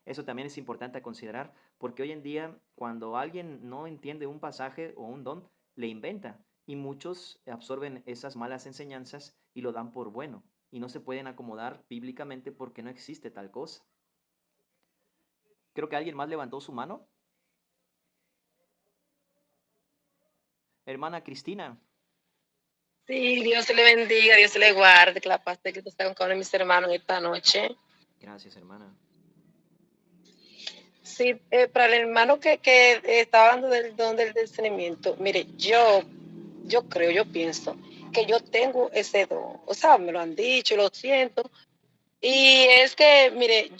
Eso también es importante a considerar, porque hoy en día, cuando alguien no entiende un pasaje o un don, le inventa. Y muchos absorben esas malas enseñanzas y lo dan por bueno. Y no se pueden acomodar bíblicamente porque no existe tal cosa. Creo que alguien más levantó su mano. Hermana Cristina. Sí, Dios se le bendiga, Dios se le guarde, que la paz de Cristo esté con cada uno de mis hermanos esta noche. Gracias, hermana. Sí, para el hermano que estaba hablando del don del discernimiento, mire, yo pienso que yo tengo ese don, o sea, me lo han dicho, lo siento, y es que, mire,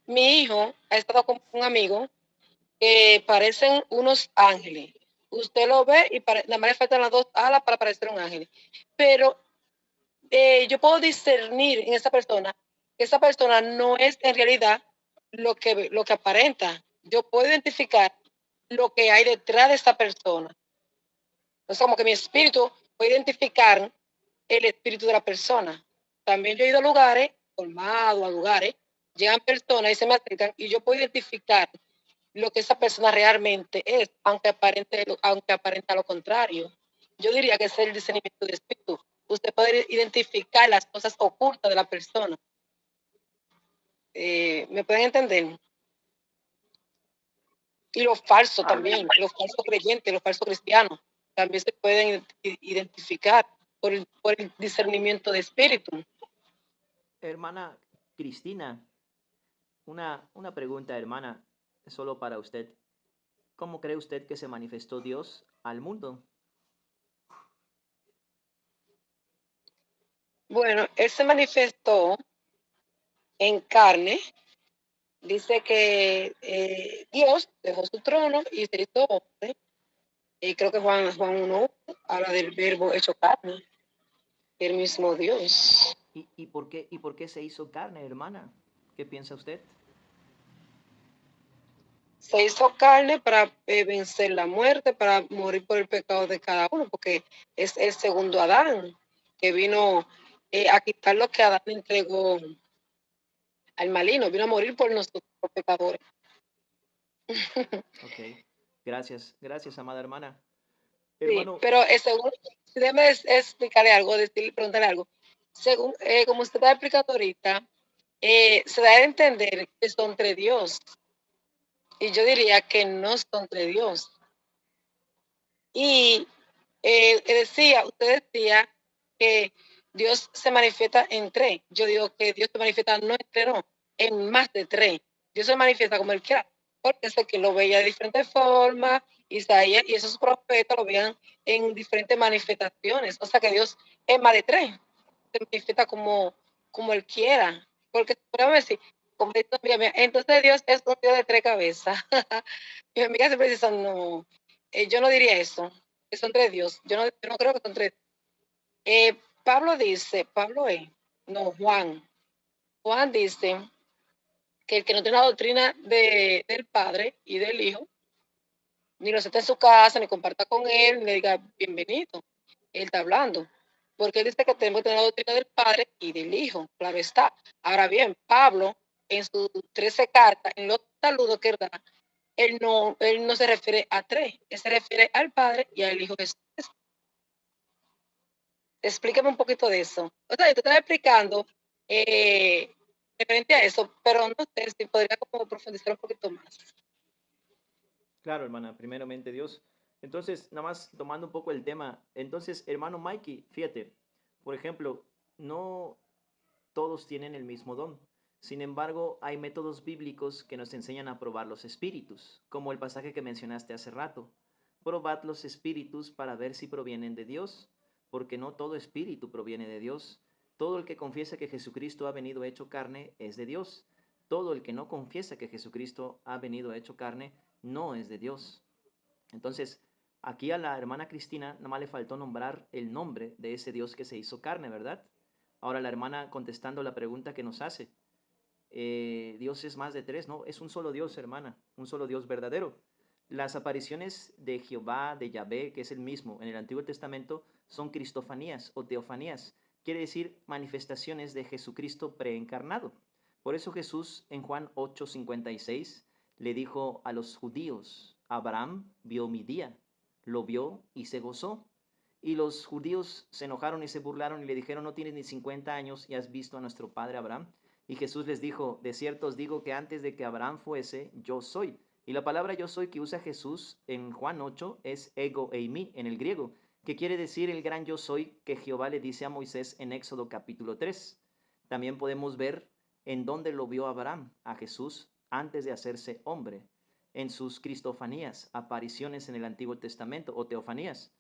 mi hijo ha estado con un amigo que parecen unos ángeles. Usted lo ve y nada más le faltan las dos alas para parecer un ángel, pero yo puedo discernir en esa persona que esa persona no es en realidad lo que aparenta. Yo puedo identificar lo que hay detrás de esa persona. O sea, como que mi espíritu puede identificar el espíritu de la persona. También yo he ido a lugares, colmados, a lugares, llegan personas y se me acercan y yo puedo identificar lo que esa persona realmente es, aunque aparenta lo contrario. Yo diría que es el discernimiento de espíritu. Usted puede identificar las cosas ocultas de la persona. ¿Me pueden entender? Y los falsos también, los falsos creyentes, los falsos cristianos, también se pueden identificar por el discernimiento de espíritu. Hermana Cristina, una pregunta, hermana, solo para usted. ¿Cómo cree usted que se manifestó Dios al mundo? Bueno, Él se manifestó en carne. Dice que Dios dejó su trono y se hizo hombre. Creo que Juan 1 habla del verbo hecho carne, el mismo Dios. ¿Y por qué se hizo carne, hermana? ¿Qué piensa usted? Se hizo carne para vencer la muerte, para morir por el pecado de cada uno, porque es el segundo Adán que vino a quitar lo que Adán entregó al maligno, vino a morir por nosotros, por pecadores. Ok, gracias, amada hermana. Hermano, sí, pero según, déjeme explicarle algo, preguntarle algo. Según, como usted está explicando ahorita, se da a entender que son entre Dios. Y yo diría que no son entre Dios. Y usted decía que Dios se manifiesta en tres. Yo digo que Dios se manifiesta no en tres, no, en más de tres. Dios se manifiesta como Él quiera, porque sé que lo veía de diferentes formas Isaías y esos profetas lo veían en diferentes manifestaciones. O sea que Dios es más de tres, se manifiesta como Él quiera. Porque podemos decir, como dice mi amiga, entonces Dios es un Dios de tres cabezas. Mi amiga siempre dice, no, yo no diría eso, que son tres Dios. Yo no creo que son tres. Pablo dice, Juan dice que el que no tiene la doctrina del Padre y del Hijo, ni lo sienta en su casa, ni comparta con él, ni le diga bienvenido. Él está hablando. Porque él dice que tenemos que tener la doctrina del Padre y del Hijo. Claro está. Ahora bien, Pablo, en sus 13 cartas, en los saludos que él da, él no se refiere a tres, él se refiere al Padre y al Hijo Jesús. Explíqueme un poquito de eso. O sea, yo te estaba explicando referente a eso, pero no sé si podría como profundizar un poquito más. Claro, hermana, primeramente Dios. Entonces, nada más tomando un poco el tema. Entonces, hermano Mikey, fíjate, por ejemplo, no todos tienen el mismo don. Sin embargo, hay métodos bíblicos que nos enseñan a probar los espíritus, como el pasaje que mencionaste hace rato. Probad los espíritus para ver si provienen de Dios, porque no todo espíritu proviene de Dios. Todo el que confiesa que Jesucristo ha venido hecho carne es de Dios. Todo el que no confiesa que Jesucristo ha venido hecho carne no es de Dios. Entonces, aquí a la hermana Cristina nada más le faltó nombrar el nombre de ese Dios que se hizo carne, ¿verdad? Ahora la hermana contestando la pregunta que nos hace. Dios es más de tres, ¿no? Es un solo Dios, hermana, un solo Dios verdadero. Las apariciones de Jehová, de Yahvé, que es el mismo en el Antiguo Testamento, son cristofanías o teofanías. Quiere decir manifestaciones de Jesucristo preencarnado. Por eso Jesús en Juan 8:56 le dijo a los judíos, Abraham vio mi día, lo vio y se gozó. Y los judíos se enojaron y se burlaron y le dijeron, no tienes ni 50 años y has visto a nuestro padre Abraham. Y Jesús les dijo, de cierto os digo que antes de que Abraham fuese, yo soy. Y la palabra yo soy que usa Jesús en Juan 8 es ego eimi en el griego, que quiere decir el gran yo soy que Jehová le dice a Moisés en Éxodo capítulo 3. También podemos ver en dónde lo vio Abraham, a Jesús, antes de hacerse hombre, en sus cristofanías, apariciones en el Antiguo Testamento o teofanías.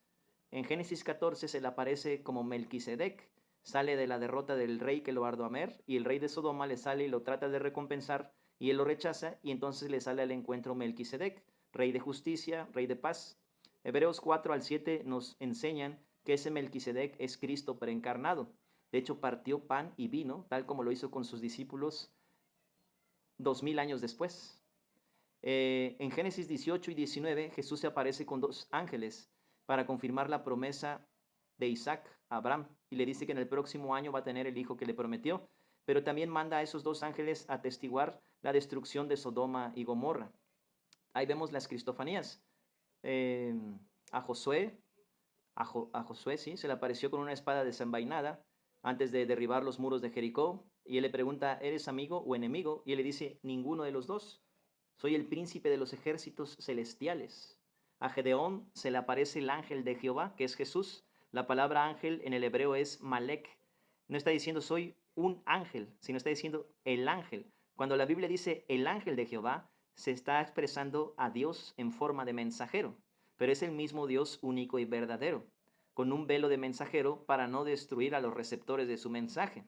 En Génesis 14 se le aparece como Melquisedec, sale de la derrota del rey que lo Amer y el rey de Sodoma le sale y lo trata de recompensar y él lo rechaza y entonces le sale al encuentro Melquisedec, rey de justicia, rey de paz. Hebreos 4-7 nos enseñan que ese Melquisedec es Cristo preencarnado. De hecho, partió pan y vino, tal como lo hizo con sus discípulos 2000 años después. En Génesis 18 y 19, Jesús se aparece con dos ángeles para confirmar la promesa de Isaac a Abraham y le dice que en el próximo año va a tener el hijo que le prometió, pero también manda a esos dos ángeles a atestiguar la destrucción de Sodoma y Gomorra. Ahí vemos las cristofanías. A Josué, sí, se le apareció con una espada desenvainada antes de derribar los muros de Jericó y él le pregunta, ¿eres amigo o enemigo? Y él le dice, ninguno de los dos. Soy el príncipe de los ejércitos celestiales. A Gedeón se le aparece el ángel de Jehová, que es Jesús. La palabra ángel en el hebreo es malek. No está diciendo soy un ángel, sino está diciendo el ángel. Cuando la Biblia dice el ángel de Jehová, se está expresando a Dios en forma de mensajero, pero es el mismo Dios único y verdadero, con un velo de mensajero para no destruir a los receptores de su mensaje.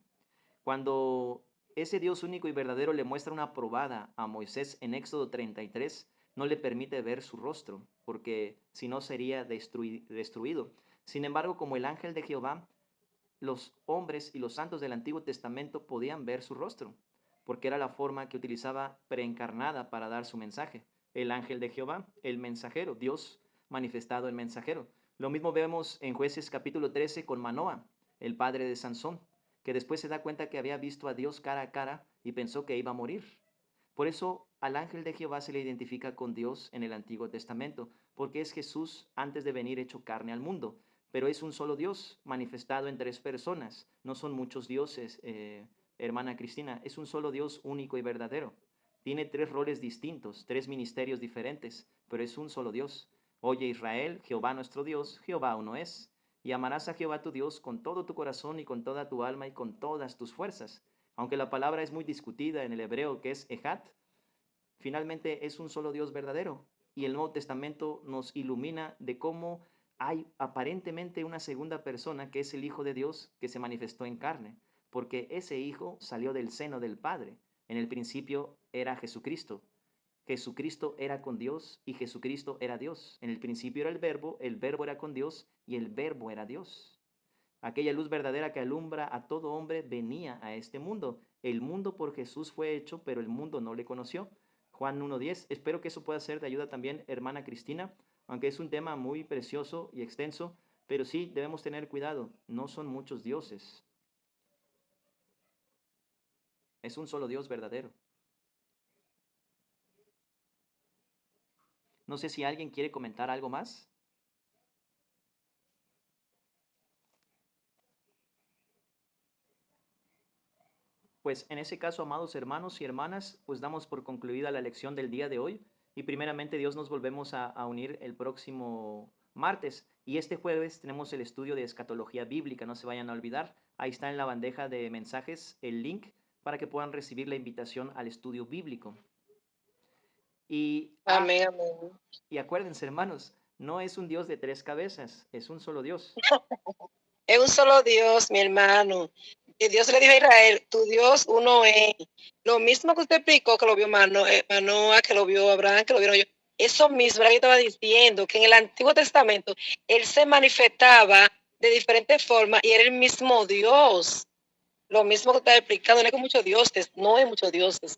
Cuando ese Dios único y verdadero le muestra una probada a Moisés en Éxodo 33, no le permite ver su rostro, porque si no sería destruido. Sin embargo, como el ángel de Jehová, los hombres y los santos del Antiguo Testamento podían ver su rostro, porque era la forma que utilizaba preencarnada para dar su mensaje. El ángel de Jehová, el mensajero, Dios manifestado en mensajero. Lo mismo vemos en Jueces capítulo 13 con Manoa, el padre de Sansón, que después se da cuenta que había visto a Dios cara a cara y pensó que iba a morir. Por eso al ángel de Jehová se le identifica con Dios en el Antiguo Testamento, porque es Jesús antes de venir hecho carne al mundo, pero es un solo Dios manifestado en tres personas. No son muchos dioses, hermana Cristina, es un solo Dios único y verdadero. Tiene tres roles distintos, tres ministerios diferentes, pero es un solo Dios. Oye Israel, Jehová nuestro Dios, Jehová uno es. Y amarás a Jehová tu Dios con todo tu corazón y con toda tu alma y con todas tus fuerzas. Aunque la palabra es muy discutida en el hebreo que es ejat, finalmente es un solo Dios verdadero. y el Nuevo Testamento nos ilumina de cómo hay aparentemente una segunda persona que es el Hijo de Dios que se manifestó en carne, porque ese Hijo salió del seno del Padre. En el principio era Jesucristo. Jesucristo era con Dios y Jesucristo era Dios. En el principio era el verbo era con Dios y el verbo era Dios. Aquella luz verdadera que alumbra a todo hombre venía a este mundo. El mundo por Jesús fue hecho, pero el mundo no le conoció. Juan 1:10. Espero que eso pueda ser de ayuda también, hermana Cristina, aunque es un tema muy precioso y extenso, pero sí debemos tener cuidado. No son muchos dioses. Es un solo Dios verdadero. No sé si alguien quiere comentar algo más. Pues en ese caso, amados hermanos y hermanas, pues damos por concluida la lección del día de hoy y primeramente Dios nos volvemos a unir el próximo martes y este jueves tenemos el estudio de escatología bíblica, no se vayan a olvidar. Ahí está en la bandeja de mensajes el link para que puedan recibir la invitación al estudio bíblico. Amén, amén. Y acuérdense, hermanos, no es un Dios de 3 cabezas, es un solo Dios. Es un solo Dios, mi hermano. Y Dios le dijo a Israel, tu Dios uno es. Lo mismo que usted explicó, que lo vio Manoah, que lo vio Abraham, que lo vieron yo. Eso mismo era que estaba diciendo, que en el Antiguo Testamento Él se manifestaba de diferentes formas y era el mismo Dios. Lo mismo que estaba explicando, no es que muchos dioses, no hay muchos dioses.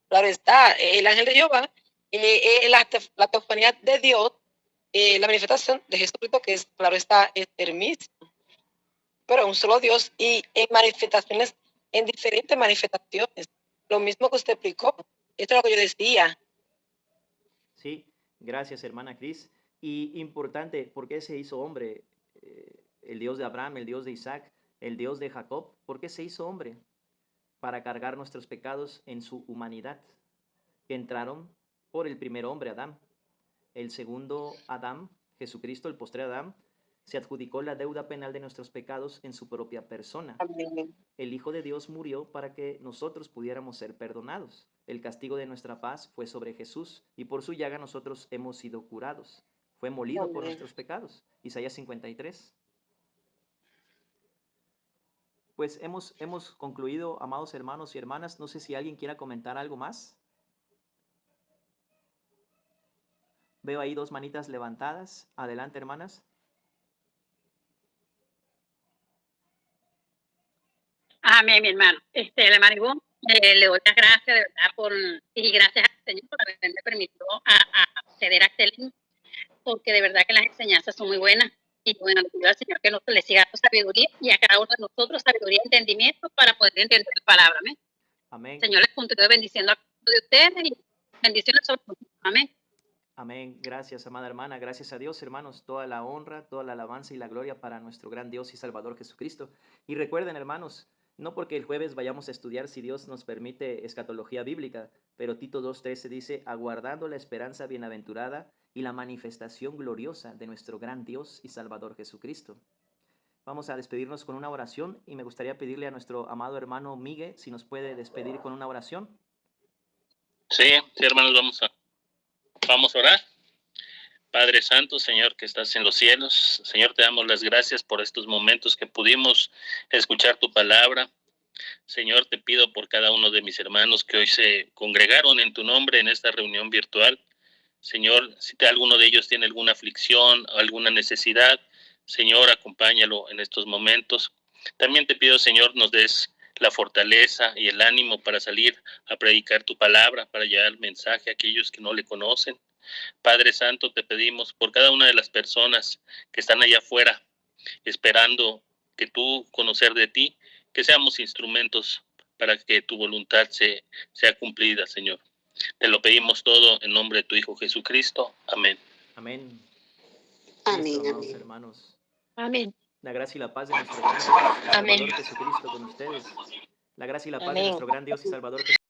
Claro está, el ángel de Jehová, la teofanía de Dios, la manifestación de Jesucristo, que es, claro está, es el mismo. Pero un solo Dios y en manifestaciones, en diferentes manifestaciones. Lo mismo que usted explicó. Esto es lo que yo decía. Sí, gracias, hermana Cris. Y importante, ¿por qué se hizo hombre? El Dios de Abraham, el Dios de Isaac, el Dios de Jacob, ¿por qué se hizo hombre? Para cargar nuestros pecados en su humanidad, que entraron por el primer hombre, Adán. El segundo Adán, Jesucristo, el postre Adán, se adjudicó la deuda penal de nuestros pecados en su propia persona. Amén. El Hijo de Dios murió para que nosotros pudiéramos ser perdonados. El castigo de nuestra paz fue sobre Jesús y por su llaga nosotros hemos sido curados. Fue molido por nuestros pecados. Isaías 53. Pues hemos concluido, amados hermanos y hermanas. No sé si alguien quiera comentar algo más. Veo ahí 2 manitas levantadas. Adelante, hermanas. Amén, mi hermano. El hermano Ivonne, le doy las gracias de verdad y gracias al Señor por haberme permitido acceder a este link, porque de verdad que las enseñanzas son muy buenas. Y bueno, le pido al Señor que nos le siga dando sabiduría y a cada uno de nosotros sabiduría y entendimiento para poder entender la palabra. Amén. Amén. El Señor les continúe bendiciendo a todos de ustedes y bendiciones sobre todos. Amén. Amén. Gracias, amada hermana. Gracias a Dios, hermanos. Toda la honra, toda la alabanza y la gloria para nuestro gran Dios y Salvador Jesucristo. Y recuerden, hermanos, no porque el jueves vayamos a estudiar, si Dios nos permite, escatología bíblica, pero Tito 2:13 dice, aguardando la esperanza bienaventurada y la manifestación gloriosa de nuestro gran Dios y Salvador Jesucristo. Vamos a despedirnos con una oración y me gustaría pedirle a nuestro amado hermano Miguel si nos puede despedir con una oración. Sí, hermanos, vamos a orar. Padre Santo, Señor que estás en los cielos, Señor, te damos las gracias por estos momentos que pudimos escuchar tu palabra. Señor, te pido por cada uno de mis hermanos que hoy se congregaron en tu nombre en esta reunión virtual. Señor, si alguno de ellos tiene alguna aflicción o alguna necesidad, Señor, acompáñalo en estos momentos. También te pido, Señor, nos des la fortaleza y el ánimo para salir a predicar tu palabra, para llevar el mensaje a aquellos que no le conocen. Padre Santo, te pedimos por cada una de las personas que están allá afuera, esperando que tú conocer de ti, que seamos instrumentos para que tu voluntad sea cumplida, Señor. Te lo pedimos todo en nombre de tu Hijo Jesucristo. Amén. Amén. Amén, Listo, amén. hermanos. Amén. La gracia y la paz de nuestro gran Dios y Amén. Salvador Jesucristo con ustedes. La gracia y la paz de Amén. nuestro gran Dios y Salvador Jesucristo.